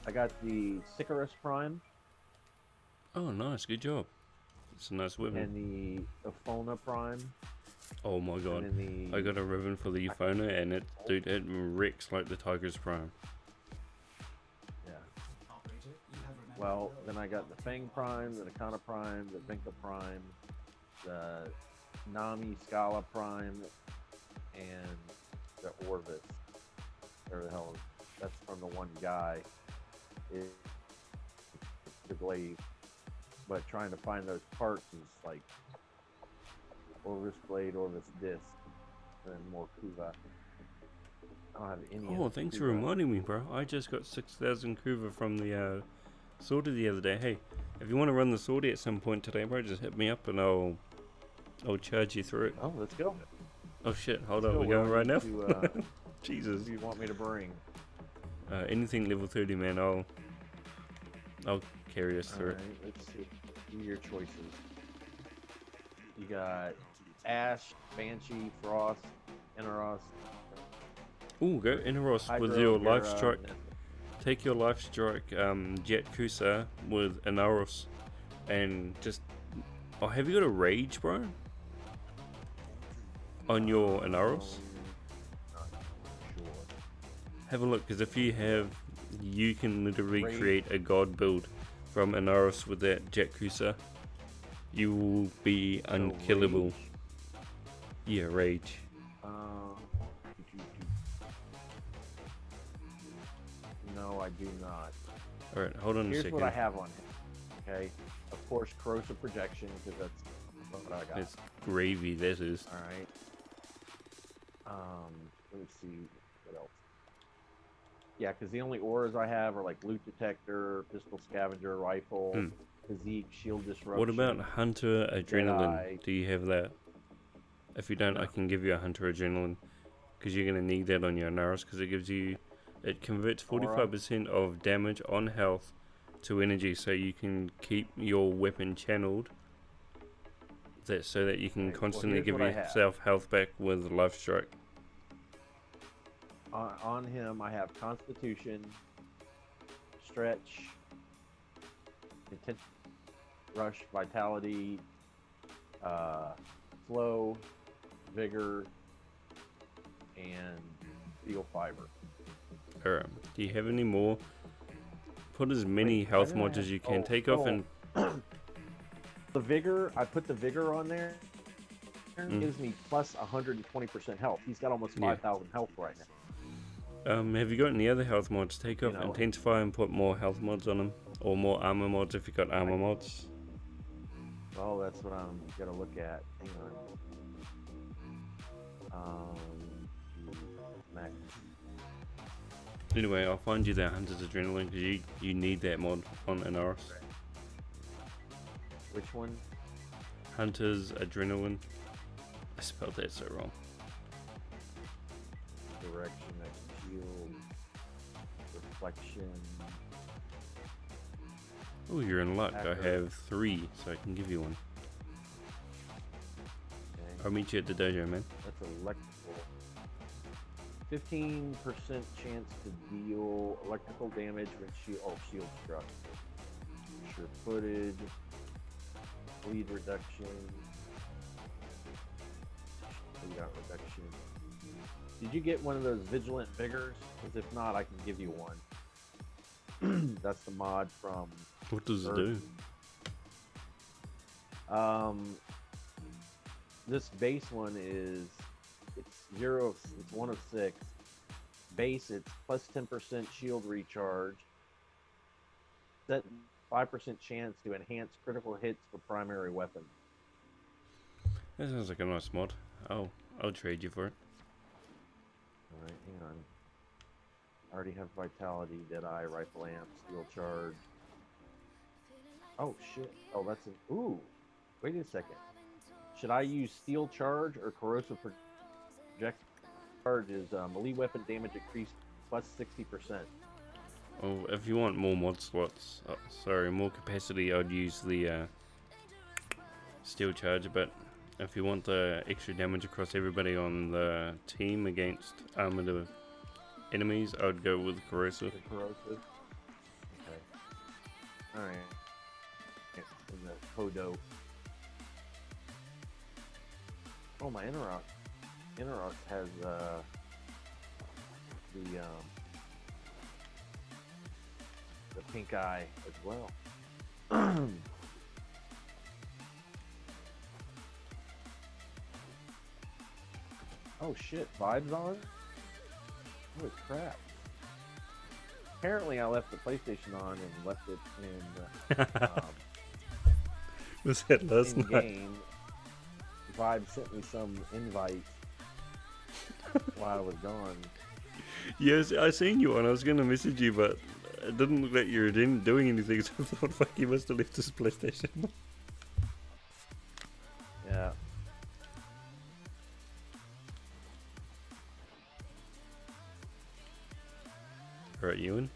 [SPEAKER 4] I got the Sicarus Prime.
[SPEAKER 3] Oh, nice. Good job. It's a nice weapon.
[SPEAKER 4] And the Euphona Prime.
[SPEAKER 3] Oh my god.
[SPEAKER 4] And
[SPEAKER 3] I got a ribbon for the Euphona and it, dude, it wrecks like the Tiger's Prime.
[SPEAKER 4] Yeah. Well, then I got the Fang Prime, the Nakana Prime, the Vinka Prime, the Nami Scala Prime, and the Orvis. Where the hell is that's from the one guy. It's the glaive. But trying to find those parts is like Orvis Blade, Orvis Disc, and then more Kuva. I don't have any.
[SPEAKER 3] Oh, thanks for reminding me, bro. I just got 6,000 Kuva from the sortie the other day. Hey, if you want to run the sortie at some point today, bro, just hit me up and I'll charge you through it.
[SPEAKER 4] Oh, let's go.
[SPEAKER 3] Oh shit, hold on,
[SPEAKER 4] Let's
[SPEAKER 3] we're
[SPEAKER 4] go.
[SPEAKER 3] going right now?
[SPEAKER 4] To,
[SPEAKER 3] Jesus.
[SPEAKER 4] what do you want me to bring?
[SPEAKER 3] Anything level 30, man, I'll carry us through it.
[SPEAKER 4] Alright, let's see. Do your choices. You got Ash, Banshee, Frost, Inaros.
[SPEAKER 3] Ooh, go Inaros with
[SPEAKER 4] Hydro,
[SPEAKER 3] your life
[SPEAKER 4] Vera,
[SPEAKER 3] strike.
[SPEAKER 4] Nessa.
[SPEAKER 3] Take your life strike, Jet Kusa with Inaros, and just. Oh, have you got a rage, bro? On your Inaros?
[SPEAKER 4] Not sure.
[SPEAKER 3] Have a look, because if you have, you can literally
[SPEAKER 4] Rage.
[SPEAKER 3] create a god build from Inaros with that Jet Kusa. You will be unkillable.
[SPEAKER 4] Rage?
[SPEAKER 3] Yeah, rage.
[SPEAKER 4] No, I do not.
[SPEAKER 3] Alright, hold on a
[SPEAKER 4] Here's
[SPEAKER 3] second.
[SPEAKER 4] what I have on him. Okay, of course, corrosive projection because that's what I got.
[SPEAKER 3] It's gravy, that is.
[SPEAKER 4] All right. Let me see what else. Yeah, because the only auras I have are like loot detector, pistol scavenger, rifle, physique, shield disruption.
[SPEAKER 3] What about Hunter Adrenaline?
[SPEAKER 4] Jedi.
[SPEAKER 3] Do you have that? If you don't, I can give you a Hunter Adrenaline, because you're going to need that on your Naros, because it gives you, it converts 45% of damage on health to energy, so you can keep your weapon channeled, that so that you can
[SPEAKER 4] Okay, well,
[SPEAKER 3] constantly
[SPEAKER 4] here's
[SPEAKER 3] give
[SPEAKER 4] what I have.
[SPEAKER 3] yourself health back with life strike.
[SPEAKER 4] On him, I have Constitution, Stretch, Intent, Rush, Vitality, Flow, Vigor, and Steel Fiber.
[SPEAKER 3] Alright, do you have any more? Put as many
[SPEAKER 4] Wait, why
[SPEAKER 3] health
[SPEAKER 4] did I
[SPEAKER 3] mods
[SPEAKER 4] have-
[SPEAKER 3] as you can.
[SPEAKER 4] oh,
[SPEAKER 3] Take off
[SPEAKER 4] oh.
[SPEAKER 3] and
[SPEAKER 4] The Vigor, I put the Vigor on there. Gives me plus 120% health. He's got almost
[SPEAKER 3] Yeah.
[SPEAKER 4] 5,000 health right now.
[SPEAKER 3] have you got any other health mods? Take off
[SPEAKER 4] know.
[SPEAKER 3] Intensify and put more health mods on them, or more armor mods if you got armor mods.
[SPEAKER 4] Oh, that's what I'm gonna look at. Hang on. Max.
[SPEAKER 3] Anyway, I'll find you that Hunter's Adrenaline, because you need that mod on Inaros.
[SPEAKER 4] Which one?
[SPEAKER 3] Hunter's Adrenaline. I spelled that so wrong.
[SPEAKER 4] Direction, next shield, reflection.
[SPEAKER 3] Oh, you're in luck. I
[SPEAKER 4] Accurate.
[SPEAKER 3] have 3, so I can give you one.
[SPEAKER 4] Okay,
[SPEAKER 3] I'll meet you at the dojo, man.
[SPEAKER 4] that's electrical. 15% chance to deal electrical damage when shield struck. Sure footed. Bleed reduction. Bleed out reduction. Did you get one of those vigilant vigors? Because if not, I can give you one. That's the mod from
[SPEAKER 3] What does it
[SPEAKER 4] Earth.
[SPEAKER 3] do?
[SPEAKER 4] This base one is it's 1 of 6. Base, it's plus 10% shield recharge. Set 5% chance to enhance critical hits for primary weapon.
[SPEAKER 3] That sounds like a nice mod. I'll trade you for it.
[SPEAKER 4] Alright, hang on. I already have Vitality, Deadeye, Rifle Amp, Steel Charge. Oh shit. Oh, that's an. Ooh! Wait a second. Should I use Steel Charge or Corrosive Project? Charge is melee weapon damage increased plus 60%.
[SPEAKER 3] Oh, if you want more mod slots, more capacity, I'd use the Steel Charge, but if you want the extra damage across everybody on the team against armored enemies, I'd go with Corrosive.
[SPEAKER 4] The Corrosive. Okay. Alright. And the Kodo. Oh, my Interox. Interox has the pink eye as well. Oh shit, vibes on? Holy crap. Apparently I left the PlayStation on and left it in
[SPEAKER 3] Was that last
[SPEAKER 4] in
[SPEAKER 3] night?
[SPEAKER 4] game Vibe sent me some invite while I was gone.
[SPEAKER 3] Yes, I seen you and I was gonna message you, but it didn't look like you were doing anything, so I thought, fuck, you must have left his PlayStation.
[SPEAKER 4] Yeah.
[SPEAKER 3] Alright, Ewan.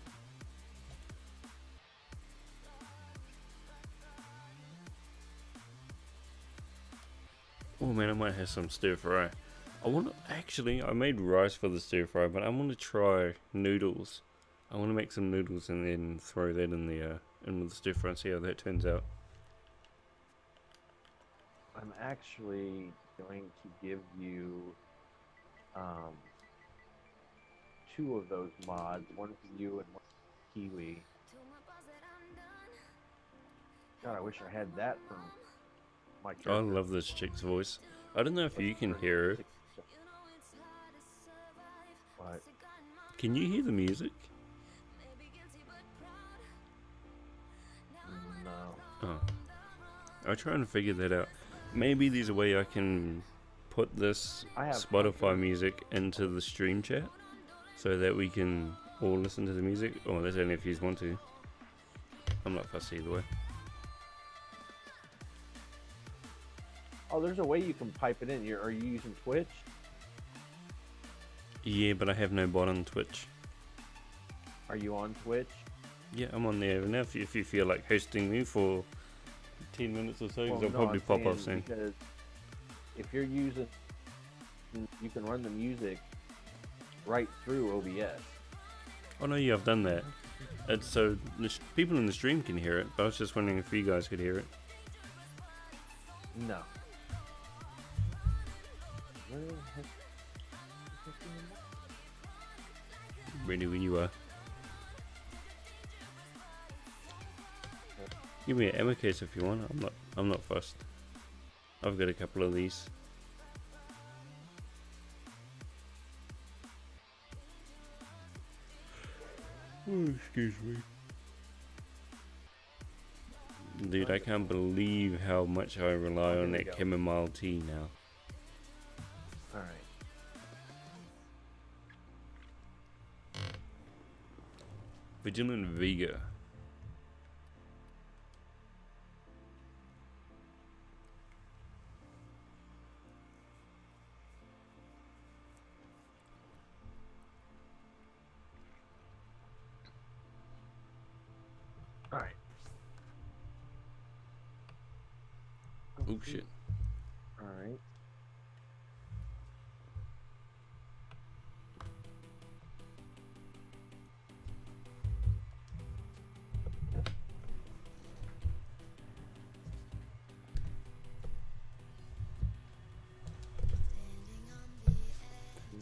[SPEAKER 3] Oh man, I might have some stir fry. I made rice for the stir fry, but I want to try noodles. I want to make some noodles and then throw that in the in with the stir fry and see how that turns out.
[SPEAKER 4] I'm actually going to give you 2 of those mods, one for you and one for Kiwi. God, I wish I had that from my
[SPEAKER 3] I
[SPEAKER 4] character.
[SPEAKER 3] love this chick's voice. I don't know if you can hear her.
[SPEAKER 4] What?
[SPEAKER 3] Can you hear the music?
[SPEAKER 4] No.
[SPEAKER 3] Oh. I'm trying to figure that out. Maybe there's a way I can put this
[SPEAKER 4] I have
[SPEAKER 3] Spotify music into the stream chat so that we can all listen to the music. Oh, that's only if you want to. I'm not fussy either way.
[SPEAKER 4] Oh, there's a way you can pipe it in. Are you using Twitch?
[SPEAKER 3] Yeah, but I have no bot on Twitch.
[SPEAKER 4] Are you on Twitch?
[SPEAKER 3] Yeah, I'm on there now. If you feel like hosting me for 10 minutes or so, because
[SPEAKER 4] Well,
[SPEAKER 3] I'll
[SPEAKER 4] no,
[SPEAKER 3] probably
[SPEAKER 4] I'm
[SPEAKER 3] pop off
[SPEAKER 4] saying
[SPEAKER 3] soon.
[SPEAKER 4] because if you're using, you can run the music right through OBS.
[SPEAKER 3] Oh no, yeah, I've done that. It's so people in the stream can hear it, but I was just wondering if you guys could hear it.
[SPEAKER 4] No.
[SPEAKER 3] Ready when you are. Give me an ammo case if you want. I'm not fussed. I've got a couple of these. Oh, excuse me. Dude, I can't believe how much I rely on that chamomile tea now.
[SPEAKER 4] Alright.
[SPEAKER 3] Vigilant Vega.
[SPEAKER 4] Alright.
[SPEAKER 3] Oh shit.
[SPEAKER 4] Alright.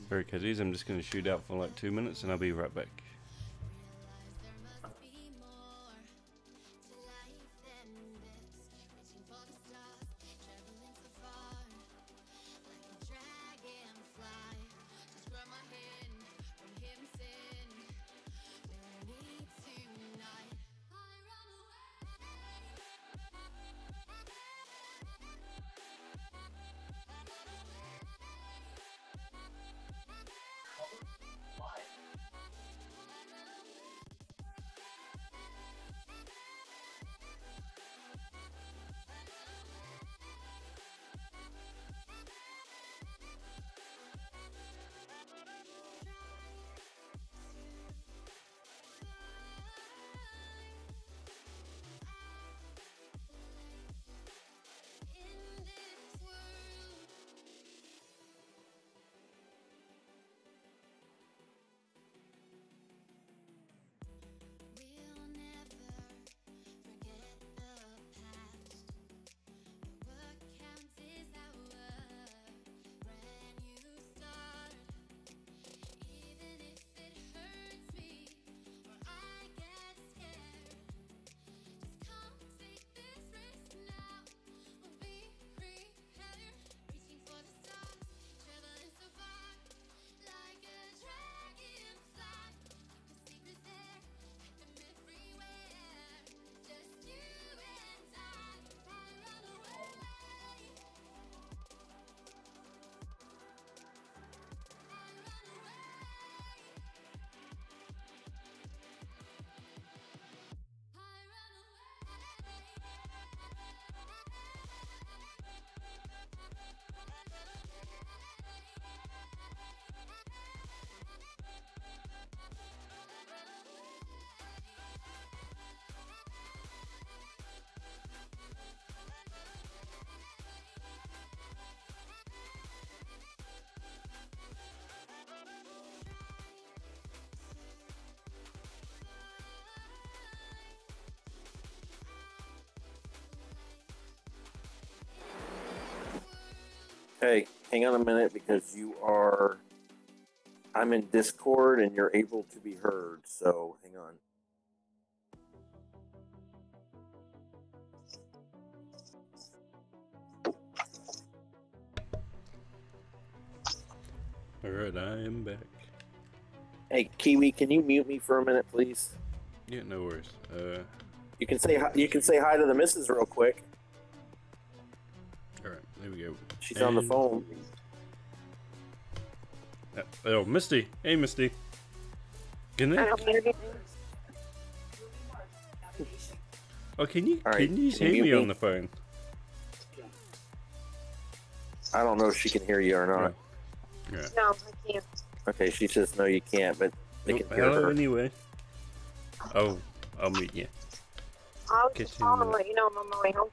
[SPEAKER 3] Very kizzies, I'm just going to shoot out for like 2 minutes and I'll be right back.
[SPEAKER 6] Hey, hang on a minute because I'm in Discord and you're able to be heard, so hang on.
[SPEAKER 3] Alright, I am back.
[SPEAKER 6] Hey, Kiwi, can you mute me for a minute, please?
[SPEAKER 3] Yeah, no worries.
[SPEAKER 6] You can say hi, to the missus real quick.
[SPEAKER 3] Alright, there we go.
[SPEAKER 6] She's on the phone.
[SPEAKER 3] Oh, Misty. Hey, Misty. Can I? Oh, can you hear me on the phone?
[SPEAKER 6] I don't know if she can hear you or not.
[SPEAKER 3] Yeah.
[SPEAKER 7] No, I can't.
[SPEAKER 6] Okay, she says no, you can't, but they can hear
[SPEAKER 3] Hello,
[SPEAKER 6] her.
[SPEAKER 3] anyway. Oh, I'll meet you.
[SPEAKER 7] I'll
[SPEAKER 3] Catch
[SPEAKER 7] just
[SPEAKER 3] you in a
[SPEAKER 7] call and
[SPEAKER 3] minute.
[SPEAKER 7] let you know I'm on my way home.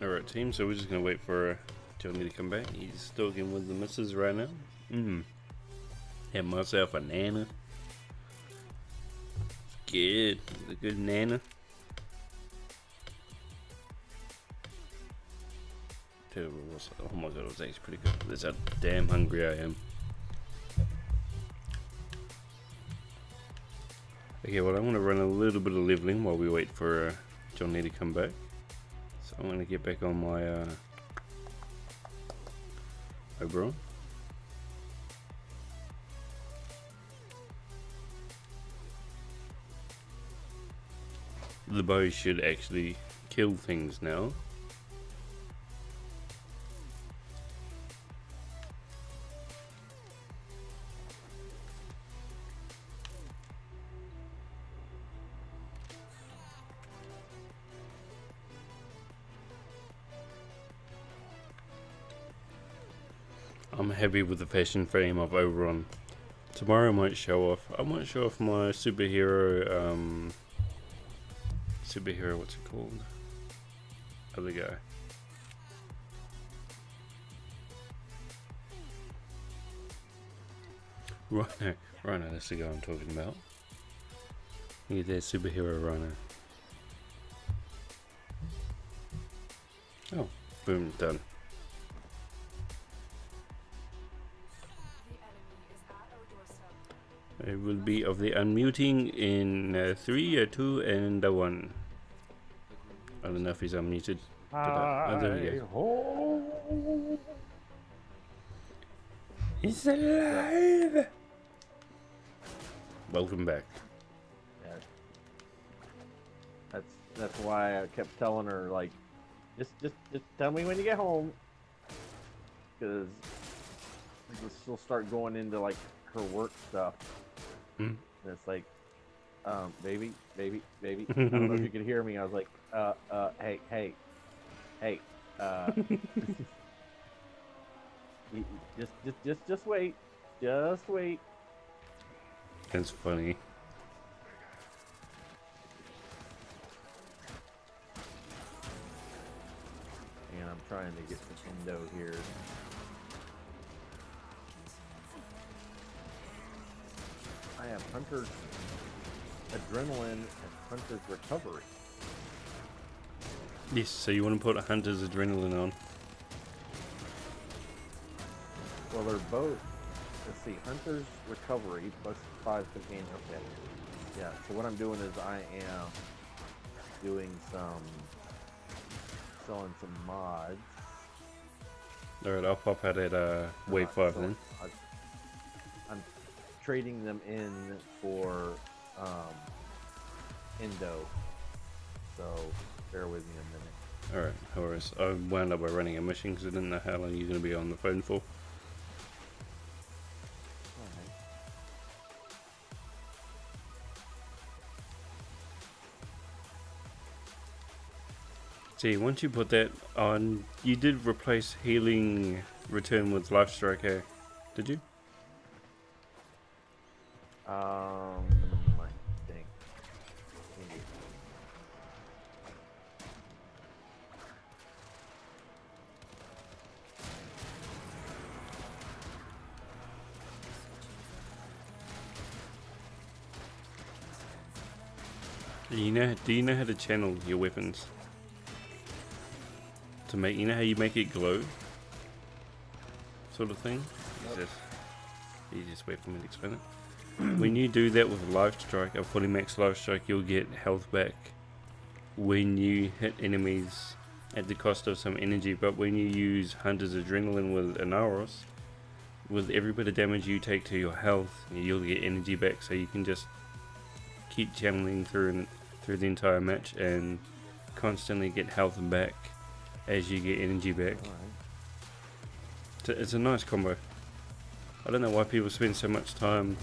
[SPEAKER 3] Alright, team, so we're just gonna wait for Johnny to come back. He's still getting with the missus right now. Had myself a nana. Good. A good nana. Oh my god, it was actually pretty good. That's how damn hungry I am. Okay, well, I'm gonna run a little bit of leveling while we wait for Johnny to come back. So I'm gonna get back on my Oberon. The bow should actually kill things now. I'm happy with the FashionFrame of Oberon. Tomorrow I might show off my superhero, what's it called? Other guy. Rhino, that's the guy I'm talking about. Look at that superhero Rhino. Oh, boom, done. It will be of the unmuting in 3, 2, and 1. I don't know if he's unmuted. Oh, there we go. He's alive! Welcome back.
[SPEAKER 4] Yeah. That's why I kept telling her, like, just tell me when you get home, because she'll start going into like her work stuff. And it's like, baby. I don't know if you could hear me. I was like, hey, just wait,
[SPEAKER 3] That's funny.
[SPEAKER 4] And I'm trying to get some Indo here. I have Hunter's Adrenaline and Hunter's Recovery.
[SPEAKER 3] Yes, so you want to put a Hunter's Adrenaline on.
[SPEAKER 4] Well, they're both, let's see, Hunter's Recovery plus 5 companion. Okay. Yeah, so what I'm doing is I am doing selling some mods.
[SPEAKER 3] Alright, I'll pop out at wave 5 then.
[SPEAKER 4] I'm trading them in for Indo. So bear with me a minute.
[SPEAKER 3] Alright, no worries. I wound up by running a mission because I didn't know how long you're going to be on the phone for. See, once you put that on, you did replace healing return with life strike, eh? Did you?
[SPEAKER 4] I think.
[SPEAKER 3] Do you know how to channel your weapons? To make, you know how you make it glow? Sort of thing? Nope. Easiest way for me to explain it. When you do that with life strike, a fully max life strike, you'll get health back when you hit enemies at the cost of some energy. But when you use Hunter's Adrenaline with Anaros, with every bit of damage you take to your health, you'll get energy back, so you can just keep channeling through the entire match and constantly get health back as you get energy back. It's a nice combo. I don't know why people spend so much time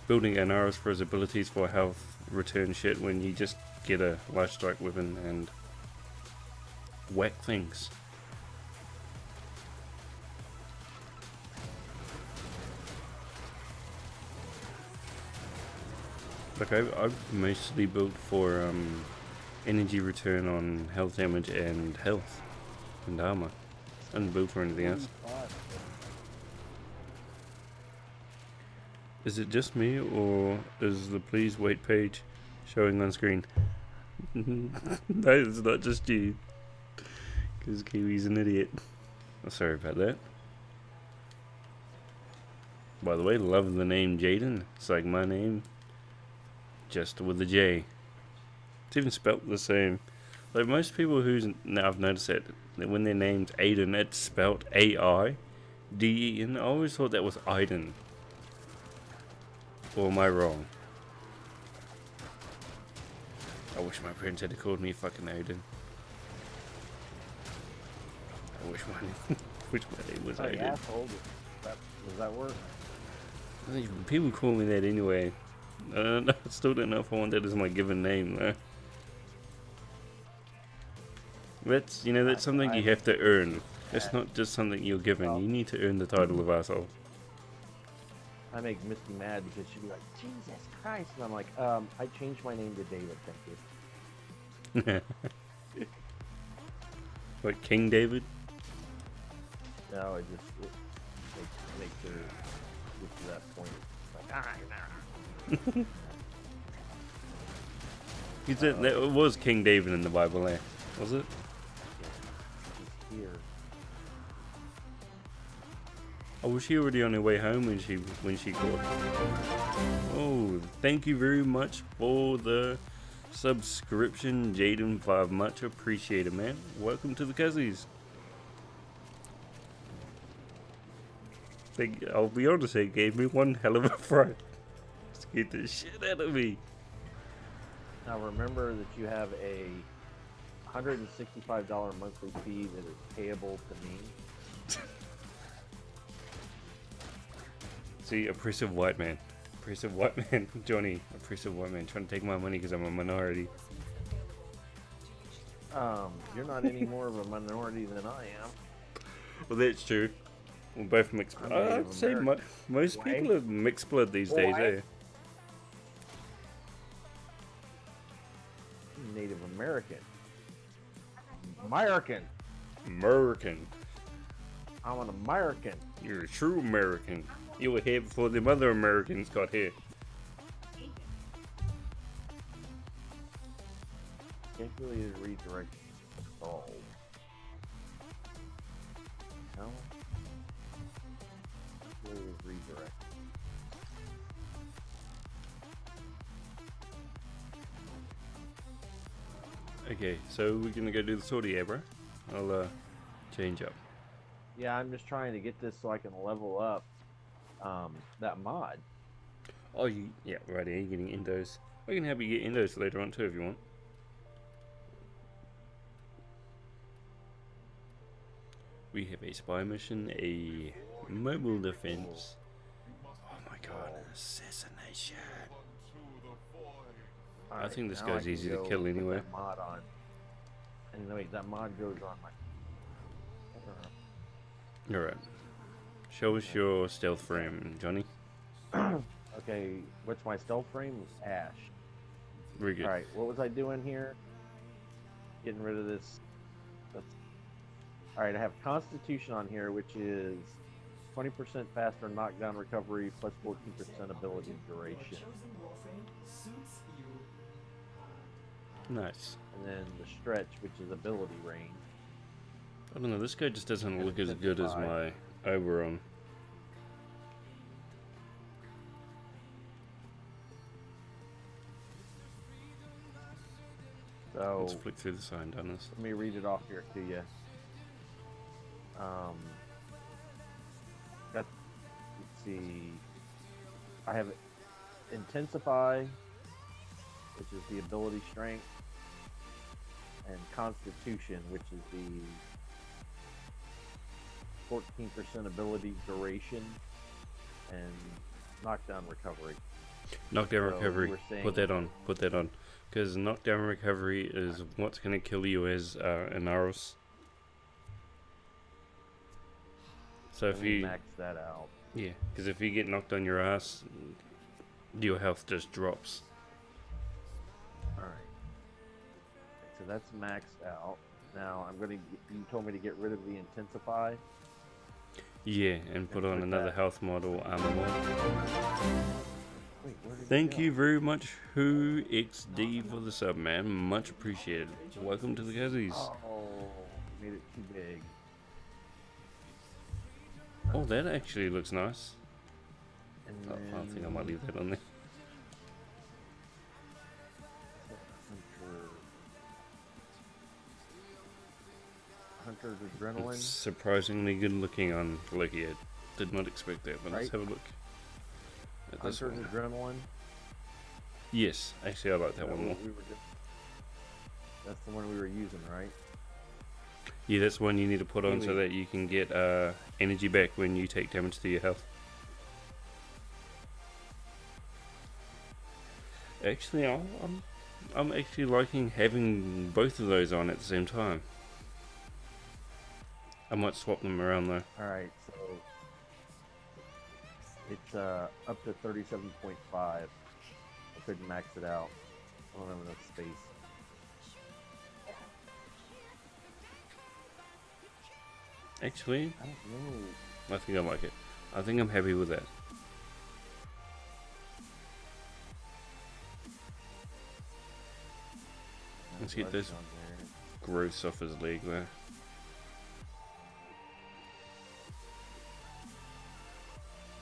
[SPEAKER 3] building Anaros for his abilities for health return shit when you just get a life strike weapon and whack things. Like I've mostly built for energy return on health damage and health and armor. I didn't build for anything else. Is it just me, or is the please wait page showing on screen? No, it's not just you, because Kiwi's an idiot. Oh, sorry about that. By the way, love the name Jaden. It's like my name, just with a J. It's even spelt the same. Like most people now I've noticed that when their name's Aiden, it's spelt A-I-D-E-N. I always thought that was Aiden. Or am I wrong? I wish my parents had called me fucking Aiden. I wish my name was Aiden.
[SPEAKER 4] Asshole. Does that work?
[SPEAKER 3] People call me that anyway. I still don't know if I want that as my given name though. That's something you have to earn. It's not just something you're given. You need to earn the title of asshole.
[SPEAKER 4] I make Misty mad because she'd be like, Jesus Christ, and I'm like, I changed my name to David, thank you.
[SPEAKER 3] What, King David?
[SPEAKER 4] No, it just makes her get to that point. Like,
[SPEAKER 3] You said that was King David in the Bible, eh? Was it?
[SPEAKER 4] Here.
[SPEAKER 3] Oh, was she already on her way home when she caught? Oh, thank you very much for the subscription, Jaden5. Much appreciated, man. Welcome to the CUZZIES. I'll be honest, it gave me one hell of a fright. Scared the shit out of me.
[SPEAKER 4] Now remember that you have a $165 monthly fee that is payable to me.
[SPEAKER 3] See, oppressive white man. Oppressive white man. Johnny, oppressive white man trying to take my money because I'm a minority.
[SPEAKER 4] You're not any more of a minority than I am.
[SPEAKER 3] Well, that's true. We're both mixed blood. I'd say most people are mixed blood these days, eh?
[SPEAKER 4] Native American. American.
[SPEAKER 3] American.
[SPEAKER 4] I'm an American.
[SPEAKER 3] You're a true American. You were here before the other Americans got here.
[SPEAKER 4] Can't really redirect all. No. Really redirect.
[SPEAKER 3] Okay, so we're gonna go do the sortie, yeah, bro? I'll change up.
[SPEAKER 4] Yeah, I'm just trying to get this so I can level up that mod.
[SPEAKER 3] Oh, yeah, right here, you're getting endos. We can help you get endos later on too if you want. We have a spy mission, a mobile defense. Oh my god, an assassination. I think this guy's easy to kill anyway.
[SPEAKER 4] That mod on. And wait, that mod goes on my.
[SPEAKER 3] Alright. Show us your stealth frame, Johnny.
[SPEAKER 4] Okay, what's my stealth frame? Ash.
[SPEAKER 3] Very good.
[SPEAKER 4] Alright, what was I doing here? Getting rid of this. Alright, I have Constitution on here, which is 20% faster knockdown recovery plus 14% ability duration.
[SPEAKER 3] Nice.
[SPEAKER 4] And then the stretch, which is ability range.
[SPEAKER 3] I don't know, this guy just doesn't look as good as
[SPEAKER 4] 55.
[SPEAKER 3] my Oberon.
[SPEAKER 4] So
[SPEAKER 3] Let's flick through the sign, Dennis.
[SPEAKER 4] let me read it off here to you. Let's see. I have Intensify, which is the ability strength, and Constitution, which is the 14% ability duration, and knockdown recovery.
[SPEAKER 3] Knockdown
[SPEAKER 4] So
[SPEAKER 3] recovery.
[SPEAKER 4] we're saying-
[SPEAKER 3] Put that on. Put that on. Because knockdown recovery is what's going to kill you as an Aros. So
[SPEAKER 4] Let
[SPEAKER 3] if
[SPEAKER 4] me
[SPEAKER 3] you...
[SPEAKER 4] max that out.
[SPEAKER 3] Yeah, because if you get knocked on your ass, your health just drops.
[SPEAKER 4] All right. So that's maxed out. Now I'm gonna. You told me to get rid of the Intensify.
[SPEAKER 3] Yeah, and put on
[SPEAKER 4] put
[SPEAKER 3] another
[SPEAKER 4] that-
[SPEAKER 3] health model, armor model.
[SPEAKER 4] Wait, where did it
[SPEAKER 3] Thank
[SPEAKER 4] go?
[SPEAKER 3] you very much, Who XD, for the sub, man. Much appreciated. Welcome to the CUZZIES.
[SPEAKER 4] Oh, made it too big.
[SPEAKER 3] Oh, that actually looks nice.
[SPEAKER 4] And
[SPEAKER 3] Oh, I
[SPEAKER 4] then
[SPEAKER 3] think I might leave that on there.
[SPEAKER 4] Hunter's Adrenaline.
[SPEAKER 3] It's surprisingly good looking on Loki. I did not expect that, but let's
[SPEAKER 4] Right.
[SPEAKER 3] have a look at this
[SPEAKER 4] Hunter's
[SPEAKER 3] one.
[SPEAKER 4] Adrenaline.
[SPEAKER 3] Yes, actually I like that
[SPEAKER 4] That
[SPEAKER 3] one more.
[SPEAKER 4] we were just, that's the one we were using, right?
[SPEAKER 3] Yeah, that's one you need to put on so
[SPEAKER 4] Kiwi.
[SPEAKER 3] that you can get energy back when you take damage to your health. Actually, I'm actually liking having both of those on at the same time. I might swap them around though.
[SPEAKER 4] All right, so it's up to 37.5. I couldn't max it out. I don't have enough space.
[SPEAKER 3] Actually,
[SPEAKER 4] I don't know.
[SPEAKER 3] I think I like it. I think I'm happy with that. Let's get this
[SPEAKER 4] on there.
[SPEAKER 3] gross off his leg there.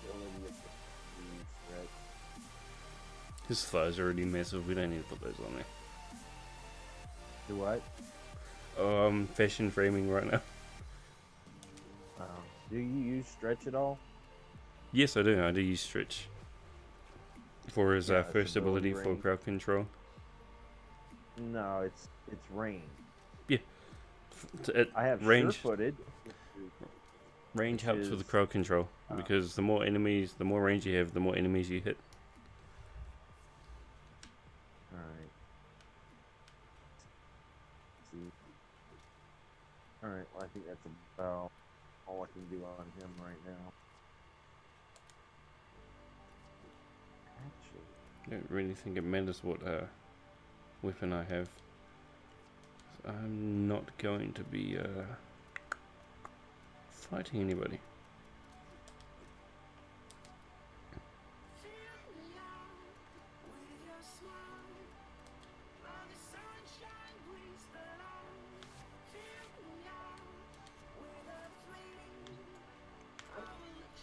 [SPEAKER 4] Ability of the stretch.
[SPEAKER 3] His thighs are already massive. We don't need to put those on there.
[SPEAKER 4] Do what?
[SPEAKER 3] Oh, I'm fashion framing right now.
[SPEAKER 4] Do you use stretch at all?
[SPEAKER 3] Yes, I do. I do use stretch for his
[SPEAKER 4] Yeah, it's
[SPEAKER 3] first ability
[SPEAKER 4] ability
[SPEAKER 3] for
[SPEAKER 4] range.
[SPEAKER 3] crowd control.
[SPEAKER 4] No, it's range. I have
[SPEAKER 3] range.
[SPEAKER 4] sure-footed.
[SPEAKER 3] Range
[SPEAKER 4] which
[SPEAKER 3] helps with the
[SPEAKER 4] is,
[SPEAKER 3] crowd control because the more enemies, the more range you have, the more enemies you hit.
[SPEAKER 4] Alright. See. Alright, well I think that's about all I can do on him right now. Actually,
[SPEAKER 3] I don't really think it matters what weapon I have. I'm not going to be fighting anybody.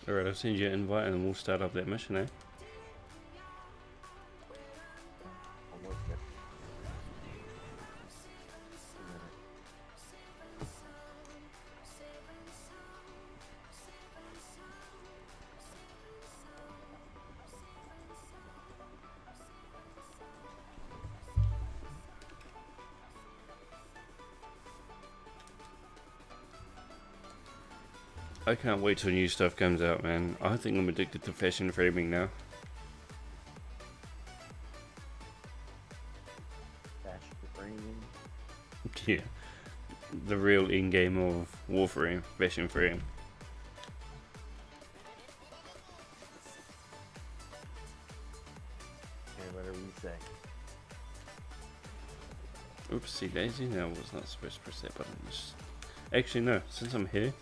[SPEAKER 3] Alright, I'll send you an invite and then we'll start up that mission, eh?
[SPEAKER 4] almost there.
[SPEAKER 3] I can't wait till new stuff comes out, man. I think I'm addicted to fashion framing now.
[SPEAKER 4] FashionFrame.
[SPEAKER 3] Yeah. The real in-game of Warframe, FashionFrame.
[SPEAKER 4] Okay, whatever you say.
[SPEAKER 3] Oopsie daisy, no, I was not supposed to press that button. Actually, no, since I'm here,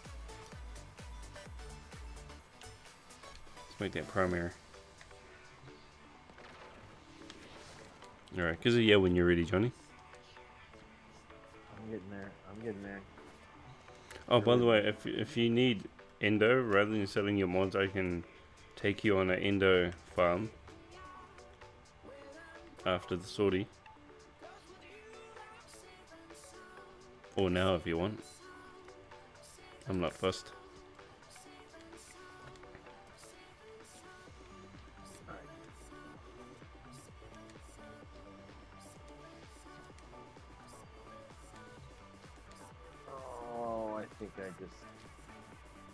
[SPEAKER 3] let's make that primary. Alright, because yeah, when you're ready, Johnny.
[SPEAKER 4] I'm getting there.
[SPEAKER 3] Oh, by the way, if you need endo, rather than selling your mods, I can take you on an endo farm after the sortie. Or now if you want. I'm not fussed.
[SPEAKER 4] Oh, I think I just...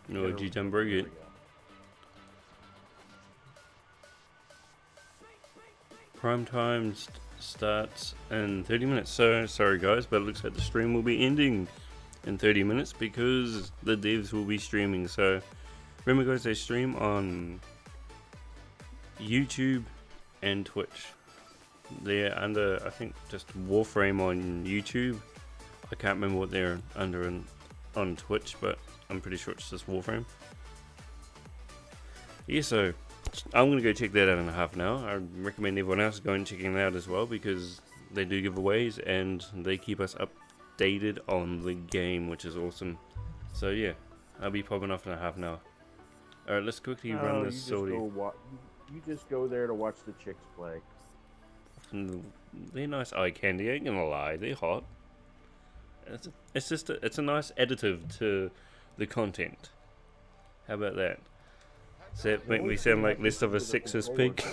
[SPEAKER 3] No, you done
[SPEAKER 4] There
[SPEAKER 3] very
[SPEAKER 4] we
[SPEAKER 3] good.
[SPEAKER 4] go.
[SPEAKER 3] Prime time starts in 30 minutes. So, sorry guys, but it looks like the stream will be ending in 30 minutes because the devs will be streaming. So, remember guys, they stream on YouTube and Twitch. They're under, I think, just Warframe on YouTube. I can't remember what they're under on Twitch, but I'm pretty sure it's just Warframe. Yeah, so I'm going to go check that out in a half an hour. I recommend everyone else go and checking that out as well because they do giveaways and they keep us updated on the game, which is awesome. So yeah, I'll be popping off in a half an hour. Alright, let's quickly run this sortie.
[SPEAKER 4] You just go there to watch the chicks play.
[SPEAKER 3] They're nice eye candy, I ain't gonna lie, they're hot. It's just it's a nice additive to the content. How about that? Does that make me sound like less of a sexist pig?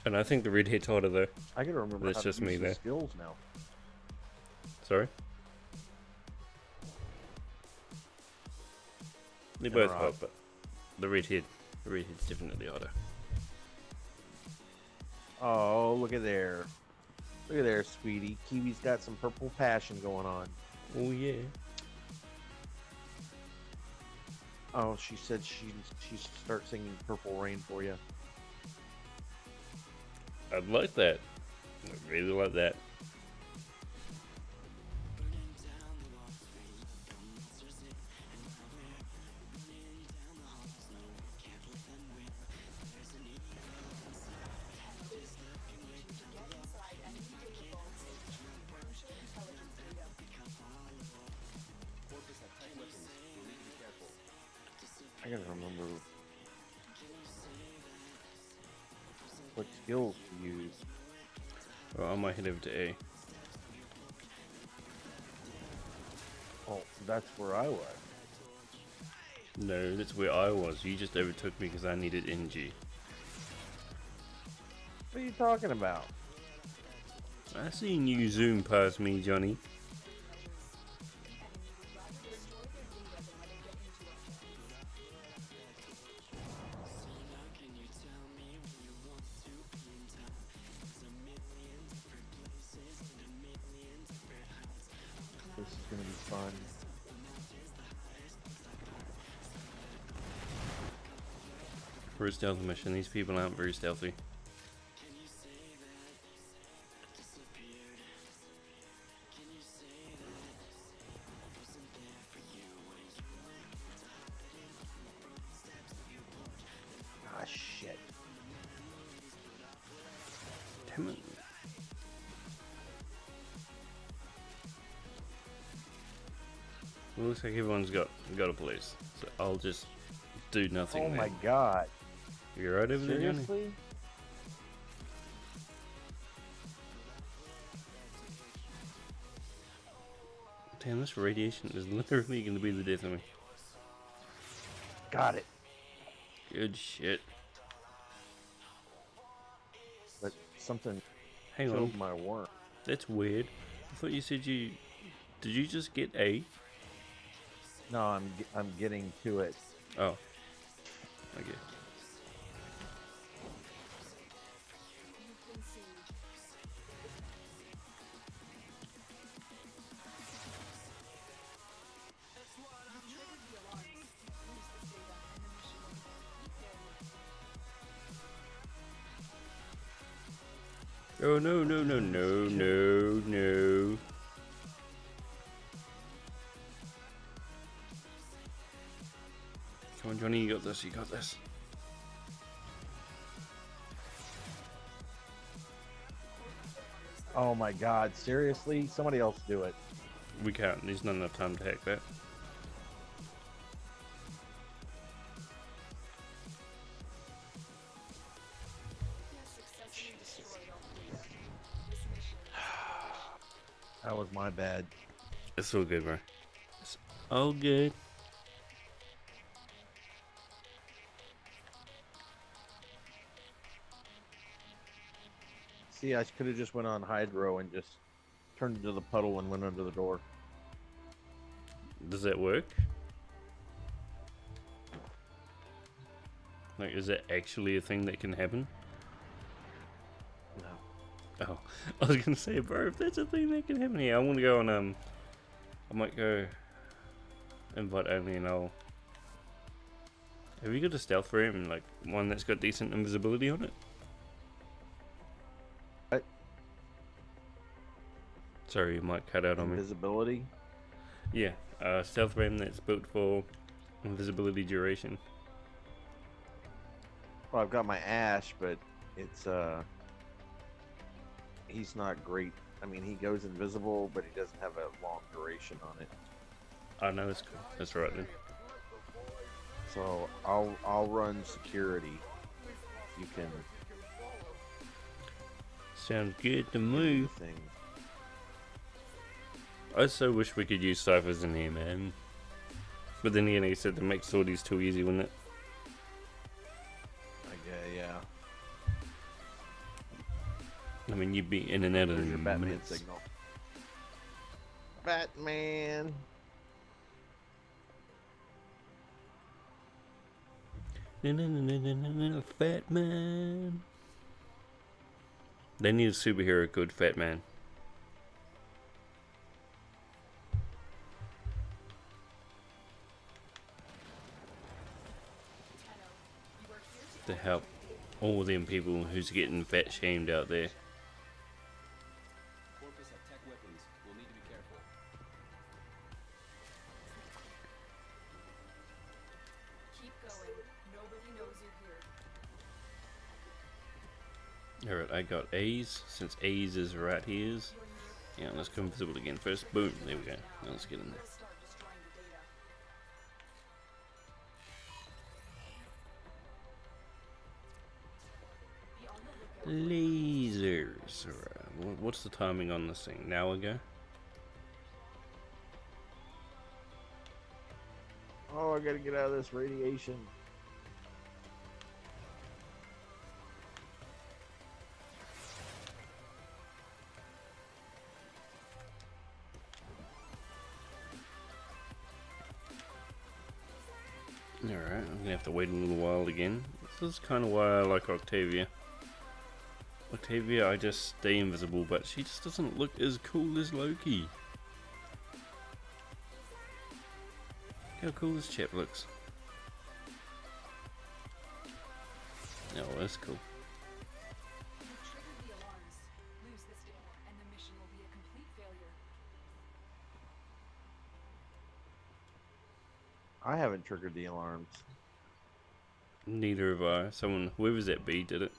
[SPEAKER 3] And I think the redhead's hotter though.
[SPEAKER 4] I gotta remember
[SPEAKER 3] That's
[SPEAKER 4] how
[SPEAKER 3] just
[SPEAKER 4] to use
[SPEAKER 3] me
[SPEAKER 4] the
[SPEAKER 3] there.
[SPEAKER 4] skills now.
[SPEAKER 3] Sorry? They're both
[SPEAKER 4] Alright.
[SPEAKER 3] hot, but the redhead's definitely hotter.
[SPEAKER 4] Oh, look at there. Look at there, sweetie. Kiwi's got some purple passion going on.
[SPEAKER 3] Oh yeah.
[SPEAKER 4] Oh, she said she start singing Purple Rain for you.
[SPEAKER 3] I'd like that. I really like that.
[SPEAKER 4] I gotta remember what skills to use.
[SPEAKER 3] Well, I might head over to A.
[SPEAKER 4] Oh, that's where I was.
[SPEAKER 3] No, that's where I was. You just overtook me because I needed energy.
[SPEAKER 4] What are you talking about?
[SPEAKER 3] I seen you zoom past me, Johnny.
[SPEAKER 4] This is gonna be fun.
[SPEAKER 3] For a stealth mission, these people aren't very stealthy.
[SPEAKER 4] Ah, shit.
[SPEAKER 3] Damn it. Well, looks like everyone's got a place, so I'll just do nothing.
[SPEAKER 4] Oh
[SPEAKER 3] then.
[SPEAKER 4] my god.
[SPEAKER 3] You right over there, Johnny?
[SPEAKER 4] Seriously?
[SPEAKER 3] Damn, this radiation is literally going to be the death of me.
[SPEAKER 4] Got it.
[SPEAKER 3] Good shit.
[SPEAKER 4] But something
[SPEAKER 3] Hang
[SPEAKER 4] killed
[SPEAKER 3] on,
[SPEAKER 4] my worm.
[SPEAKER 3] that's weird. I thought you said you... Did you just get A?
[SPEAKER 4] No, I'm getting to it.
[SPEAKER 3] Oh. Okay. Oh no no no no no no. Come on Johnny, you got this, you got this.
[SPEAKER 4] Oh my god, seriously? Somebody else do it.
[SPEAKER 3] We can't. There's not enough time to hack that.
[SPEAKER 4] That was my bad.
[SPEAKER 3] It's all good, bro. It's all good.
[SPEAKER 4] See, I could have just went on Hydro and just turned into the puddle and went under the door.
[SPEAKER 3] Does that work? Like, is that actually a thing that can happen?
[SPEAKER 4] No.
[SPEAKER 3] Oh, I was gonna say, bro, if that's a thing that can happen, yeah, I want to go on, I might go invite only and I'll... Have you got a stealth frame, like, one that's got decent invisibility on it?
[SPEAKER 4] What?
[SPEAKER 3] Sorry, you might cut out on me.
[SPEAKER 4] Invisibility?
[SPEAKER 3] Yeah, stealth frame that's built for invisibility duration.
[SPEAKER 4] Well, I've got my Ash, but it's, he's not great. I mean, he goes invisible, but he doesn't have a long duration on it.
[SPEAKER 3] Oh, no, that's cool. That's right then.
[SPEAKER 4] So I'll run security. You can
[SPEAKER 3] Sounds good to me.
[SPEAKER 4] thing.
[SPEAKER 3] I so wish we could use ciphers in here, man. But then again, he said to make sorties too easy, wouldn't it?
[SPEAKER 4] Okay, yeah.
[SPEAKER 3] I mean, you'd be in and out of
[SPEAKER 4] There's
[SPEAKER 3] the
[SPEAKER 4] your Batman
[SPEAKER 3] minutes.
[SPEAKER 4] signal. Batman.
[SPEAKER 3] Fat man. They need a superhero called Fat Man. To help all them people who's getting fat shamed out there. Alright, I got A's, since A's is right here. Yeah, let's go invisible again first. Boom, there we go. Now let's get in there. Lasers. Alright, what's the timing on this thing? Now ago?
[SPEAKER 4] Oh, I gotta get out of this radiation.
[SPEAKER 3] Alright, I'm gonna have to wait a little while again. This is kind of why I like Octavia. Octavia, I just stay invisible, but she just doesn't look as cool as Loki. Look how cool this chap looks. Oh, that's cool.
[SPEAKER 4] I haven't triggered the alarms.
[SPEAKER 3] Neither have I. Someone, whoever's that B, did it.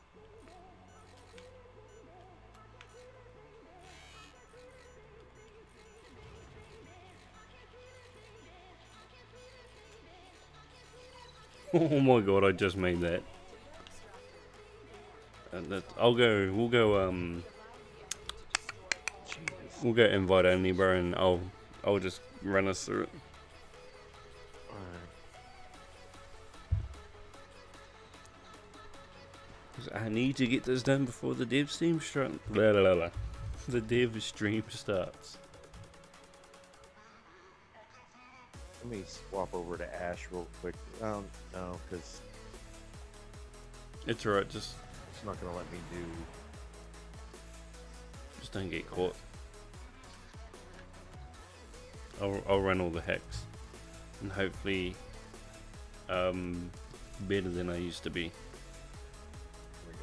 [SPEAKER 3] Oh my god, I just made that. We'll go invite only, bro, and I'll just run us through it. I need to get this done before the dev stream starts. The dev stream starts.
[SPEAKER 4] Let me swap over to Ash real quick. No, because
[SPEAKER 3] It's alright, just
[SPEAKER 4] it's not gonna let me do.
[SPEAKER 3] don't get caught. I'll run all the hacks, and hopefully, better than I used to be.
[SPEAKER 4] Here we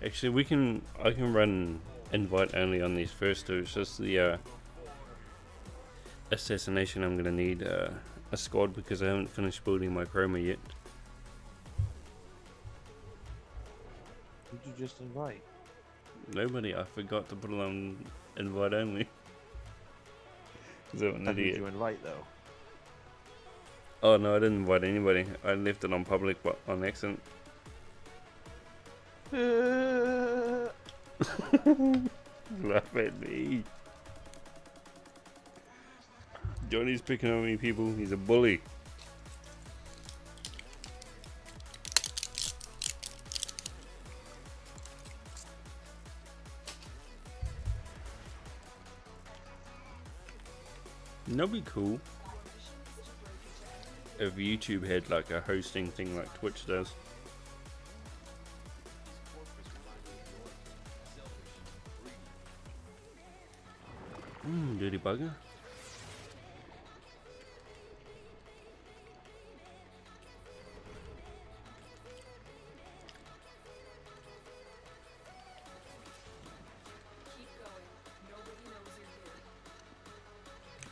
[SPEAKER 4] go.
[SPEAKER 3] Actually, I can run invite only on these first two. It's just the assassination. I'm gonna need a squad because I haven't finished building my chroma yet.
[SPEAKER 4] Who'd you just invite?
[SPEAKER 3] Nobody. I forgot to put it on invite only. Is that an
[SPEAKER 4] Who'd
[SPEAKER 3] idiot?
[SPEAKER 4] you invite though?
[SPEAKER 3] Oh no, I didn't invite anybody. I left it on public but on accident. Laugh at me. Johnny's picking on me, people. He's a bully. That'd be cool if YouTube had like a hosting thing like Twitch does. Dirty bugger.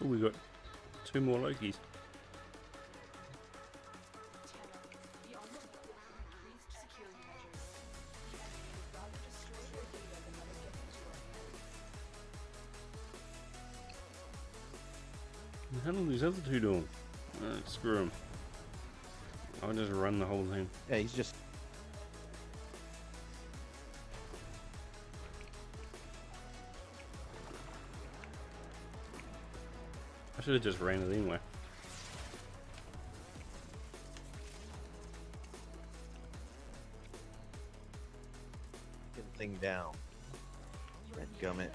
[SPEAKER 3] Oh, we got 2 more Lokis. How are these other 2 doing? Screw them. I'll just run the whole thing.
[SPEAKER 4] Yeah, he's just.
[SPEAKER 3] I should have just ran it anyway.
[SPEAKER 4] Get the thing down. That gummit.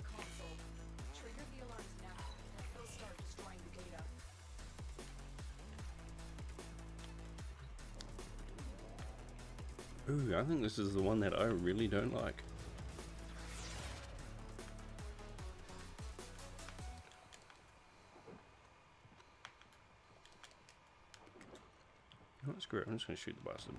[SPEAKER 3] Ooh, I think this is the one that I really don't like. Oh, screw it. I'm just going to shoot the bastard.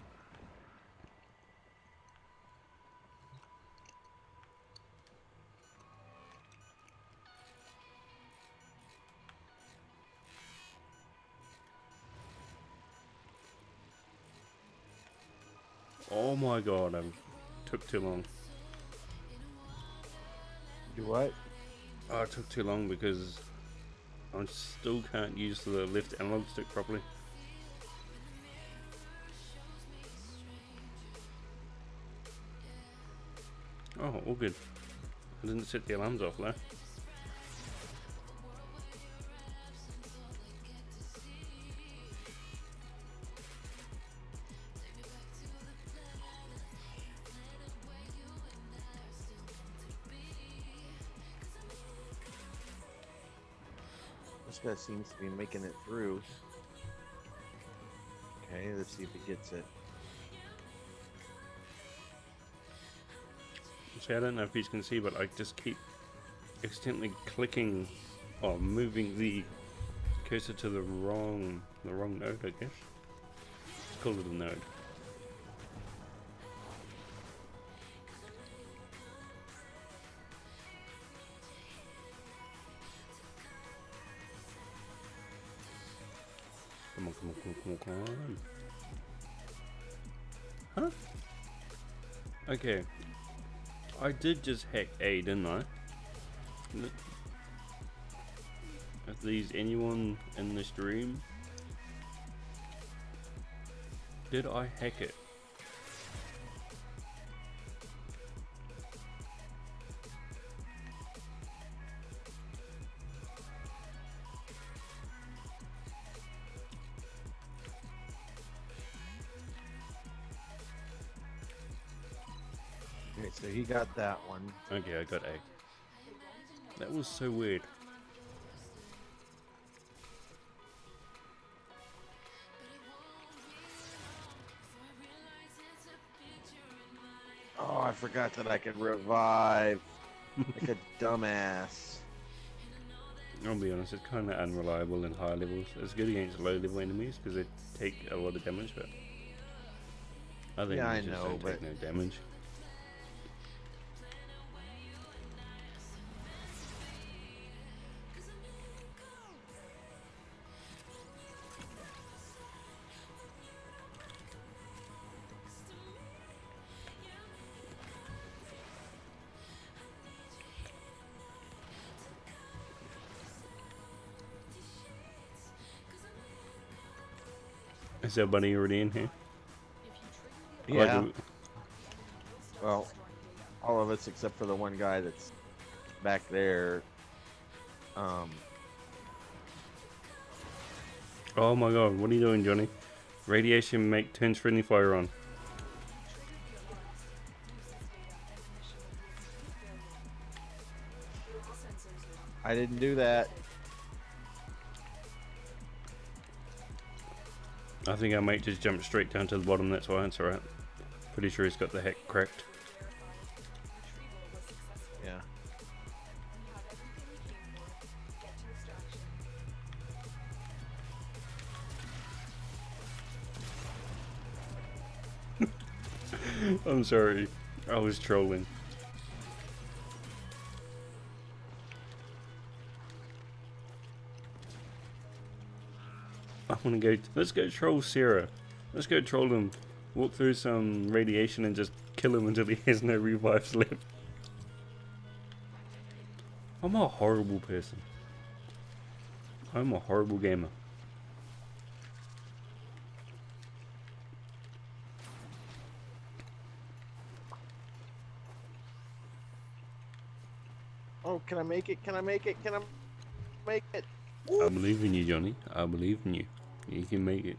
[SPEAKER 3] Oh my god, I took too long.
[SPEAKER 4] Do what?
[SPEAKER 3] Oh, it took too long because I still can't use the left analog stick properly. Oh, all good. I didn't set the alarms off though.
[SPEAKER 4] This guy seems to be making it through. Okay, let's see if he gets it.
[SPEAKER 3] See, I don't know if you can see, but I just keep accidentally clicking or moving the cursor to the wrong node, I guess. Let's call it a node. Come on, come on, come on, come on, come on. Huh? Okay. I did just hack A, didn't I? If there's anyone in the stream, did I hack it?
[SPEAKER 4] Okay, so he got that one.
[SPEAKER 3] Okay, I got A. That was so weird.
[SPEAKER 4] Oh, I forgot that I could revive. Like a dumbass.
[SPEAKER 3] I'll be honest, it's kind of unreliable in high levels. It's good against low level enemies because they take a lot of damage, but I think
[SPEAKER 4] Yeah, I
[SPEAKER 3] they just
[SPEAKER 4] know,
[SPEAKER 3] don't take
[SPEAKER 4] but-
[SPEAKER 3] no damage. Is everybody already in here?
[SPEAKER 4] Yeah.
[SPEAKER 3] Like,
[SPEAKER 4] Well, all of us except for the one guy that's back there.
[SPEAKER 3] oh my god, what are you doing, Johnny? Radiation turns friendly fire on.
[SPEAKER 4] I didn't do that.
[SPEAKER 3] I think our mate just jumped straight down to the bottom, that's why it's alright. Pretty sure he's got the hack cracked.
[SPEAKER 4] Yeah.
[SPEAKER 3] I'm sorry, I was trolling. I want to go. Let's go troll Sarah. Let's go troll him. Walk through some radiation and just kill him until he has no revives left. I'm a horrible person. I'm a horrible gamer.
[SPEAKER 4] Oh, can I make it? Can I make it? Can I make it?
[SPEAKER 3] I believe in you, Johnny. I believe in you. You can make it.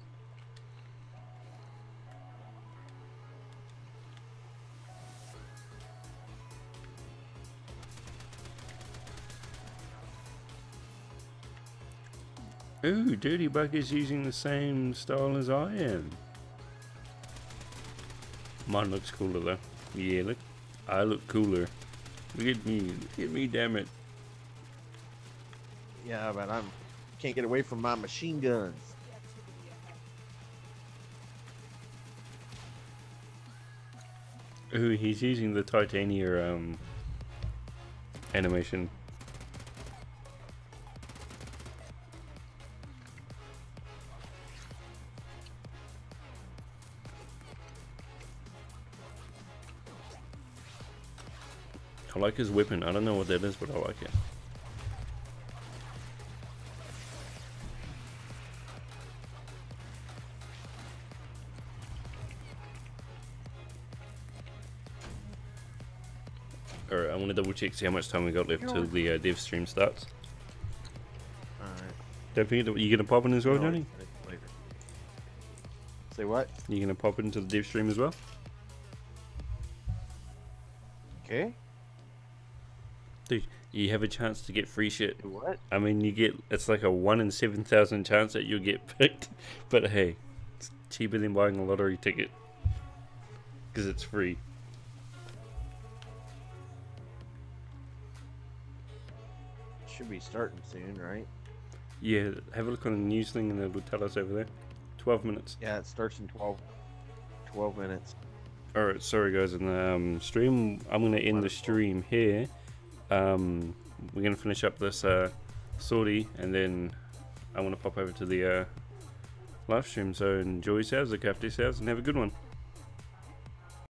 [SPEAKER 3] Ooh, Dirty Buck is using the same style as I am. Mine looks cooler though. Yeah, look. I look cooler. Look at me. Look at me, damn it.
[SPEAKER 4] Yeah, but can't get away from my machine guns.
[SPEAKER 3] Ooh, he's using the titanium animation. I like his weapon. I don't know what that is, but I like it. Alright, I want to double check, see how much time we got left till the dev stream starts.
[SPEAKER 4] Alright.
[SPEAKER 3] Don't forget, you gonna pop in as well, Johnny?
[SPEAKER 4] Say what?
[SPEAKER 3] You gonna pop into the dev stream as well?
[SPEAKER 4] Okay.
[SPEAKER 3] Dude, you have a chance to get free shit.
[SPEAKER 4] Do what?
[SPEAKER 3] I mean, it's like a 1 in 7,000 chance that you'll get picked. But hey, it's cheaper than buying a lottery ticket. Because it's free.
[SPEAKER 4] Should be starting soon, right?
[SPEAKER 3] Yeah, have a look on the news thing and it'll tell us over there. 12 minutes.
[SPEAKER 4] Yeah, it starts in 12 minutes.
[SPEAKER 3] Alright, sorry guys, in the stream, I'm going to end the stream here. We're going to finish up this sortie and then I want to pop over to the live stream. So enjoy yourselves, look after yourselves and have a good one.